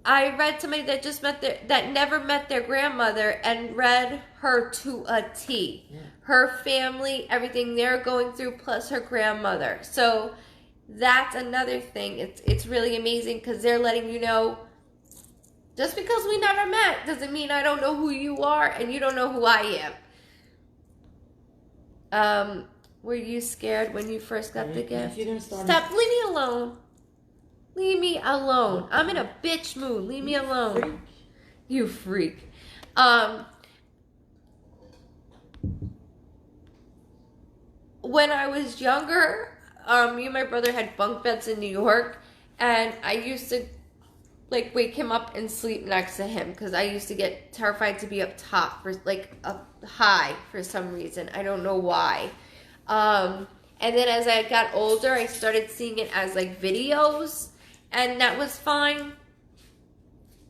I read somebody that just that never met their grandmother and read her to a T. Yeah. Her family, everything they're going through, plus her grandmother. So that's another thing. It's really amazing because they're letting you know, just because we never met doesn't mean I don't know who you are and you don't know who I am. Were you scared when you first got the gift? Stop, leave me alone. Leave me alone. I'm in a bitch mood. Leave me alone. Freak. You freak. When I was younger, me and my brother had bunk beds in New York, and I used to like wake him up and sleep next to him because I used to get terrified to be up top for like up high for some reason. I don't know why. And then as I got older, I started seeing it as like videos, and that was fine.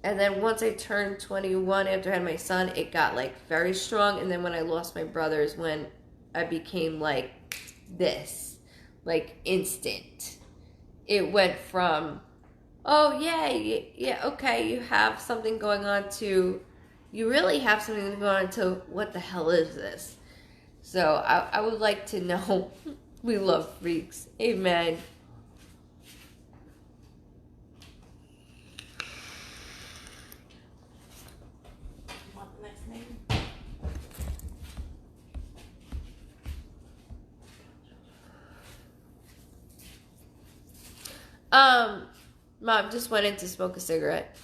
And then once I turned 21 after I had my son, it got like very strong. And then when I lost my brother is when I became like this, like instant. It went from, oh yeah, okay, you have something going on, to you really have something going on, to what the hell is this? So I would like to know. We love freaks. Amen. Want the next name? Mom just went in to smoke a cigarette.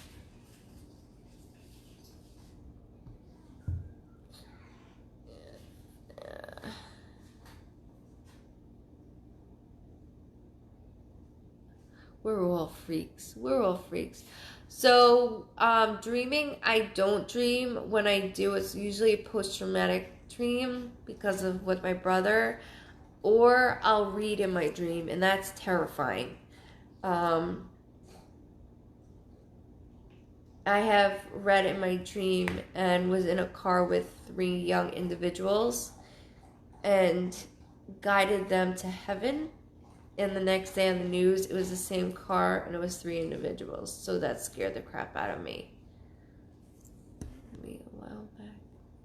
We're all freaks. We're all freaks. So, dreaming, I don't dream. When I do, it's usually a post-traumatic dream because of with my brother. Or I'll read in my dream, and that's terrifying. I have read in my dream and was in a car with 3 young individuals and guided them to heaven. And the next day on the news, it was the same car and it was 3 individuals. So that scared the crap out of me. A while back,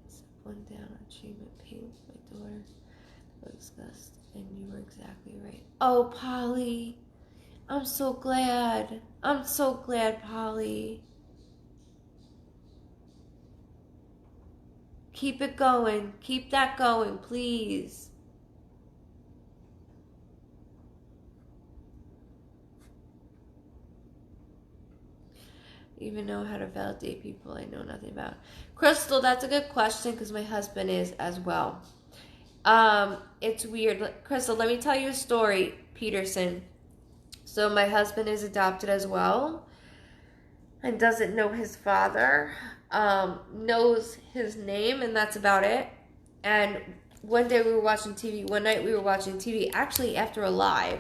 I set one down on treatment pain with my daughter. I was disgusted, and you were exactly right. Oh, Polly. I'm so glad. I'm so glad, Polly. Keep it going. Keep that going, please. Even know how to validate people I know nothing about. Crystal, that's a good question because my husband is as well. It's weird. Crystal, let me tell you a story, Peterson. So my husband is adopted as well and doesn't know his father. Knows his name, and that's about it. And one day we were watching TV. One night we were watching TV, actually after a live.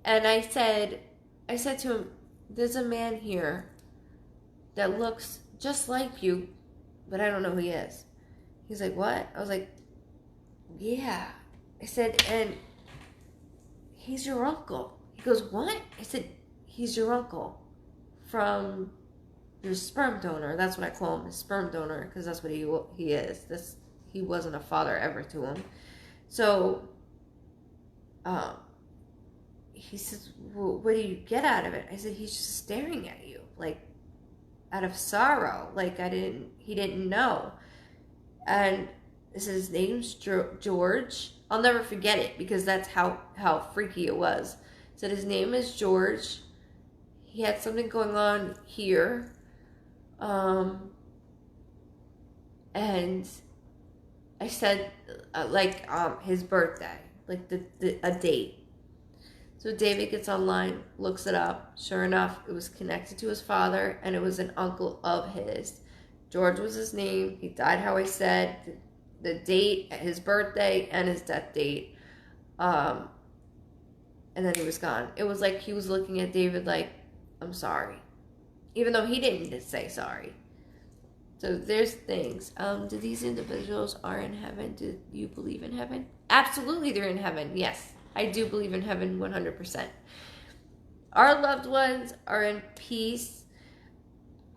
And I said to him, there's a man here that looks just like you, but I don't know who he is. He's like, what? I was like, yeah. I said, and he's your uncle. He goes, what? I said, he's your uncle from your sperm donor. That's what I call him, a sperm donor, because that's what he is. He wasn't a father ever to him. So, he says, well, what do you get out of it? I said, he's just staring at you, like, out of sorrow. Like, he didn't know. And his name's George. I'll never forget it because that's how freaky it was. Said his name is George. He had something going on here. And I said, his birthday, like a date. So David gets online, looks it up. Sure enough, it was connected to his father, and it was an uncle of his. George was his name. He died how I said. The date, his birthday, and his death date. And then he was gone. It was like he was looking at David like, I'm sorry. Even though he didn't say sorry. So there's things. Do these individuals are in heaven? Do you believe in heaven? Absolutely they're in heaven. Yes, I do believe in heaven 100%. Our loved ones are in peace.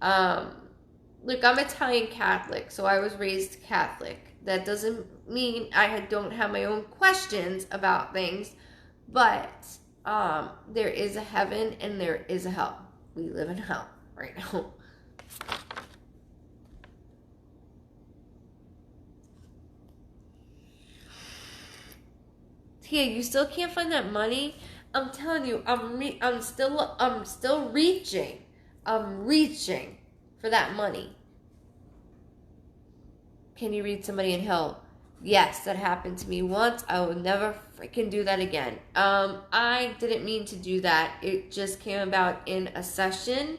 Look, I'm Italian Catholic, so I was raised Catholic. That doesn't mean I don't have my own questions about things, but there is a heaven and there is a hell. We live in hell right now. Tia, you still can't find that money? I'm telling you, I'm still reaching. I'm reaching for that money. Can you read somebody in hell? Yes, that happened to me once. I will never freaking do that again. I didn't mean to do that. It just came about in a session,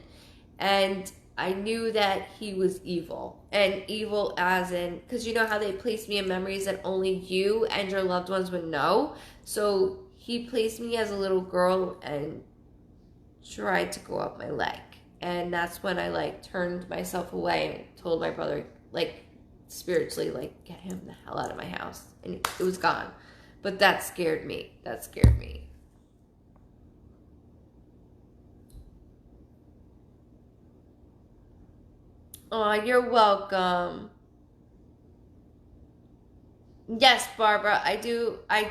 and I knew that he was evil. And evil as in, because you know how they place me in memories that only you and your loved ones would know? So he placed me as a little girl and tried to go up my leg. And that's when I turned myself away and told my brother, spiritually, get him the hell out of my house. And it was gone. But that scared me. Oh, you're welcome. Yes, Barbara, I do, I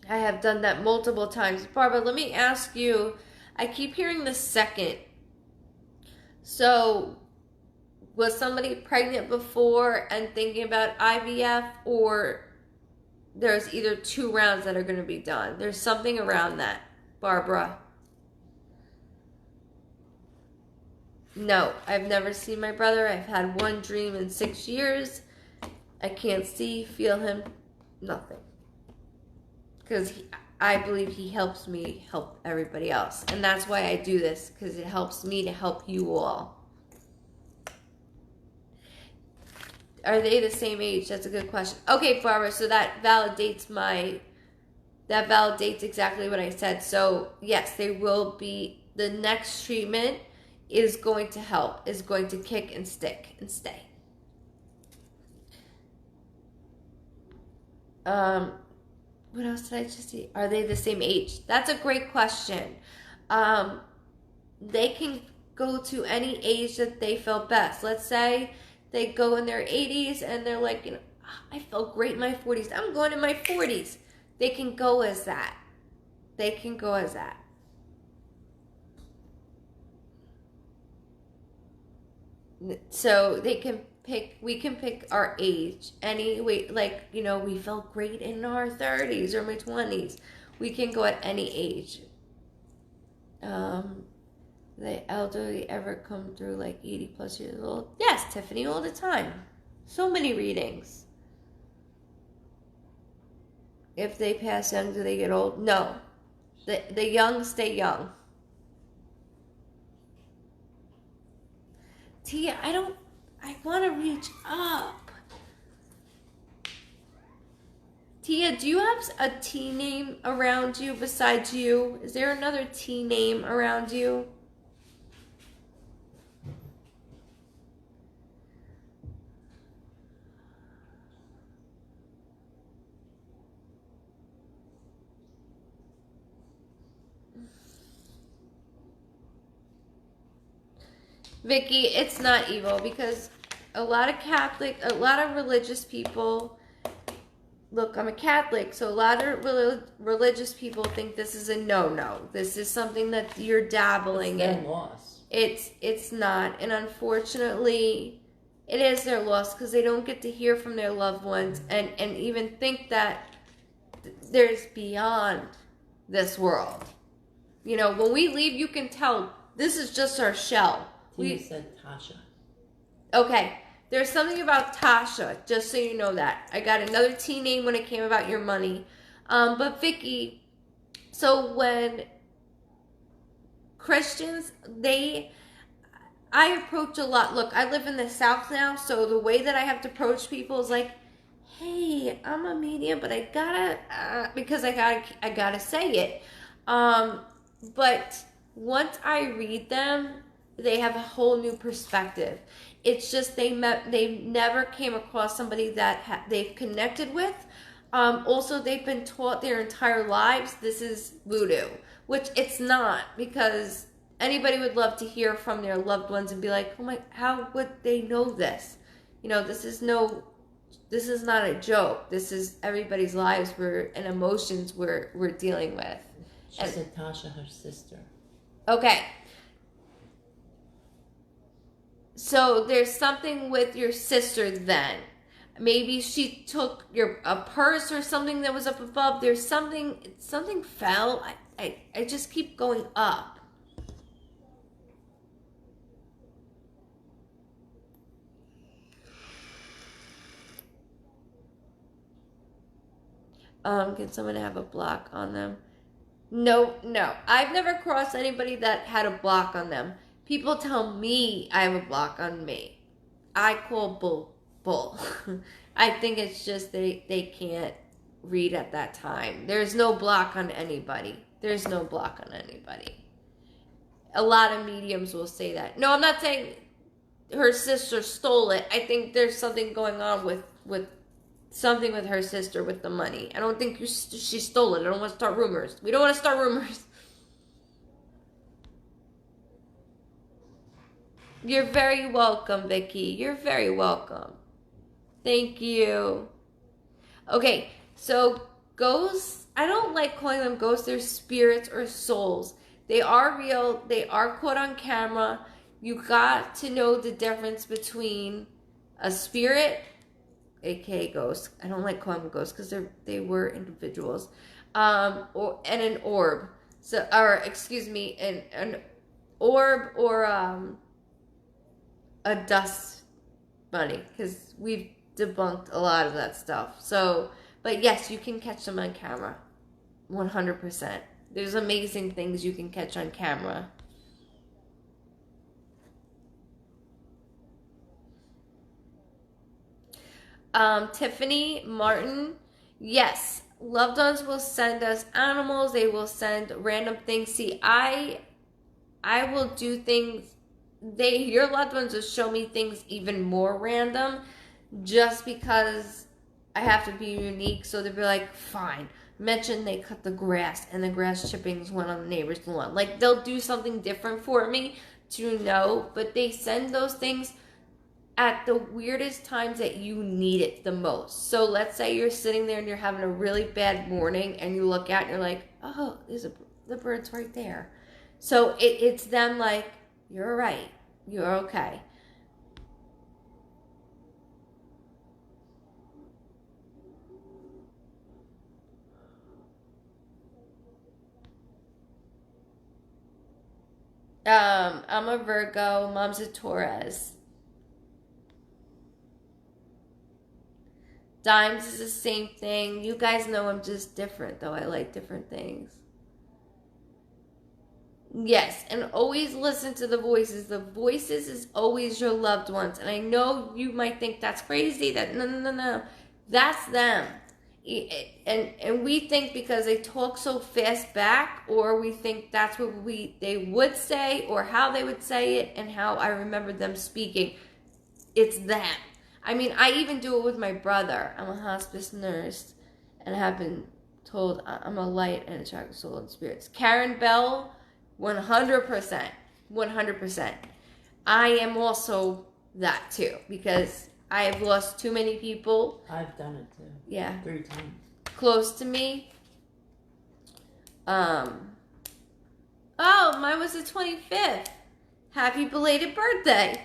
have done that multiple times. Barbara, let me ask you, I keep hearing the second. So, was somebody pregnant before and thinking about IVF, or there's either 2 rounds that are going to be done? There's something around that, Barbara. No, I've never seen my brother. I've had one dream in 6 years. I can't see, feel him, nothing. Because I believe he helps me help everybody else. And that's why I do this, because it helps me to help you all. Are they the same age? That's a good question. Okay, Barbara, so that validates exactly what I said. So, yes, they will be, the next treatment is going to help, is going to kick and stick and stay. What else did I just see? Are they the same age? That's a great question. They can go to any age that they feel best. Let's say they go in their 80s and they're like, I felt great in my 40s. I'm going in my 40s. They can go as that. So we can pick our age. Anyway, we felt great in our 30s or mid 20s. We can go at any age. The elderly ever come through 80 plus years old? Yes, Tiffany, all the time. So many readings. If they pass young, do they get old? No. The young stay young. Tia, I want to reach up. Tia, do you have a T name around you besides you? Is there another T name around you? Vicky, it's not evil because a lot of religious people. Look, I'm a Catholic, so a lot of religious people think this is a no-no. This is something that you're dabbling It's in. their loss. It's not, and unfortunately, it is their loss because they don't get to hear from their loved ones and even think that there's beyond this world. You know, when we leave, you can tell this is just our shell. Tina said Tasha. Okay, there's something about Tasha, just so you know that. I got another T name when it came about your money. But Vicky, so when Christians, I approach a lot. Look, I live in the South now, so the way that I have to approach people is like, hey, I'm a medium, but I gotta, because I gotta say it. But once I read them, they have a whole new perspective. It's just they never came across somebody that they've connected with. Also, they've been taught their entire lives this is voodoo, which it's not, because anybody would love to hear from their loved ones and be like, oh my, how would they know this? You know, this is not a joke. This is everybody's lives and emotions we're dealing with. She said Tasha, her sister. Okay. So there's something with your sister then. Maybe she took a purse or something that was up above. There's something fell. I just keep going up. Can someone have a block on them? No. I've never crossed anybody that had a block on them. People tell me I have a block on me. I call bull. I think it's just they can't read at that time. There's no block on anybody. There's no block on anybody. A lot of mediums will say that. No, I'm not saying her sister stole it. I think there's something going on with something with her sister with the money. I don't think she stole it. I don't want to start rumors. We don't want to start rumors. You're very welcome, Vicky. You're very welcome. Thank you. Okay, so ghosts, I don't like calling them ghosts. They're spirits or souls. They are real. They are caught on camera. You got to know the difference between a spirit, aka ghost. I don't like calling them ghosts because they were individuals. And an orb. An orb or a dust bunny, because we've debunked a lot of that stuff. So, but yes, you can catch them on camera. 100%. There's amazing things you can catch on camera. Tiffany Martin, yes, loved ones will send us animals. They will send random things. See, I will do things. Your loved ones will show me things even more random, just because I have to be unique. So they'll be like, fine. Mention they cut the grass and the grass chippings went on the neighbor's lawn. Like, they'll do something different for me to know, but they send those things at the weirdest times that you need it the most. So let's say you're sitting there and you're having a really bad morning and you look out and you're like, oh, the bird's right there. So it's them like, you're right, you're okay. I'm a Virgo, mom's a Taurus. Dimes is the same thing. You guys know I'm just different, though. I like different things. Yes, and always listen to the voices. The voices is always your loved ones. And I know you might think that's crazy. No. That's them. And we think because they talk so fast back, or we think that's what they would say, or how they would say it, and how I remember them speaking. It's them. I mean, I even do it with my brother. I'm a hospice nurse, and I have been told I'm a light and attract soul and spirits. Karen Bell, 100%. 100%. I am also that too, because I have lost too many people. I've done it too. Yeah. 3 times. Close to me. Oh, mine was the 25th. Happy belated birthday.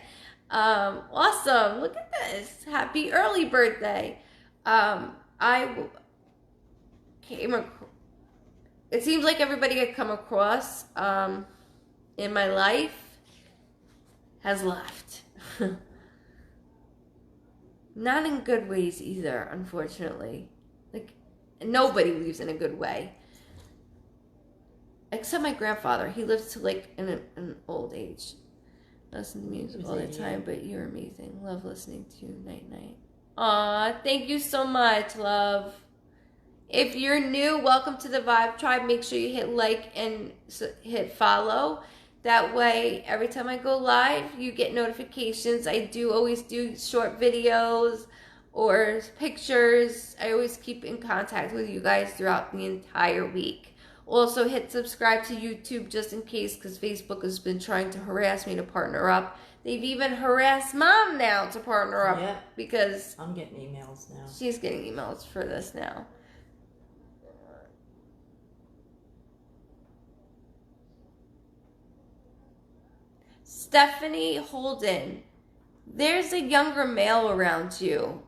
Awesome. Look at this. Happy early birthday. I came across, it seems like everybody I come across in my life has left. Not in good ways either, unfortunately. Like, nobody leaves in a good way. Except my grandfather. He lived to like an old age. Listen to music all the time, but you're amazing. Love listening to you night night. Aw, thank you so much, love. If you're new, welcome to the Vibe Tribe. Make sure you hit like and hit follow. That way, every time I go live, you get notifications. I do always do short videos or pictures. I always keep in contact with you guys throughout the entire week. Also, hit subscribe to YouTube just in case, because Facebook has been trying to harass me to partner up. They've even harassed Mom now to partner up. Yep. Because I'm getting emails now. She's getting emails for this now. Stephanie Holden, there's a younger male around you.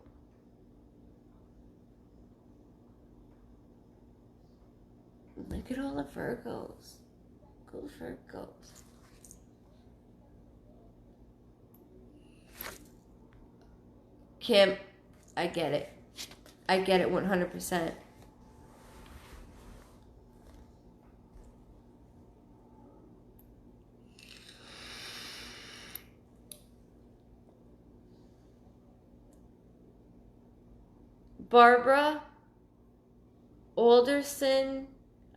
Look at all the Virgos. Go Virgos. Kim, I get it. I get it 100%. Barbara Alderson,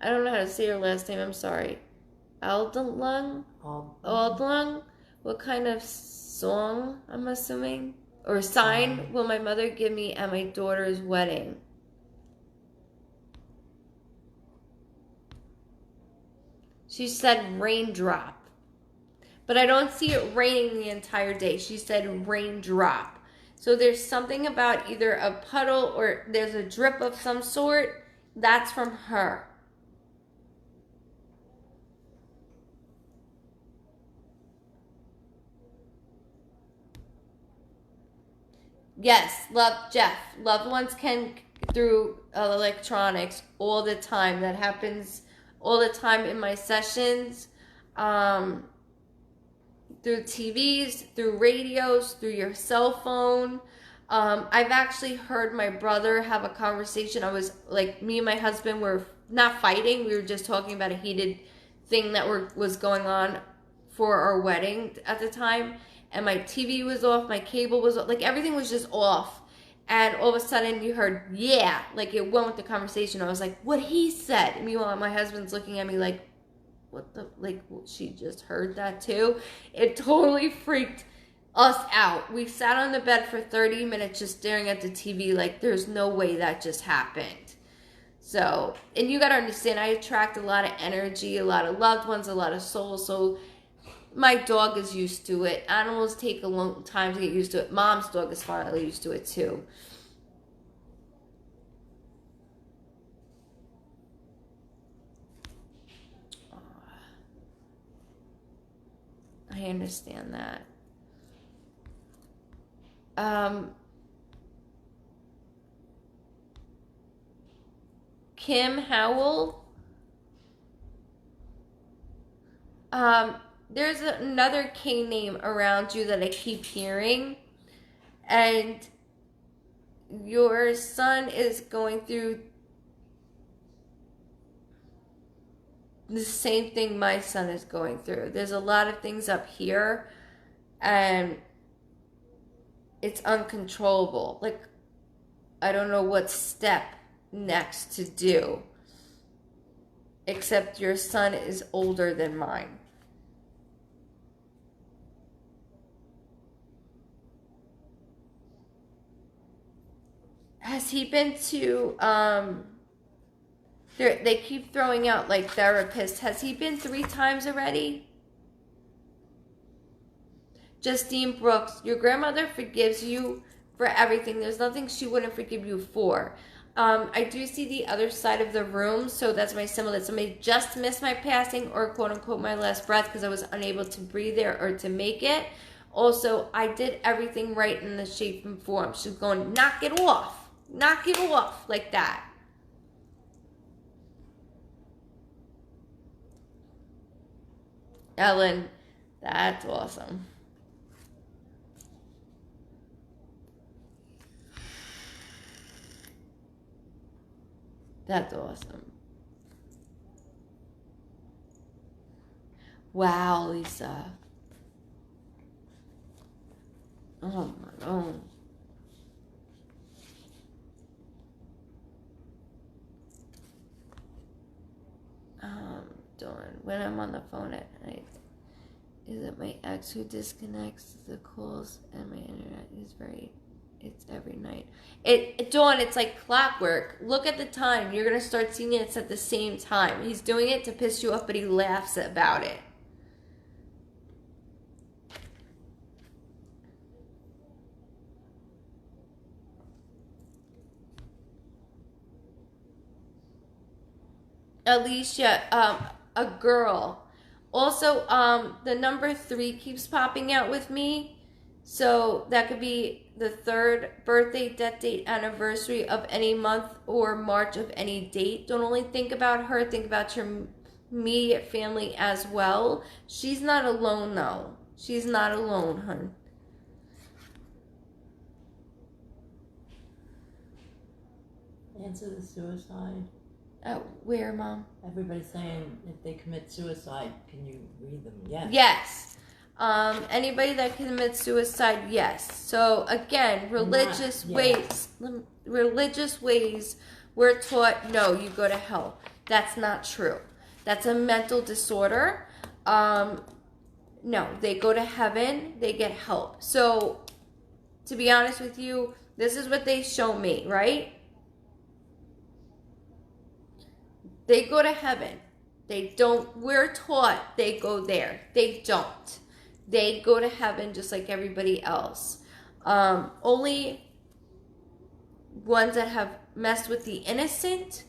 I don't know how to say your last name, I'm sorry. Aldlung? Aldlung? What kind of song, I'm assuming? Or sign will my mother give me at my daughter's wedding? She said raindrop. But I don't see it raining the entire day. She said raindrop. So there's something about either a puddle or there's a drip of some sort. That's from her. Yes, love Jeff. Loved ones can through electronics all the time. That happens all the time in my sessions. Through TVs, through radios, through your cell phone. I've actually heard my brother have a conversation. I was like, me and my husband were not fighting. We were just talking about a heated thing that was going on for our wedding at the time. And my TV was off, my cable was off, like everything was just off. And all of a sudden you heard, yeah, like it went with the conversation. I was like, what he said. And meanwhile, my husband's looking at me like, what the, like, she just heard that too. It totally freaked us out. We sat on the bed for 30 minutes just staring at the TV like there's no way that just happened. So, and you gotta understand, I attract a lot of energy, a lot of loved ones, a lot of souls. So my dog is used to it. Animals take a long time to get used to it. Mom's dog is finally used to it too. I understand that. Kim Howell. There's another K name around you that I keep hearing. And your son is going through the same thing my son is going through. There's a lot of things up here and it's uncontrollable. Like, I don't know what step next to do. Except your son is older than mine. Has he been to, they keep throwing out like therapists. Has he been 3 times already? Justine Brooks, your grandmother forgives you for everything. There's nothing she wouldn't forgive you for. I do see the other side of the room, so that's my symbol that somebody just missed my passing or quote unquote my last breath because I was unable to breathe there or to make it. Also, I did everything right in the shape and form. She's going, knock it off, like that. Ellen, that's awesome. That's awesome. Wow, Lisa. Oh my God. Dawn, when I'm on the phone at night, is it my ex who disconnects the calls and my internet is it's every night. Dawn, it's like clockwork. Look at the time. You're going to start seeing it. It's at the same time. He's doing it to piss you off, but he laughs about it. Alicia, a girl. Also, the number 3 keeps popping out with me. So that could be the 3rd birthday, death date, anniversary of any month or March of any date. Don't only think about her, think about your immediate family as well. She's not alone though. She's not alone, hun. Answer the suicide. Where, Mom? Everybody's saying if they commit suicide, can you read them? Yes. Yes. Anybody that commits suicide, yes. So again, religious ways, we're taught, no, you go to hell. That's not true. That's a mental disorder. No, they go to heaven, they get help. So, to be honest with you, this is what they show me, right? They go to heaven. They don't, we're taught they go there. They don't. They go to heaven just like everybody else. Only ones that have messed with the innocent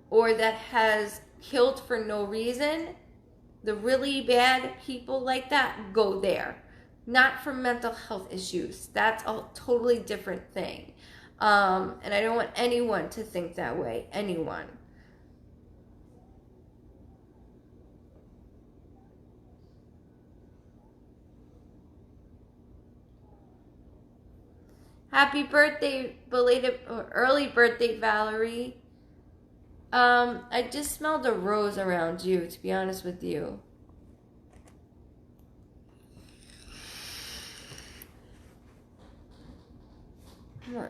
or that has killed for no reason, the really bad people like that go there. Not for mental health issues. That's a totally different thing. And I don't want anyone to think that way. Anyone. Happy birthday, belated or early birthday, Valerie. I just smelled a rose around you, to be honest with you. Come on.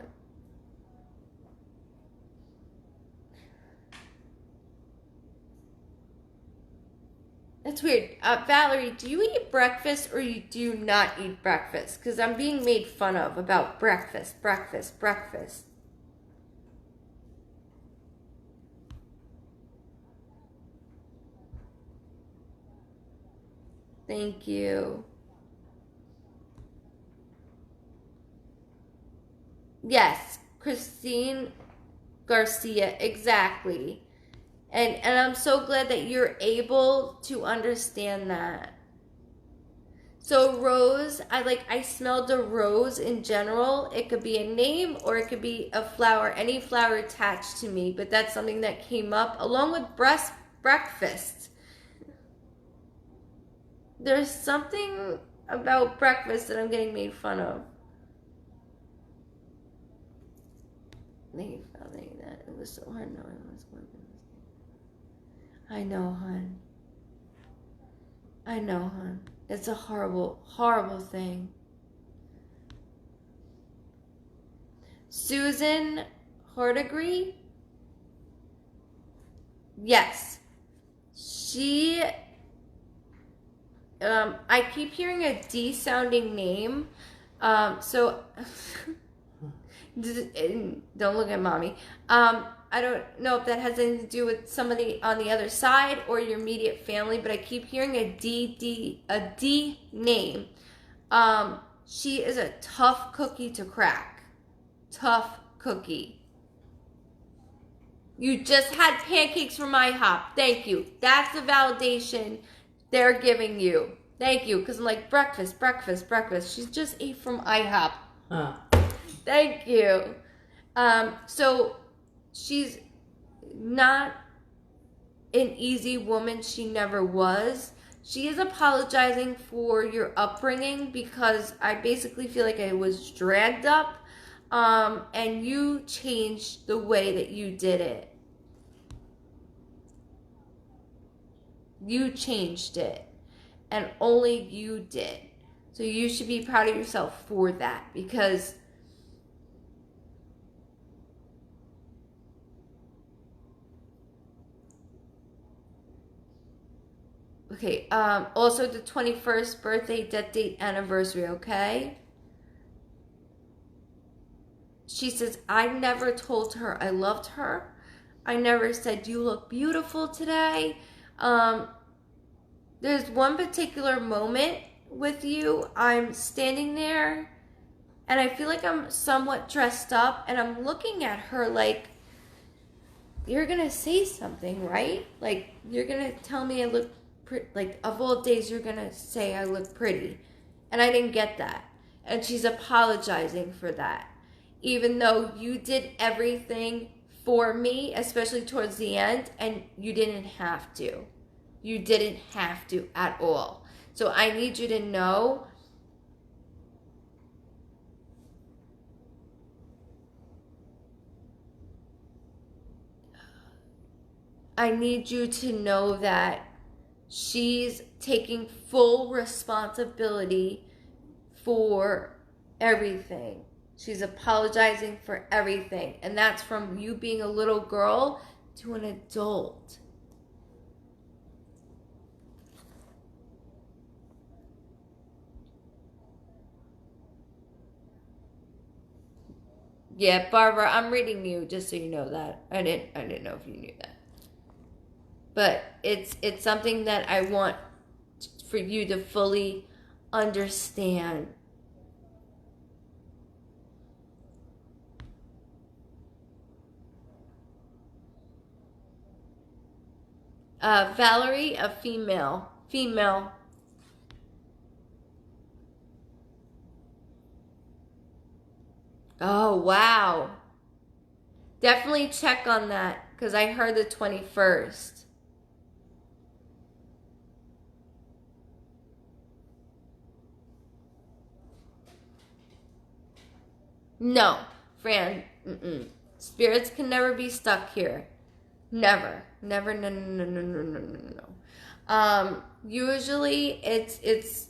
That's weird. Valerie, do you eat breakfast or you do not eat breakfast? Because I'm being made fun of about breakfast. Thank you. Yes, Christine Garcia, exactly. And I'm so glad that you're able to understand that. So rose, I smelled a rose in general. It could be a name or it could be a flower, any flower attached to me, but that's something that came up along with breakfast. There's something about breakfast that I'm getting made fun of. Thank you for saying that. It was so hard knowing what was going on. I know, hon. It's a horrible, horrible thing. Susan Hortigree? Yes. She, I keep hearing a D sounding name. So, don't look at mommy. I don't know if that has anything to do with somebody on the other side or your immediate family, but I keep hearing a D name. She is a tough cookie to crack. Tough cookie. You just had pancakes from IHOP. Thank you. That's the validation they're giving you. Thank you. Because I'm like, breakfast, breakfast, breakfast. She just ate from IHOP. Thank you. So she's not an easy woman. She never was. She is apologizing for your upbringing because I basically feel like I was dragged up, and you changed the way that you did it. You changed it, and only you did. So you should be proud of yourself for that, because okay, also the 21st birthday, death date, anniversary, okay? She says, I never told her I loved her. I never said, you look beautiful today. There's one particular moment with you. I'm standing there, and I feel like I'm somewhat dressed up, and I'm looking at her like, you're going to say something, right? Like, you're going to tell me I look pretty. Like, of all days, you're going to say I look pretty. And I didn't get that. And she's apologizing for that. Even though you did everything for me, especially towards the end, and you didn't have to. You didn't have to at all. So I need you to know that she's taking full responsibility for everything. She's apologizing for everything. And that's from you being a little girl to an adult. Yeah, Barbara, I'm reading you just so you know that. I didn't know if you knew that. But it's something that I want for you to fully understand. Valerie, a female. Female. Oh, wow. Definitely check on that, because I heard the 21st. No, Fran. Spirits can never be stuck here. Never. Never, no, no, no, no, no, no, no. Usually it's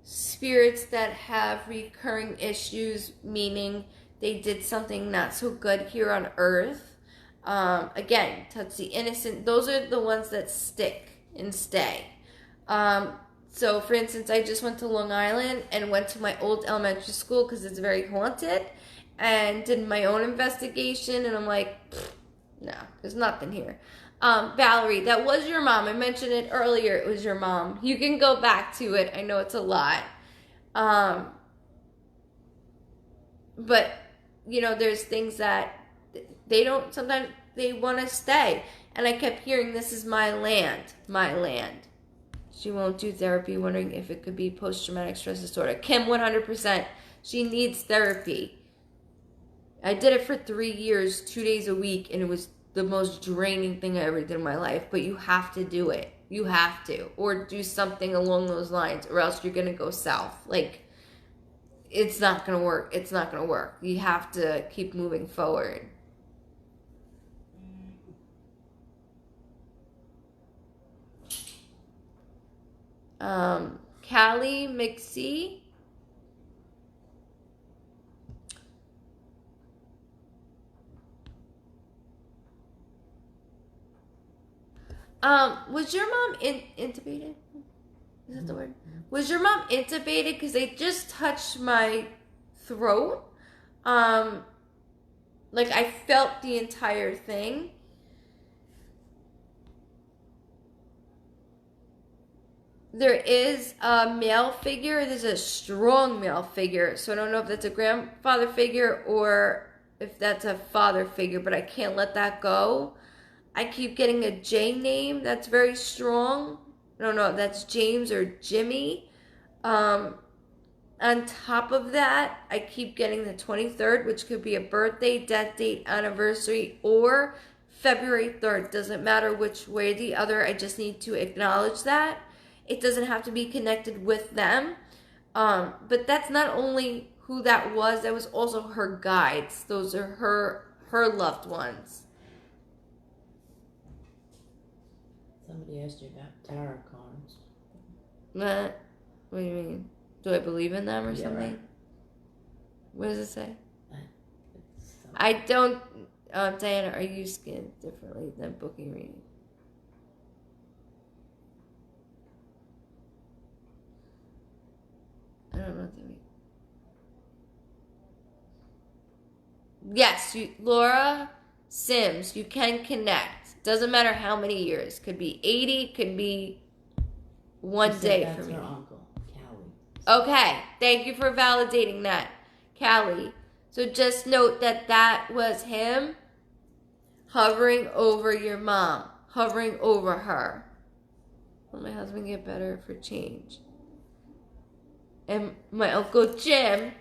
spirits that have recurring issues, meaning they did something not so good here on Earth. Again, touch the innocent. Those are the ones that stick and stay. So, for instance, I just went to Long Island and went to my old elementary school because it's very haunted, and did my own investigation, and I'm like, no, there's nothing here. Valerie, that was your mom. I mentioned it earlier. It was your mom. You can go back to it. I know it's a lot. But, there's things that they don't, sometimes they want to stay. And I kept hearing, this is my land, my land. She won't do therapy, wondering if it could be post-traumatic stress disorder. Kim, 100%. She needs therapy. I did it for 3 years, 2 days a week, and it was the most draining thing I ever did in my life. But you have to do it. You have to. Or do something along those lines, or else you're going to go south. Like, it's not going to work. It's not going to work. You have to keep moving forward. Callie McSee. Was your mom intubated? Is that the word? Was your mom intubated? Because they just touched my throat. Like I felt the entire thing. there is a male figure. There's a strong male figure. So I don't know if that's a grandfather figure or if that's a father figure, but I can't let that go. I keep getting a J name that's very strong. I don't know if that's James or Jimmy. On top of that, I keep getting the 23rd, which could be a birthday, death date, anniversary, or February 3rd. Doesn't matter which way or the other. I just need to acknowledge that. It doesn't have to be connected with them. But that's not only who that was also her guides. Those are her loved ones. Somebody asked you about tarot cards. What do you mean? Do I believe in them or Yeah, something? right. What does it say? It's I don't. Diana, are you skinned differently than booking reading? I don't know what that means. Yes, Laura Sims, you can connect. Doesn't matter how many years. Could be 80, could be one She said day that's for me. her uncle, Callie. Okay, thank you for validating that, Callie. So just note that that was him hovering over your mom, hovering over her. Will my husband get better for change? And my Uncle Jim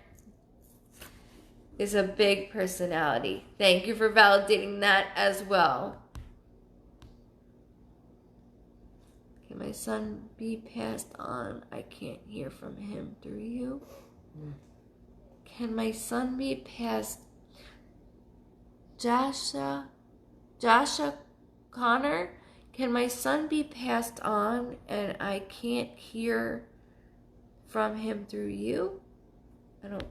is a big personality. Thank you for validating that as well. Can my son be passed on? I can't hear from him through you. Can my son be passed? Joshua Connor, can my son be passed on and I can't hear from him through you? I don't.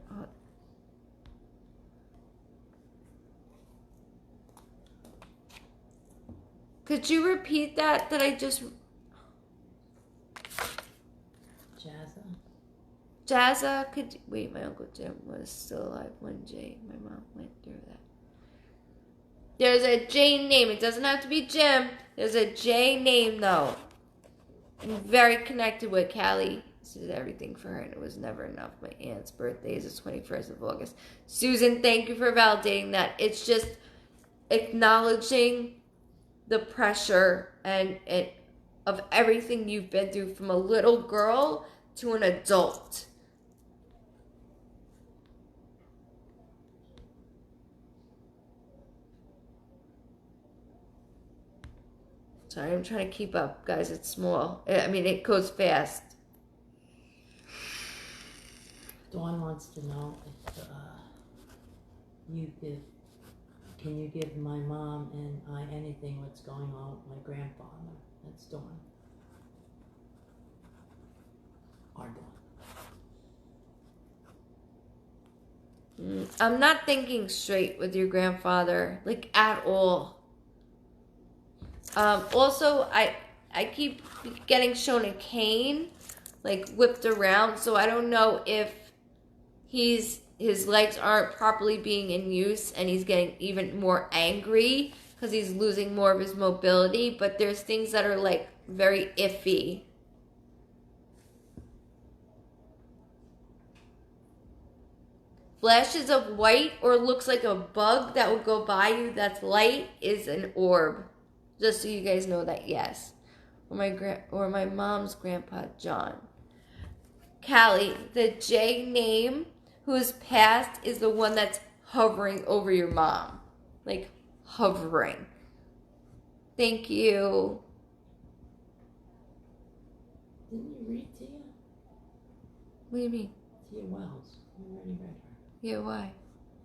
Could you repeat that? That I just. Jazza, could wait. My Uncle Jim was still alive when my mom went through that. There's a J name. It doesn't have to be Jim. There's a J name though. I'm very connected with Callie. This did everything for her, and it was never enough. My aunt's birthday is the 21st of August. Susan, thank you for validating that. It's just acknowledging the pressure and of everything you've been through from a little girl to an adult. Sorry, I'm trying to keep up, guys. It's small. I mean, it goes fast. Dawn wants to know if can you give my mom and I anything what's going on with my grandfather? That's Dawn. Our Dawn. I'm not thinking straight with your grandfather, like at all. Also, I keep getting shown a cane, like whipped around, so I don't know if his legs aren't properly being in use and he's getting even more angry because he's losing more of his mobility, but there's things that are like very iffy. Flashes of white or looks like a bug that would go by you that's light is an orb. Just so you guys know that, yes. Or my mom's grandpa, John. Callie, the J name who's passed is the one that's hovering over your mom. Like, hovering. Thank you. Didn't you read Tia? What do you mean? Tia Wells. You already read her. Yeah, why?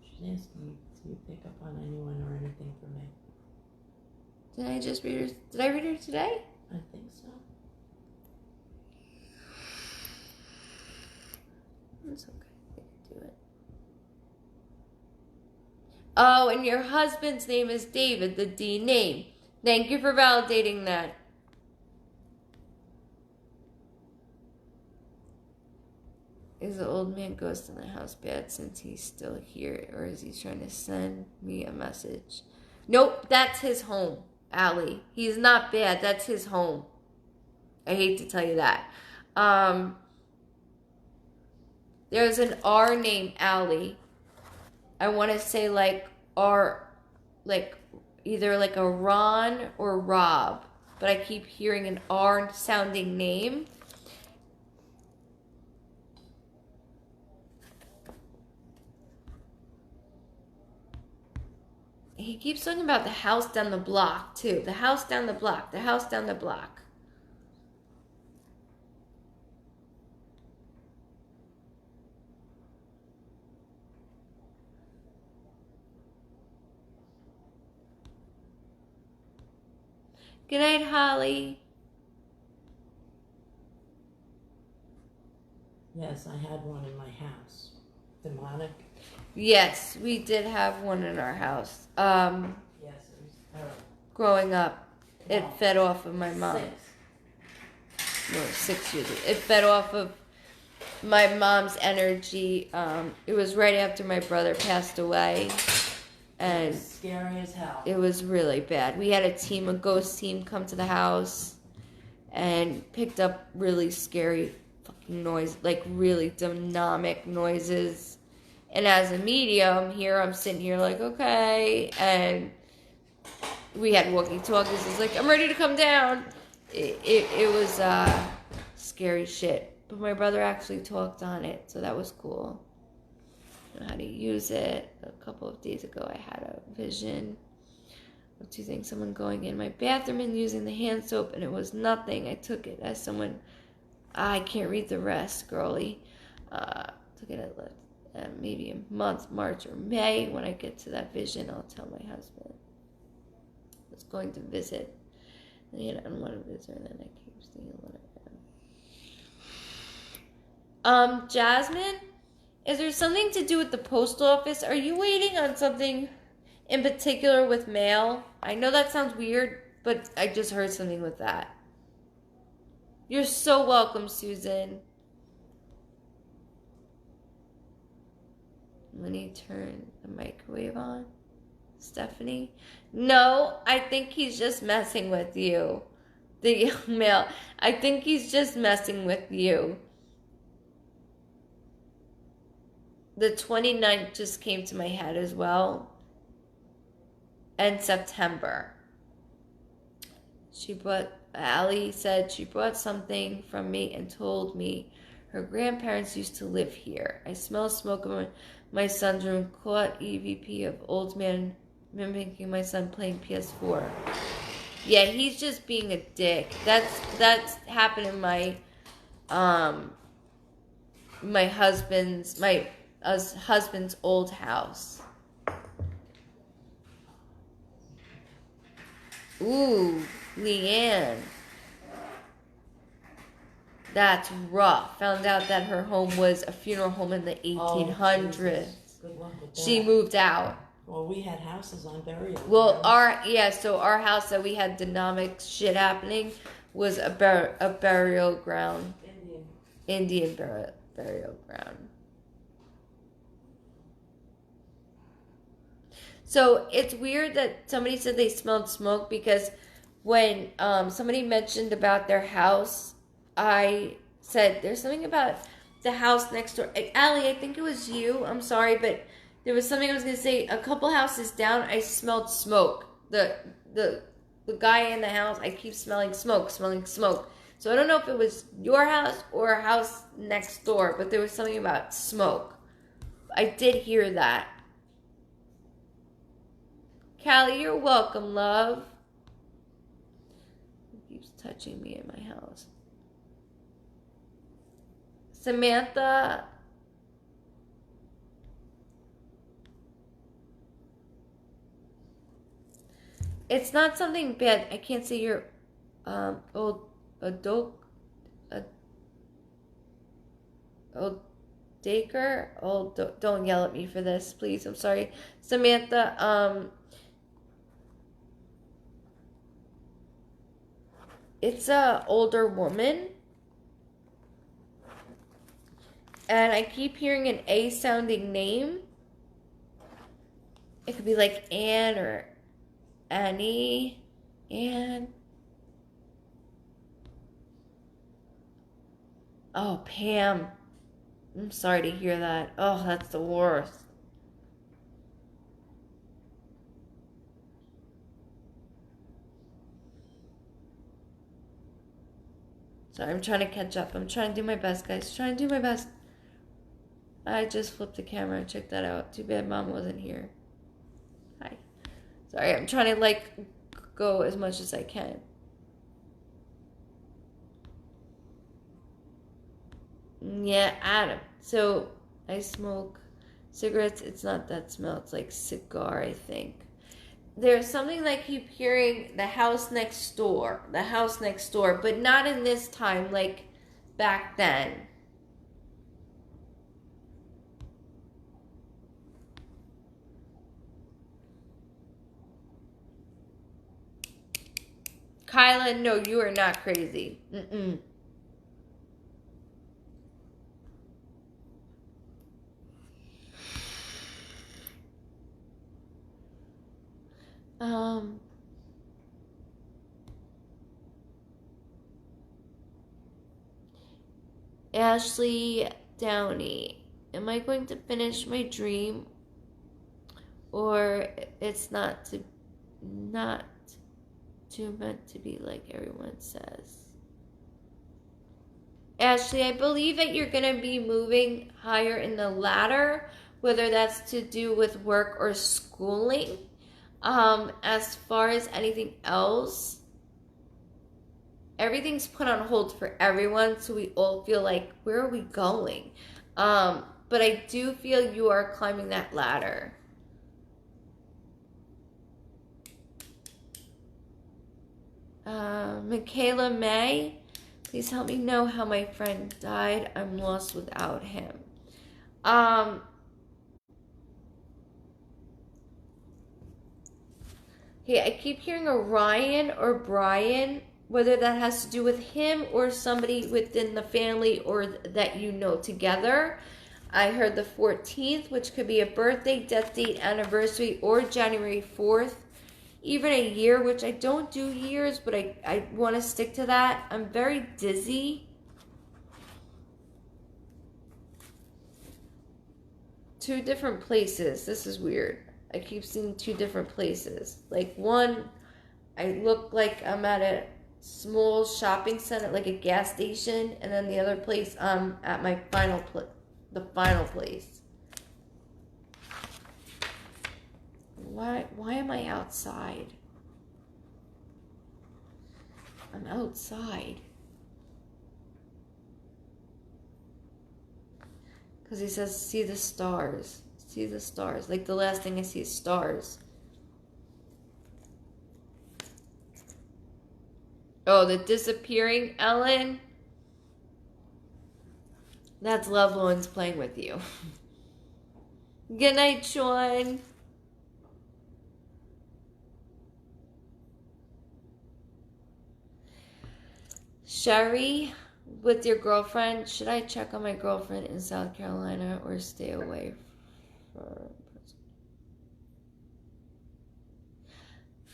She's asking do you pick up on anyone or anything for me? Did I just read her? Did I read her today? I think so. It's okay. I can do it. Oh, and your husband's name is David, the D name. Thank you for validating that. Is the old man ghost in the house bad since he's still here, or is he trying to send me a message? Nope, that's his home, Allie. He's not bad. That's his home. I hate to tell you that. Um, there's an R named Allie. I want to say like R, like either like a Ron or Rob, but I keep hearing an R sounding name. He keeps talking about the house down the block too. The house down the block. The house down the block. Good night, Holly. Yes, I had one in my house. Demonic. Yes, we did have one in our house. Yes, it was terrible. Growing up, it Wow. fed off of my mom. 6 years. It fed off of my mom's energy. It was right after my brother passed away, and scary as hell. it was really bad. We had a ghost team, come to the house and picked up really scary fucking noise, like really demonic noises. And as a medium, I'm sitting here like, okay, and we had walkie-talkies. It's like, I'm ready to come down. It was scary shit. But my brother actually talked on it, so that was cool. I know how to use it. A couple of days ago, I had a vision of two things. Someone going in my bathroom and using the hand soap, and it was nothing. I took it as someone, I can't read the rest, girly. Took it at maybe a month, March or May. When I get to that vision, I'll tell my husband. I was going to visit. And I don't want to visit, and then I keep seeing what I am. Jasmine, is there something to do with the post office? Are you waiting on something in particular with mail? I know that sounds weird, but I just heard something with that. You're so welcome, Susan. When you turn the microwave on, Stephanie? No, I think he's just messing with you. The mail. I think he's just messing with you. The 29th just came to my head as well. And September. Allie said she brought something from me and told me her grandparents used to live here. I smell smoke in my son's room. Caught EVP of old man mimicking my son playing PS4. Yeah, he's just being a dick. That's happened in my husband's old house. Ooh, Leanne. That's rough. Found out that her home was a funeral home in the 1800s. Good luck with that. She moved out. Well, we had houses on burial grounds. Well, our house that we had dynamic shit happening was a burial ground. Indian burial ground. So it's weird that somebody said they smelled smoke, because when somebody mentioned about their house, I said there's something about the house next door. Allie, I think it was you. I'm sorry, but there was something I was going to say. A couple houses down, I smelled smoke. The guy in the house, I keep smelling smoke. So I don't know if it was your house or a house next door, but there was something about smoke. I did hear that. Callie, you're welcome, love. He keeps touching me in my house. Samantha. It's not something bad. I can't say your old Daker. Don't yell at me for this, please. I'm sorry. Samantha, it's a older woman. And I keep hearing an A sounding name. It could be like Anne or Annie. Anne. Oh, Pam. I'm sorry to hear that. Oh, that's the worst. Sorry, I'm trying to catch up. I'm trying to do my best, guys. Trying to do my best. I just flipped the camera. Check that out. Too bad Mom wasn't here. Hi. Sorry, I'm trying to like go as much as I can. Yeah, Adam. So I smoke cigarettes. It's not that smell. It's like cigar, I think. There's something I keep hearing, the house next door, but not in this time, like back then. Kyla, no, you are not crazy. Mm-mm. Um, Ashley Downey, am I going to finish my dream, or it's not too meant to be like everyone says? Ashley, I believe that you're going to be moving higher in the ladder, whether that's to do with work or schooling. As far as anything else, everything's put on hold for everyone, so we all feel like, where are we going? But I do feel you are climbing that ladder. Michaela May, please help me know how my friend died. I'm lost without him. Okay, I keep hearing Orion or Brian, whether that has to do with him or somebody within the family or that you know together. I heard the 14th, which could be a birthday, death date, anniversary, or January 4th. Even a year, which I don't do years, but I want to stick to that. I'm very dizzy. Two different places. This is weird. I keep seeing two different places. Like one, I look like I'm at a small shopping center, like a gas station, and then the other place, at my the final place. Why am I outside? I'm outside. Because he says, see the stars. See the stars. Like the last thing I see is stars. Oh, the disappearing Ellen. That's loved ones playing with you. Good night, Sean. Sherry, with your girlfriend, should I check on my girlfriend in South Carolina or stay away from...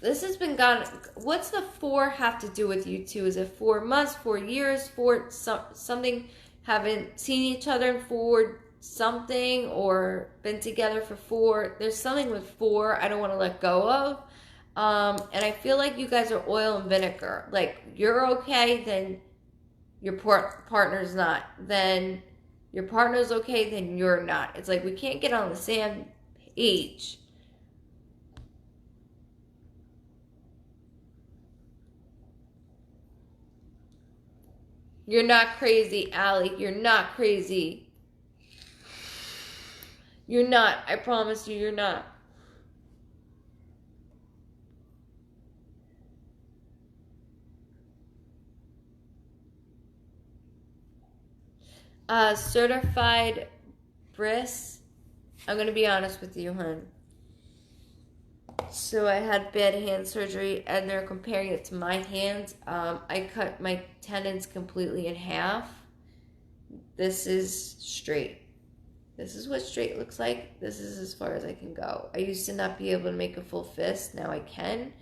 This has been gone. What's the 4 have to do with you two? Is it 4 months, 4 years, something? Haven't seen each other for something, or been together for 4? There's something with 4 I don't want to let go of. And I feel like you guys are oil and vinegar. Like, you're okay, then your partner's not. Then your partner's okay, then you're not. It's like we can't get on the same page. You're not crazy, Allie. You're not crazy. You're not. I promise you, you're not. Certified bris. I'm going to be honest with you, hon. So I had bad hand surgery, and they're comparing it to my hands. I cut my tendons completely in half. This is straight. This is what straight looks like. This is as far as I can go. I used to not be able to make a full fist. Now I can.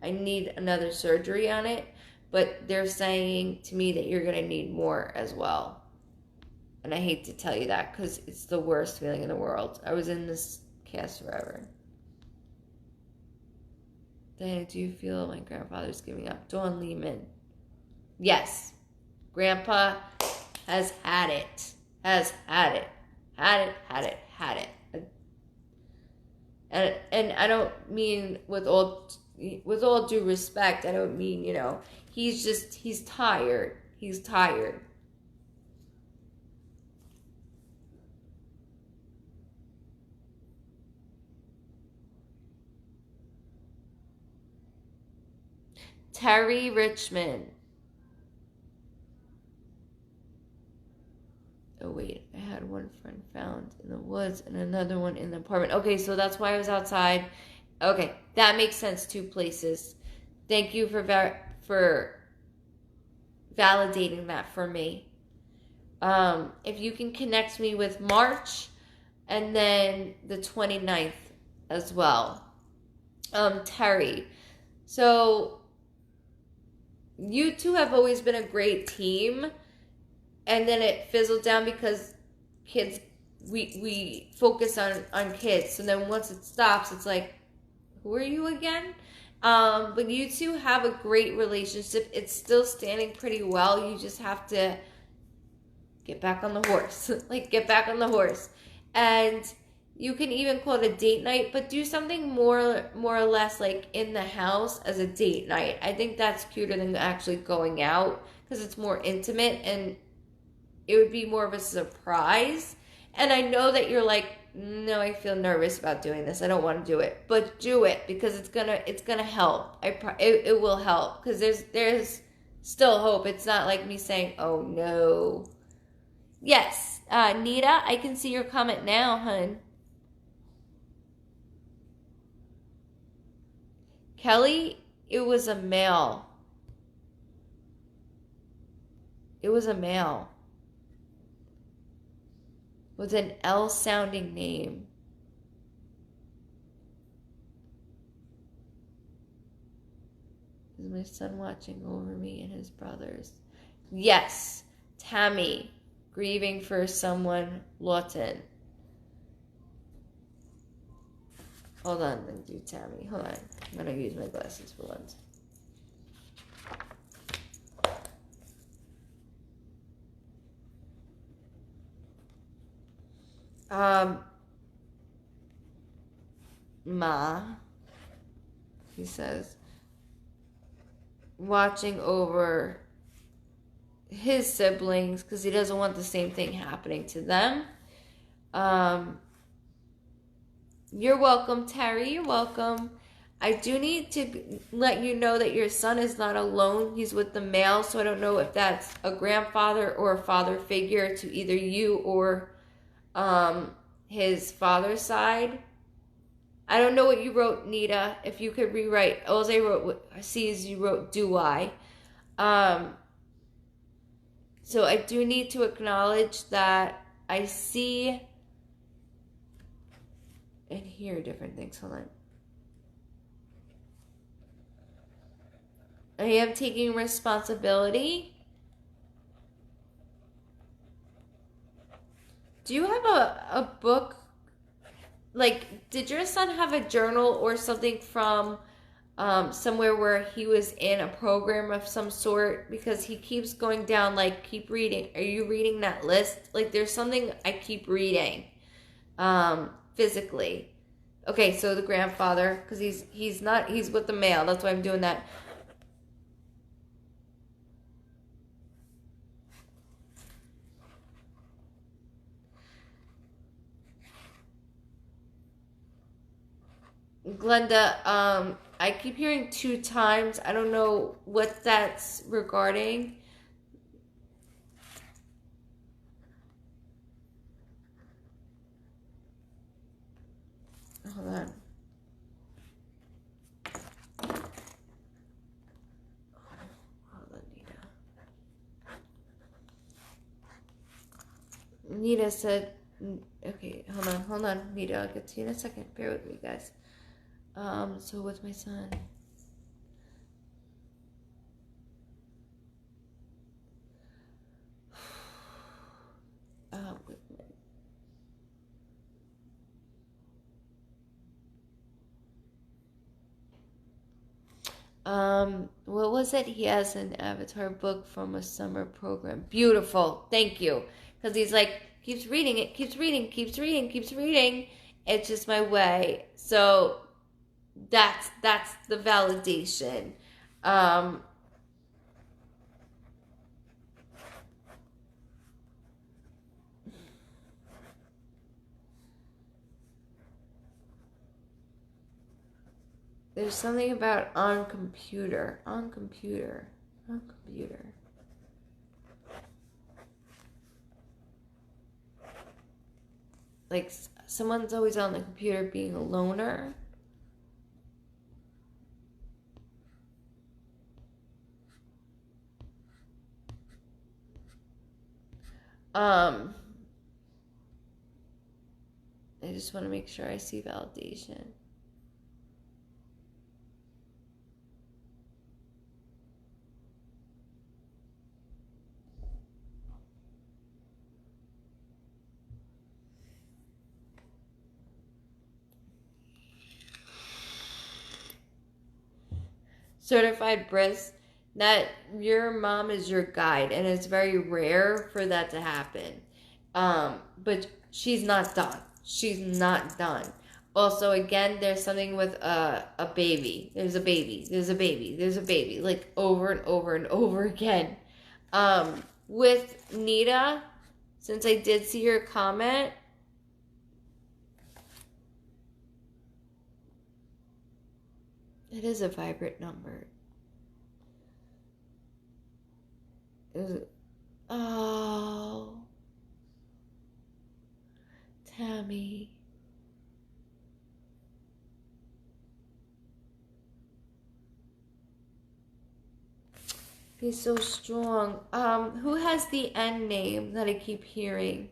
I need another surgery on it, but they're saying to me that you're going to need more as well. And I hate to tell you that because it's the worst feeling in the world. I was in this cast forever. Diana, do you feel my grandfather's giving up? Dawn Lehman. Yes. Grandpa has had it. Has had it. Had it. And I don't mean with all due respect, I don't mean, he's tired. He's tired. Terry Richmond. Oh wait, I had one friend found in the woods and another one in the apartment. Okay, so that's why I was outside. Okay, that makes sense. 2 places. Thank you for validating that for me. If you can connect me with March and then the 29th as well. Terry. So you two have always been a great team, and then it fizzled down because kids, we focus on kids. So then once it stops, it's like, who are you again? But you two have a great relationship. It's still standing pretty well. You just have to get back on the horse. Get back on the horse. And you can even call it a date night, but do something more or less like in the house as a date night. I think that's cuter than actually going out because it's more intimate and it would be more of a surprise. And I know that you're like, no, I feel nervous about doing this. I don't want to do it, but do it because it's gonna help. It will help because there's still hope. It's not like me saying, oh no. Yes, Nita, I can see your comment now, hun. Kelly, it was a male. It was a male. With an L sounding name. Is my son watching over me and his brothers? Yes, Tammy, grieving for someone, Lawton. Hold on, let me do Tammy. Hold on. I'm going to use my glasses for once. Ma, he says, watching over his siblings because he doesn't want the same thing happening to them. You're welcome, Terry. You're welcome. I do need to let you know that your son is not alone. He's with the male, so I don't know if that's a grandfather or a father figure to either you or his father's side. I don't know what you wrote, Nita. If you could rewrite. All I see is you wrote, do I. So I do need to acknowledge that I see and hear different things. Hold on. I am taking responsibility. Do you have a book? Did your son have a journal or something from somewhere where he was in a program of some sort? Because he keeps going down, keep reading. Are you reading that list? There's something I keep reading physically. Okay, so the grandfather, because he's with the male. That's why I'm doing that. Glenda, I keep hearing 2 times. I don't know what that's regarding. Hold on. Hold on, Nita. Nita said, okay, hold on, Nita. I'll get to you in a second. Bear with me, guys. So with my son. What was it? He has an avatar book from a summer program. Beautiful. Thank you. Because he's like, keeps reading it, keeps reading, keeps reading, keeps reading. It's just my way. So that's the validation. Um, there's something about on computer. Like someone's always on the computer being a loner. I just want to make sure I see validation. Certified Brisk, that your mom is your guide, and it's very rare for that to happen. But she's not done. She's not done. Also, again, there's something with a baby. There's a baby. There's a baby. There's a baby. Like over and over and over again. With Nita, since I did see your comment, it is a vibrant number. Oh, Tammy. Be so strong. Who has the N name that I keep hearing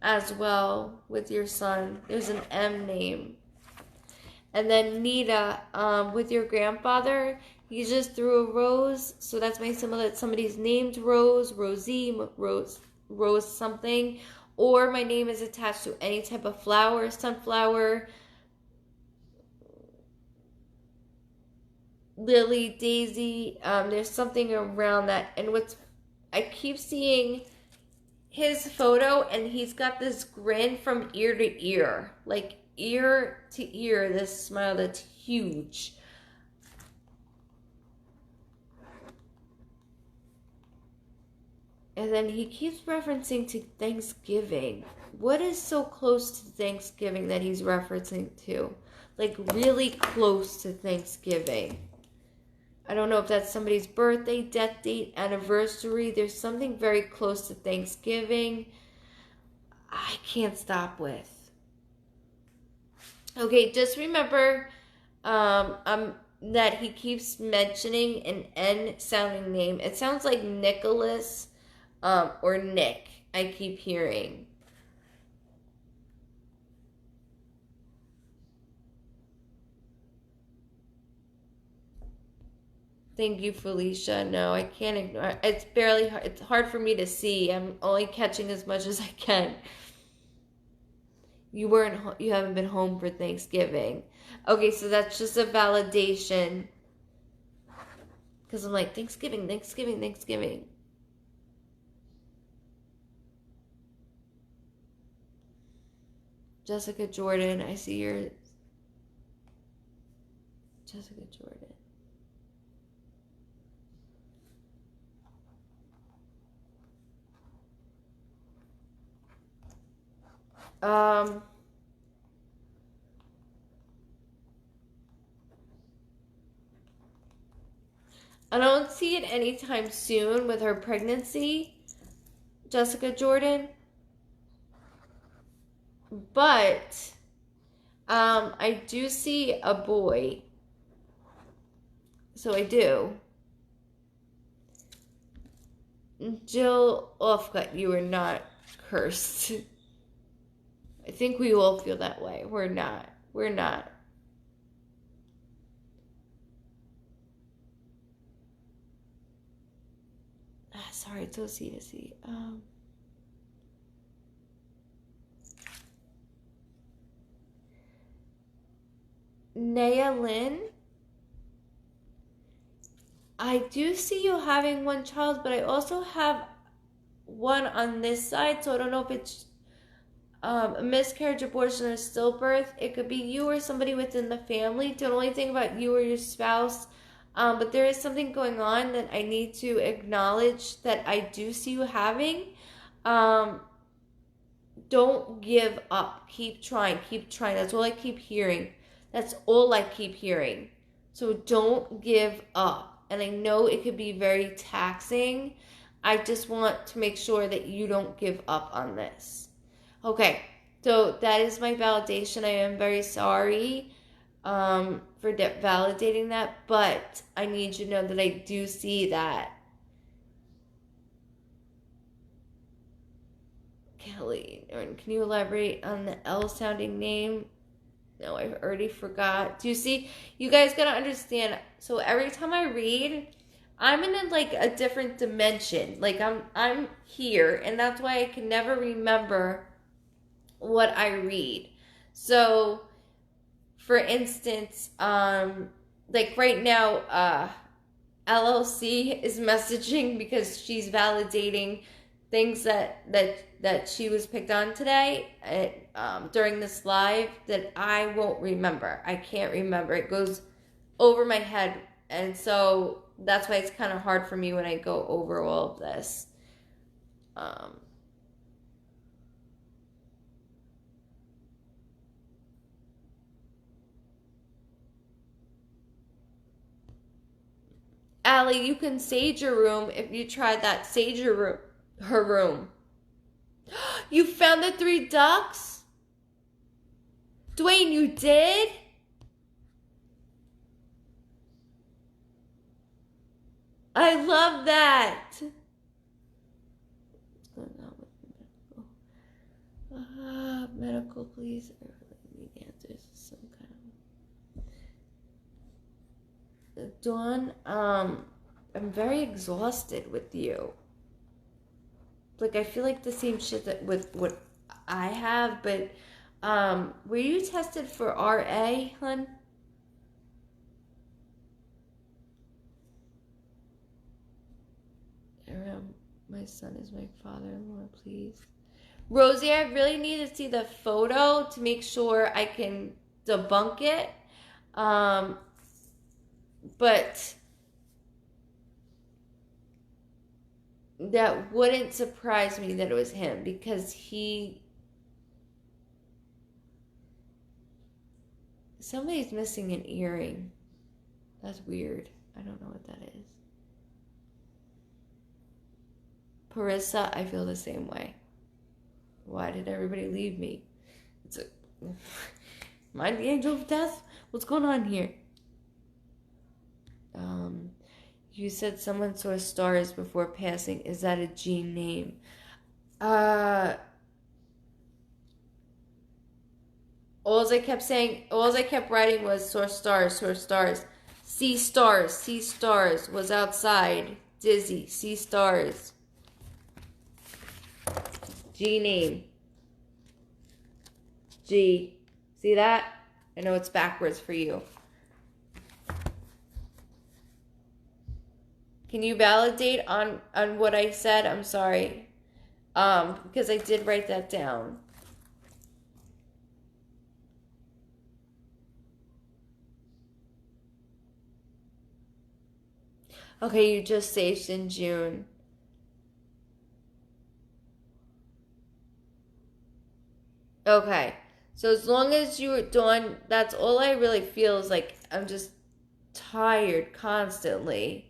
as well with your son? There's an M name. And then Nita, with your grandfather, he just threw a rose. So that's my symbol that somebody's named Rose, Rosie, Rose something. Or my name is attached to any type of flower, sunflower, lily, daisy. There's something around that. And I keep seeing his photo, and he's got this grin from ear to ear. Like ear to ear, this smile that's huge. And then he keeps referencing to Thanksgiving. What is so close to Thanksgiving that he's referencing to? Like really close to Thanksgiving. I don't know if that's somebody's birthday, death date, anniversary. There's something very close to Thanksgiving I can't stop with. Okay, just remember that he keeps mentioning an N sounding name. It sounds like Nicholas or Nick, I keep hearing. Thank you, Felicia. No, I can't ignore. It's hard for me to see. I'm only catching as much as I can. You haven't been home for Thanksgiving. Okay, so that's just a validation. Because I'm like, Thanksgiving. Jessica Jordan, I see your Jessica Jordan. I don't see it anytime soon with her pregnancy, Jessica Jordan. But I do see a boy. So I do. Jill Offcut, you are not cursed. I think we all feel that way. We're not. Sorry, it's OC to see. Naya Lynn. I do see you having one child, but I also have one on this side, so I don't know if it's a miscarriage, abortion, or stillbirth. It could be you or somebody within the family. Don't only think about you or your spouse. But there is something going on that I need to acknowledge that I do see you having. Um, don't give up. Keep trying. Keep trying. That's all I keep hearing. That's all I keep hearing. So don't give up. And I know it could be very taxing. I just want to make sure that you don't give up on this. Okay, so that is my validation. I am very sorry for validating that, but I need you to know that I do see that. Kelly, can you elaborate on the L sounding name? No, I already forgot. Do you see? You guys gotta understand. So every time I read, I'm in a different dimension. Like I'm here, and that's why I can never remember what I read. So, for instance, like right now, LLC is messaging because she's validating things that she was picked on today during this live that I won't remember. I can't remember. It goes over my head, and so that's why it's kind of hard for me when I go over all of this. Allie, you can sage your room if you tried that. Sage your room, her room. You found the 3 ducks? Dwayne, you did? I love that. What's going on with medical? Medical, please. I really need answers. Some kind of. Dawn, I'm very exhausted with you. Like, I feel like the same shit that with what I have, but were you tested for RA, hun? My son is my father-in-law, please. Rosie, I really need to see the photo to make sure I can debunk it. But that wouldn't surprise me that it was him because somebody's missing an earring. That's weird. I don't know what that is. Parissa, I feel the same way. Why did everybody leave me? Am I the angel of death? What's going on here? You said someone saw stars before passing. Is that a gene name? All I kept writing was saw stars, saw stars. See stars, was outside. Dizzy, see stars. G name. G. See that? I know it's backwards for you. Can you validate on what I said? I'm sorry. Because I did write that down. Okay, you just saged in June. Okay. So as long as you were done, that's all I really feel is like I'm just tired constantly.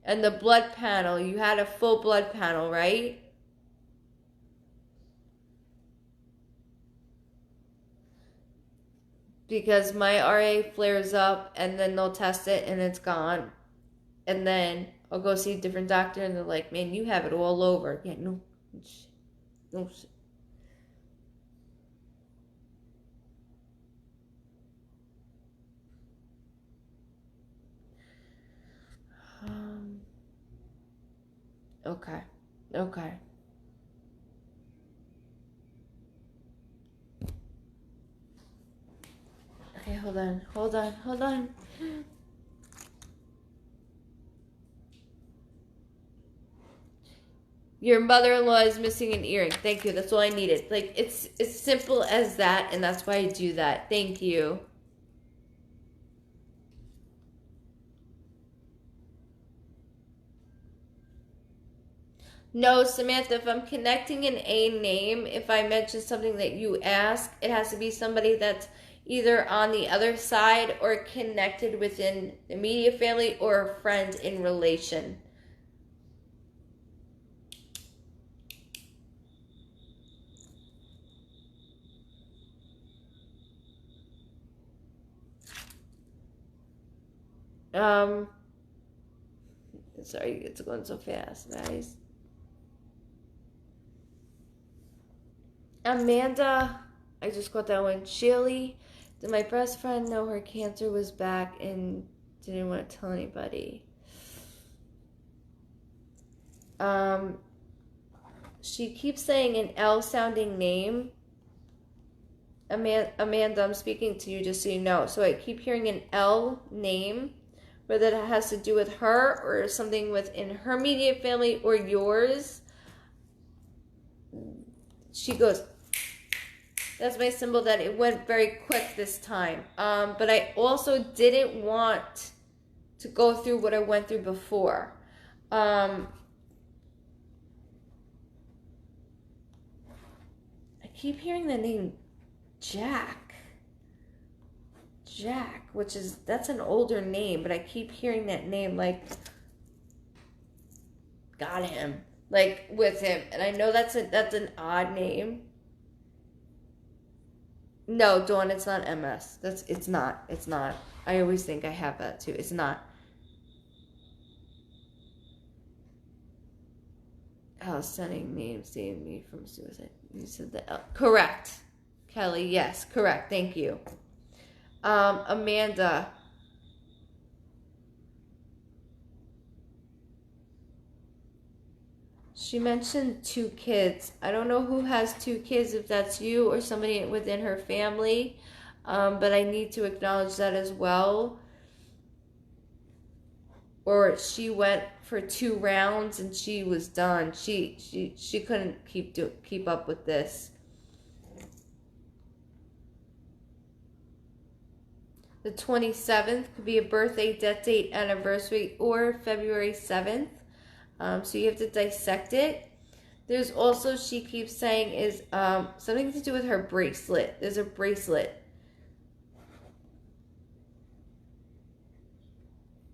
And the blood panel, you had a full blood panel, right? Because my RA flares up and then they'll test it and it's gone. And then I'll go see a different doctor and they're like, man, you have it all over. Yeah, no shit. Okay. Okay, hold on. Your mother-in-law is missing an earring. Thank you. That's all I needed. Like, it's as simple as that, and that's why I do that. Thank you. No, Samantha, if I'm connecting an A name, if I mention something that you ask, it has to be somebody that's either on the other side or connected within the media family or a friend in relation. Sorry, it's going so fast, guys. Amanda, I just got that one. Shelly, did my best friend know her cancer was back and didn't want to tell anybody? She keeps saying an L sounding name. Amanda, I'm speaking to you just so you know. So I keep hearing an L name, whether that has to do with her or something within her immediate family or yours. She goes, that's my symbol that it went very quick this time. But I also didn't want to go through what I went through before. I keep hearing the name Jack, which is, that's an older name, but I keep hearing that name, like, got him, like, with him, and I know that's an odd name. No, Dawn, it's not MS. It's not. I always think I have that too. It's not. Oh, sending names saved me from suicide. You said that. Correct. Kelly, yes, correct. Thank you. Amanda. She mentioned 2 kids. I don't know who has 2 kids, if that's you or somebody within her family, but I need to acknowledge that as well. Or she went for 2 rounds and she was done. She couldn't keep up with this. The 27th could be a birthday, death date, anniversary, or February 7th. So you have to dissect it. There's also, she keeps saying, is something to do with her bracelet. There's a bracelet.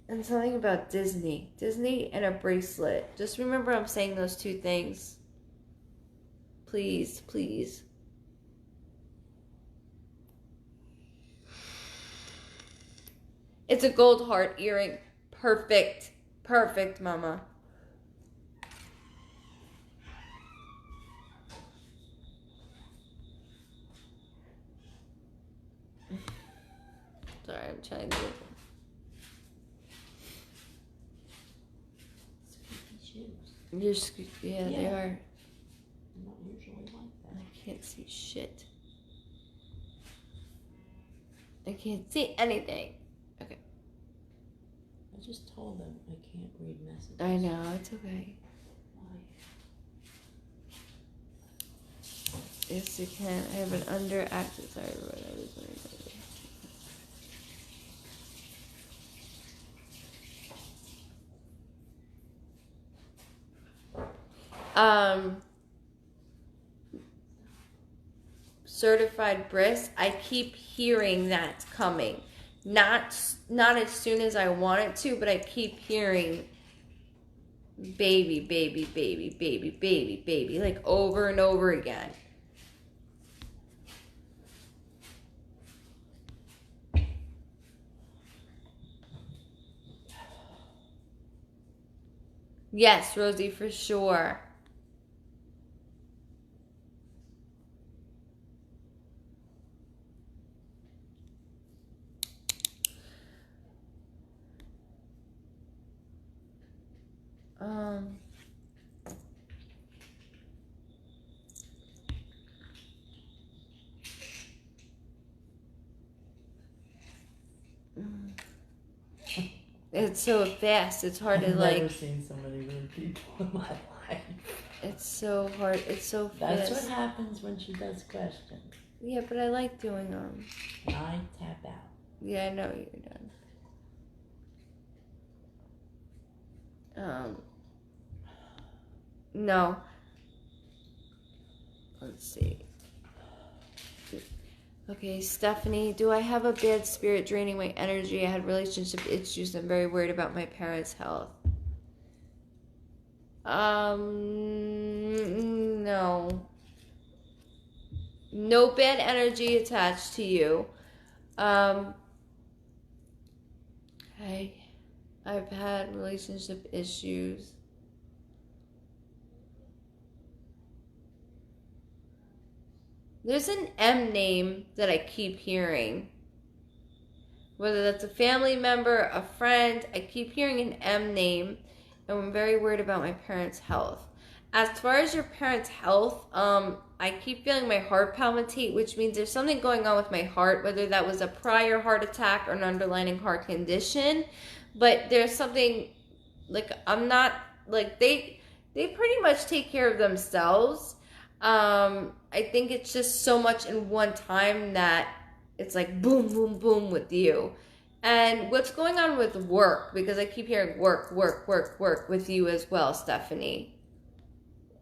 And something about Disney. Disney and a bracelet. Just remember I'm saying those 2 things. Please, please. It's a gold heart earring. Perfect. Perfect, Mama. Sorry, I'm trying to... Yeah, they are. I'm not usually like that. I can't see shit. I can't see anything. Okay. I just told them I can't read messages. I know, it's okay. Yes, you can. I have an underactive thyroid. Certified bris. I keep hearing that's coming. Not as soon as I want it to, but I keep hearing baby, baby, baby, baby, baby, baby, like over and over again. Yes, Rosie, for sure. It's so fast. It's hard to I've like. never seen so many rude people in my life. It's so hard. It's so That's fast. what happens when she does questions. Yeah, but I like doing them. And I tap out. Yeah, I know you're done. No. Let's see. Okay, Stephanie, do I have a bad spirit draining my energy? I had relationship issues. I'm very worried about my parents' health. No. No bad energy attached to you. I've had relationship issues. There's an M name that I keep hearing. Whether that's a family member, a friend, I keep hearing an M name, and I'm very worried about my parents' health. As far as your parents' health, I keep feeling my heart palpitate, which means there's something going on with my heart, whether that was a prior heart attack or an underlying heart condition. But there's something, like, I'm not, like, they pretty much take care of themselves. I think it's just so much in one time that it's like boom, boom, boom with you. And what's going on with work? Because I keep hearing work with you as well, Stephanie.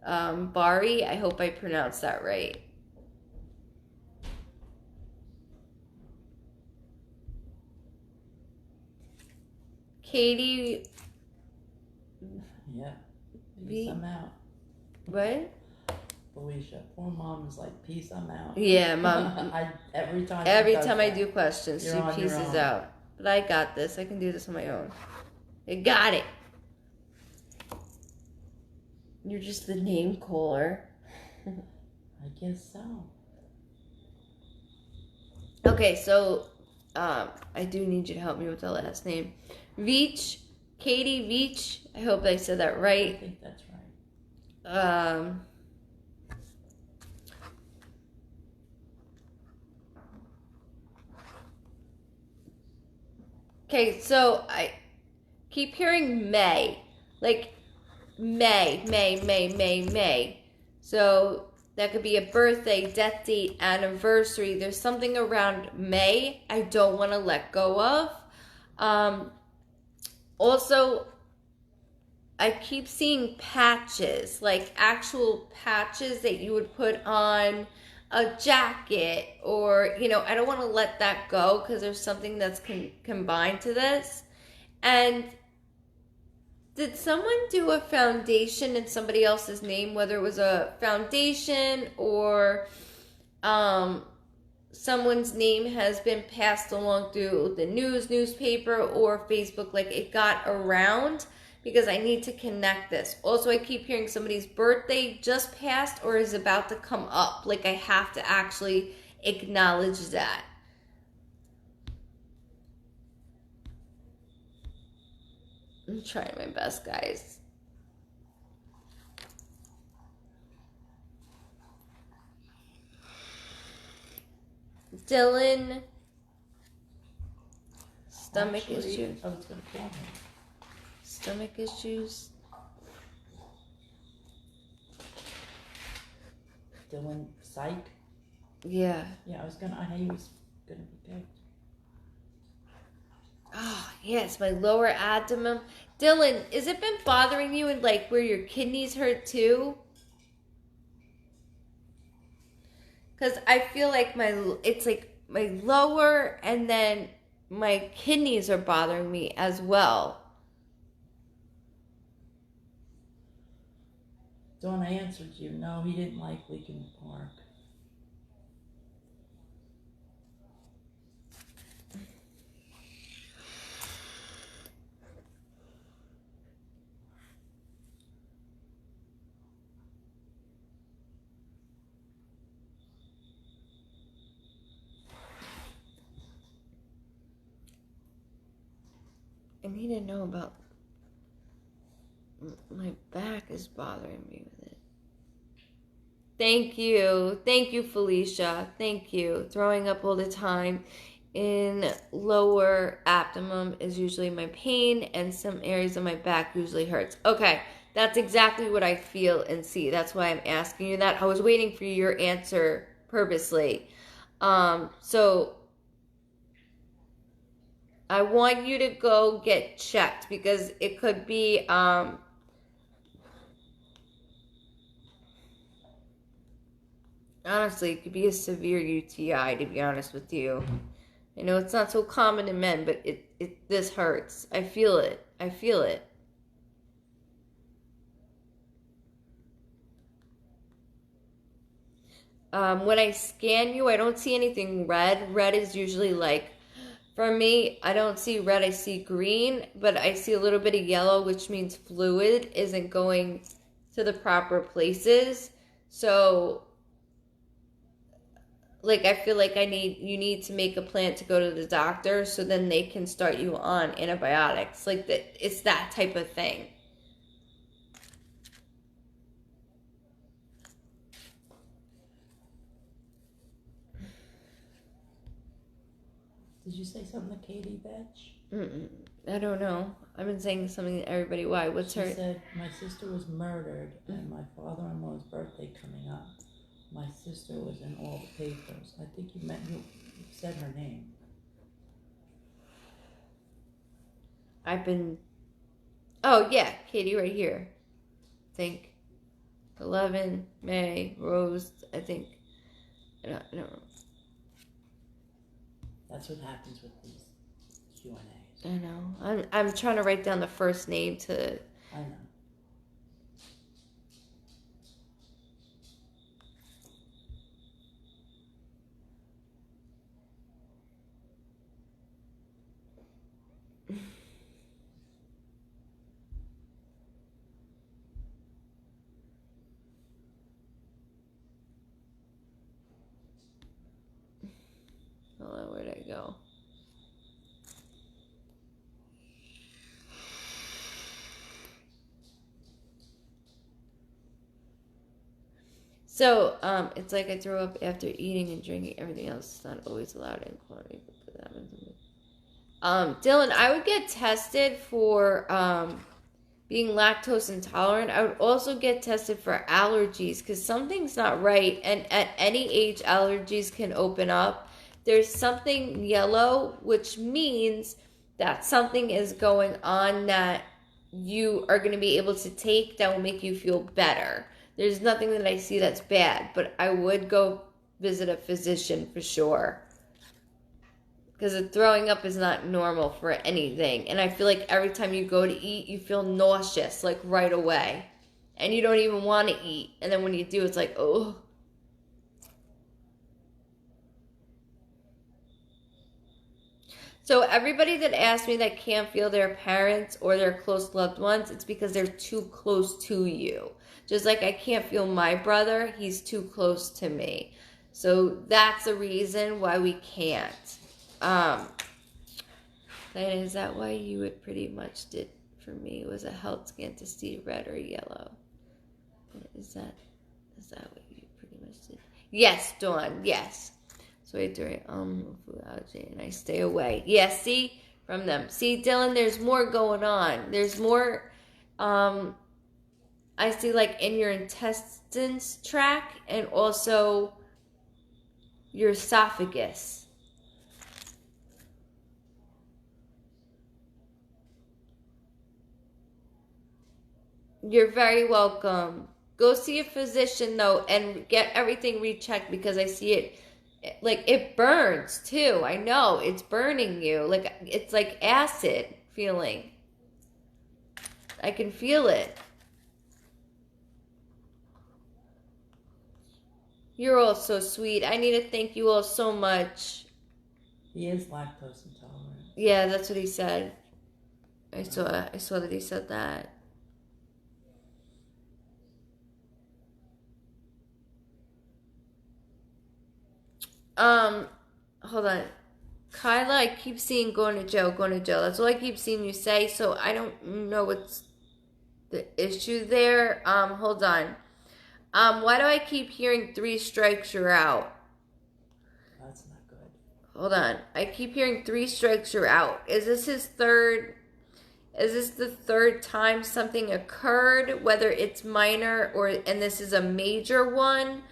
Bari, I hope I pronounced that right. Katie. Yeah. Peace, I'm out. What? Felicia, poor mom is like, peace, I'm out. Yeah, Mom. Every time I do questions, she pieces out. But I got this. I can do this on my own. I got it. You're just the name caller. I guess so. Okay, so I do need you to help me with the last name. Veach, Katie Veach. I hope I said that right. I think that's right. Okay, so I keep hearing May. Like May. So that could be a birthday, death date, anniversary. There's something around May I don't want to let go of. Also, I keep seeing patches, like actual patches that you would put on a jacket, or, I don't want to let that go because there's something that's combined to this. And did someone do a foundation in somebody else's name, whether it was a foundation or someone's name has been passed along through the newspaper or Facebook, like it got around? Because I need to connect this. Also, I keep hearing somebody's birthday just passed or is about to come up. Like, I have to actually acknowledge that. I'm trying my best, guys. Dylan. Stomach issues. Oh, it's going to kill me. Stomach issues. Dylan, psych. Yeah. Yeah, I knew he was gonna be picked. Oh, yeah, it's my lower abdomen. Dylan, has it been bothering you and like where your kidneys hurt too? Because I feel like it's like my lower and then my kidneys are bothering me as well. Dawn, I answered you. No, he didn't like Lincoln Park. And he didn't know about my back is bothering me with it. Thank you, Felicia. Thank you. Throwing up all the time in lower abdomen is usually my pain, and some areas of my back usually hurts. Okay, That's exactly what I feel and see. That's why I'm asking you that. I was waiting for your answer purposely. So I want you to go get checked because it could be honestly, it could be a severe UTI, to be honest with you. I know it's not so common in men, but this hurts. I feel it. I feel it. When I scan you, I don't see anything red. Red is usually like, for me, I don't see red. I see green, but I see a little bit of yellow, which means fluid isn't going to the proper places. So, like, I feel like you need to make a plan to go to the doctor so then they can start you on antibiotics. Like, it's that type of thing. Did you say something to Katie Betch? I don't know. I've been saying something to everybody. Why? What's her? She said, my sister was murdered and my father-in-law's birthday coming up. My sister was in all the papers. I think you said her name. Oh, yeah, Katie right here. I think 11 May Rose. I think. I don't know. That's what happens with these Q&As. I know. I'm trying to write down the first name to. I know. Hold on, where'd I go? So, it's like I throw up after eating and drinking. Everything else is not always allowed in quantity. Dylan, I would get tested for being lactose intolerant. I would also get tested for allergies because something's not right. And at any age, allergies can open up. There's something yellow, which means that something is going on that you are going to be able to take that will make you feel better. There's nothing that I see that's bad, but I would go visit a physician for sure. Because the throwing up is not normal for anything. And I feel like every time you go to eat, you feel nauseous, like right away. And you don't even want to eat. And then when you do, it's like, oh. So everybody that asks me that can't feel their parents or their close loved ones, it's because they're too close to you. Just like I can't feel my brother, he's too close to me. So that's the reason why we can't. Is that why you would pretty much did for me was a health scan to see red or yellow? Is that what you pretty much did? Yes, Dawn, yes. So I during food allergy and I stay away. Yeah, see from them. See, Dylan, there's more going on. There's more I see like in your intestines tract and also your esophagus. You're very welcome. Go see a physician though and get everything rechecked because I see it like it burns too. I know it's burning you. Like it's like acid feeling. I can feel it. You're all so sweet. I need to thank you all so much. He is lactose intolerant. Yeah, that's what he said. I saw that he said that. Hold on. Kyla, I keep seeing going to jail. That's all I keep seeing you say, so I don't know what's the issue there. Hold on. Why do I keep hearing 3 strikes you're out? That's not good. Hold on. I keep hearing 3 strikes you're out. Is this his third? Is this the third time something occurred, whether it's minor and this is a major one?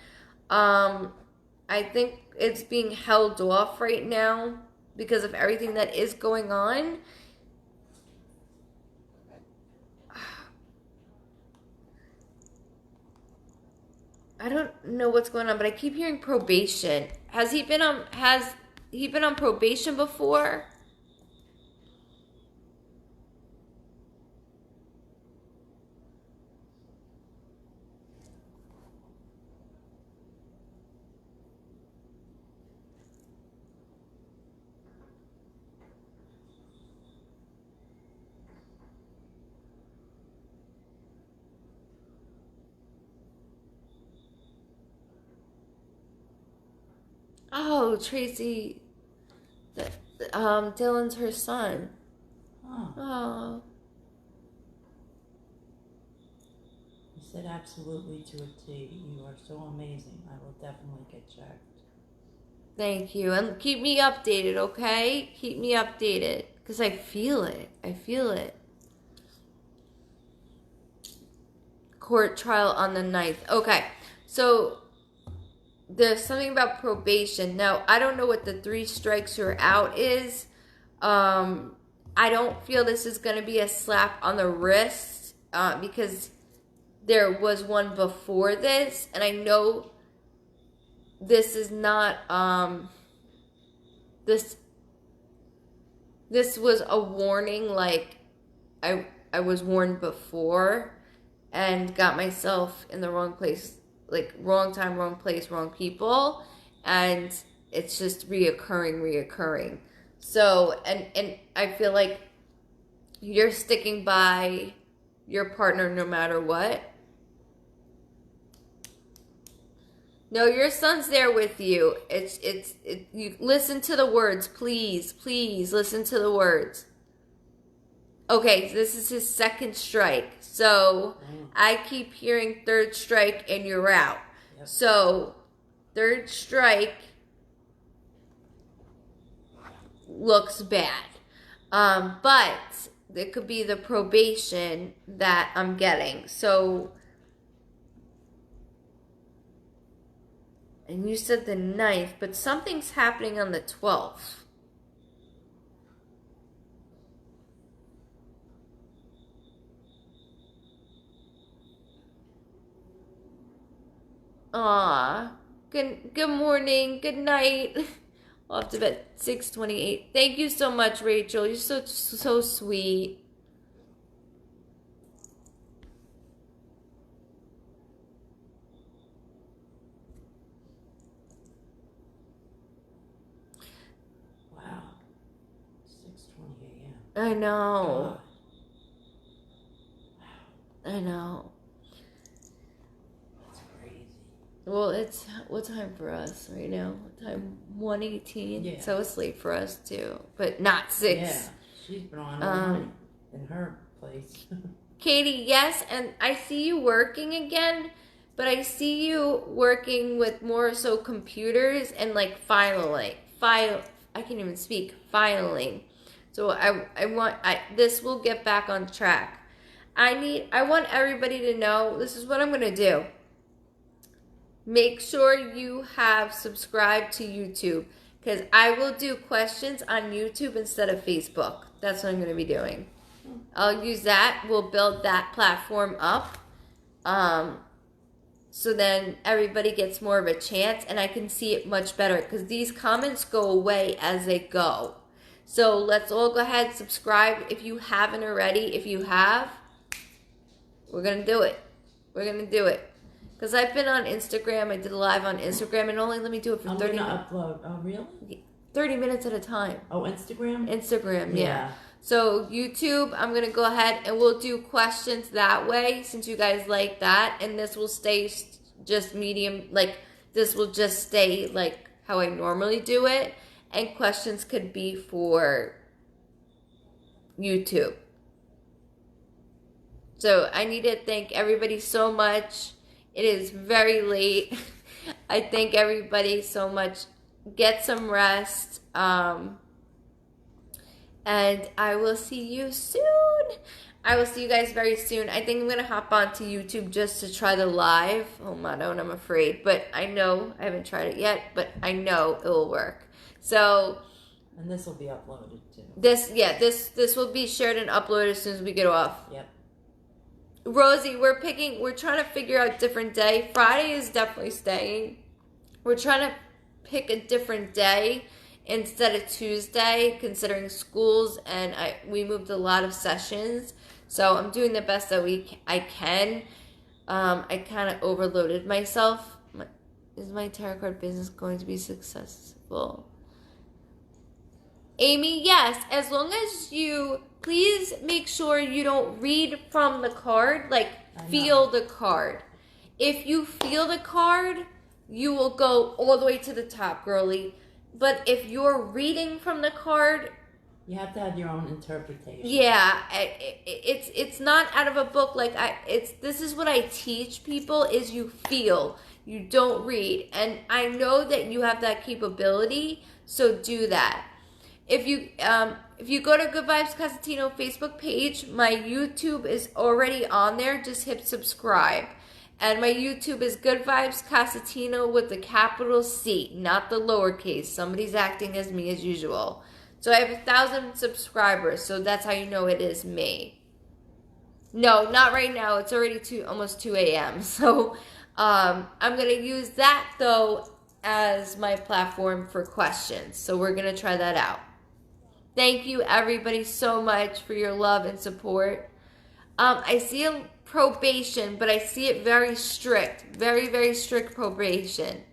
I think it's being held off right now because of everything that is going on. I don't know what's going on, but I keep hearing probation. Has he been on probation before? Oh, Tracy, Dylan's her son. Oh. Oh. He said absolutely to a T. You are so amazing. I will definitely get checked. Thank you. And keep me updated, okay? Keep me updated. Because I feel it. I feel it. Court trial on the 9th. Okay. So, there's something about probation. Now, I don't know what the 3 strikes you're out is. I don't feel this is going to be a slap on the wrist. Because there was one before this. And I know this is not, this was a warning, like, I was warned before and got myself in the wrong place, like, wrong time, wrong place, wrong people, and it's just reoccurring. So, and I feel like you're sticking by your partner no matter what. No, your son's there with you. You listen to the words, please listen to the words. Okay, this is his 2nd strike. So I keep hearing 3rd strike and you're out. Yep. So 3rd strike looks bad. But it could be the probation that I'm getting. So, and you said the 9th, but something's happening on the 12th. Aw. Good morning. Good night. Off to bed 6:28. Thank you so much, Rachel. You're so sweet. Wow. 6:20 a.m. I know. God. I know. That's crazy. Well, it's what time for us right now? What time? 1:18. Yeah. So it's late for us too, but not 6. Yeah, she's been on all night in her place. Katie, yes, and I see you working again, but I see you working with more so computers and like filing. I can't even speak. Filing. So this will get back on track. I want everybody to know this is what I'm going to do. Make sure you have subscribed to YouTube because I will do questions on YouTube instead of Facebook. That's what I'm going to be doing. I'll use that. We'll build that platform up. So then everybody gets more of a chance and I can see it much better because these comments go away as they go. So let's all go ahead and subscribe if you haven't already. If you have, we're going to do it. We're going to do it. Because I've been on Instagram. I did a live on Instagram and only let me do it for 30 minutes. Upload. Oh, really? 30 minutes at a time. Oh, Instagram? Instagram, yeah. So YouTube, I'm going to go ahead and we'll do questions that way since you guys like that. And this will stay just medium, like this will just stay like how I normally do it. And questions could be for YouTube. So I need to thank everybody so much. It is very late. I thank everybody so much. Get some rest. And I will see you soon. I will see you guys very soon. I think I'm going to hop onto YouTube just to try the live. Oh my God, I'm afraid. But I know, I haven't tried it yet, but I know it will work. So... And this will be uploaded too. This will be shared and uploaded as soon as we get off. Yep. Rosie, we're trying to figure out a different day. Friday is definitely staying. We're trying to pick a different day instead of Tuesday, considering schools, and we moved a lot of sessions. So I'm doing the best that I can. I kind of overloaded myself. Is my tarot card business going to be successful? Amy, yes. As long as you, please make sure you don't read from the card, like feel the card. If you feel the card, you will go all the way to the top, girly. But if you're reading from the card, you have to have your own interpretation. Yeah, it's not out of a book. Like this is what I teach people: is you feel, you don't read, and I know that you have that capability. So do that. If you go to Goodvibes Cosentino Facebook page, my YouTube is already on there. Just hit subscribe. And my YouTube is Goodvibes Cosentino with the capital C, not the lowercase. Somebody's acting as me as usual. So I have 1,000 subscribers, so that's how you know it is me. No, not right now. It's already almost 2 a.m. So I'm going to use that, though, as my platform for questions. So we're going to try that out. Thank you, everybody, so much for your love and support. I see a probation, but I see it very strict. Very, very strict probation.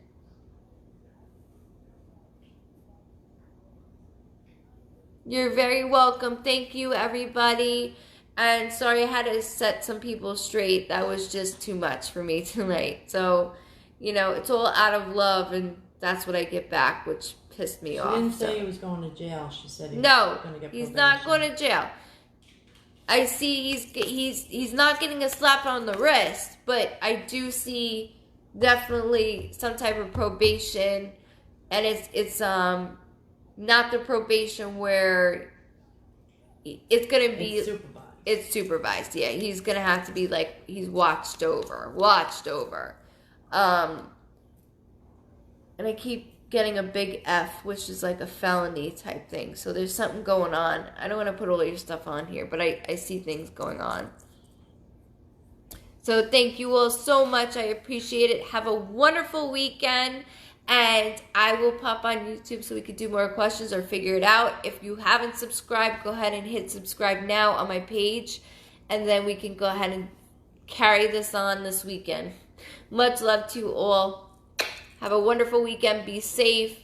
You're very welcome. Thank you, everybody. And sorry I had to set some people straight. That was just too much for me tonight. So, it's all out of love, and that's what I get back, which pissed me off. She didn't say he was going to jail. She said he was going to get probation. He's not going to jail. I see he's not getting a slap on the wrist, but I do see definitely some type of probation, and it's not the probation where it's gonna be. It's supervised. It's supervised. Yeah, he's gonna have to be like he's watched over. And I keep getting a big F, which is like a felony type thing. So there's something going on. I don't want to put all your stuff on here, but I see things going on. So thank you all so much. I appreciate it. Have a wonderful weekend. And I will pop on YouTube so we could do more questions or figure it out. If you haven't subscribed, go ahead and hit subscribe now on my page. And then we can go ahead and carry this on this weekend. Much love to you all. Have a wonderful weekend. Be safe.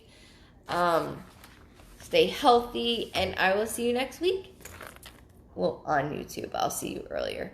Stay healthy. And I will see you next week. Well, on YouTube. I'll see you earlier.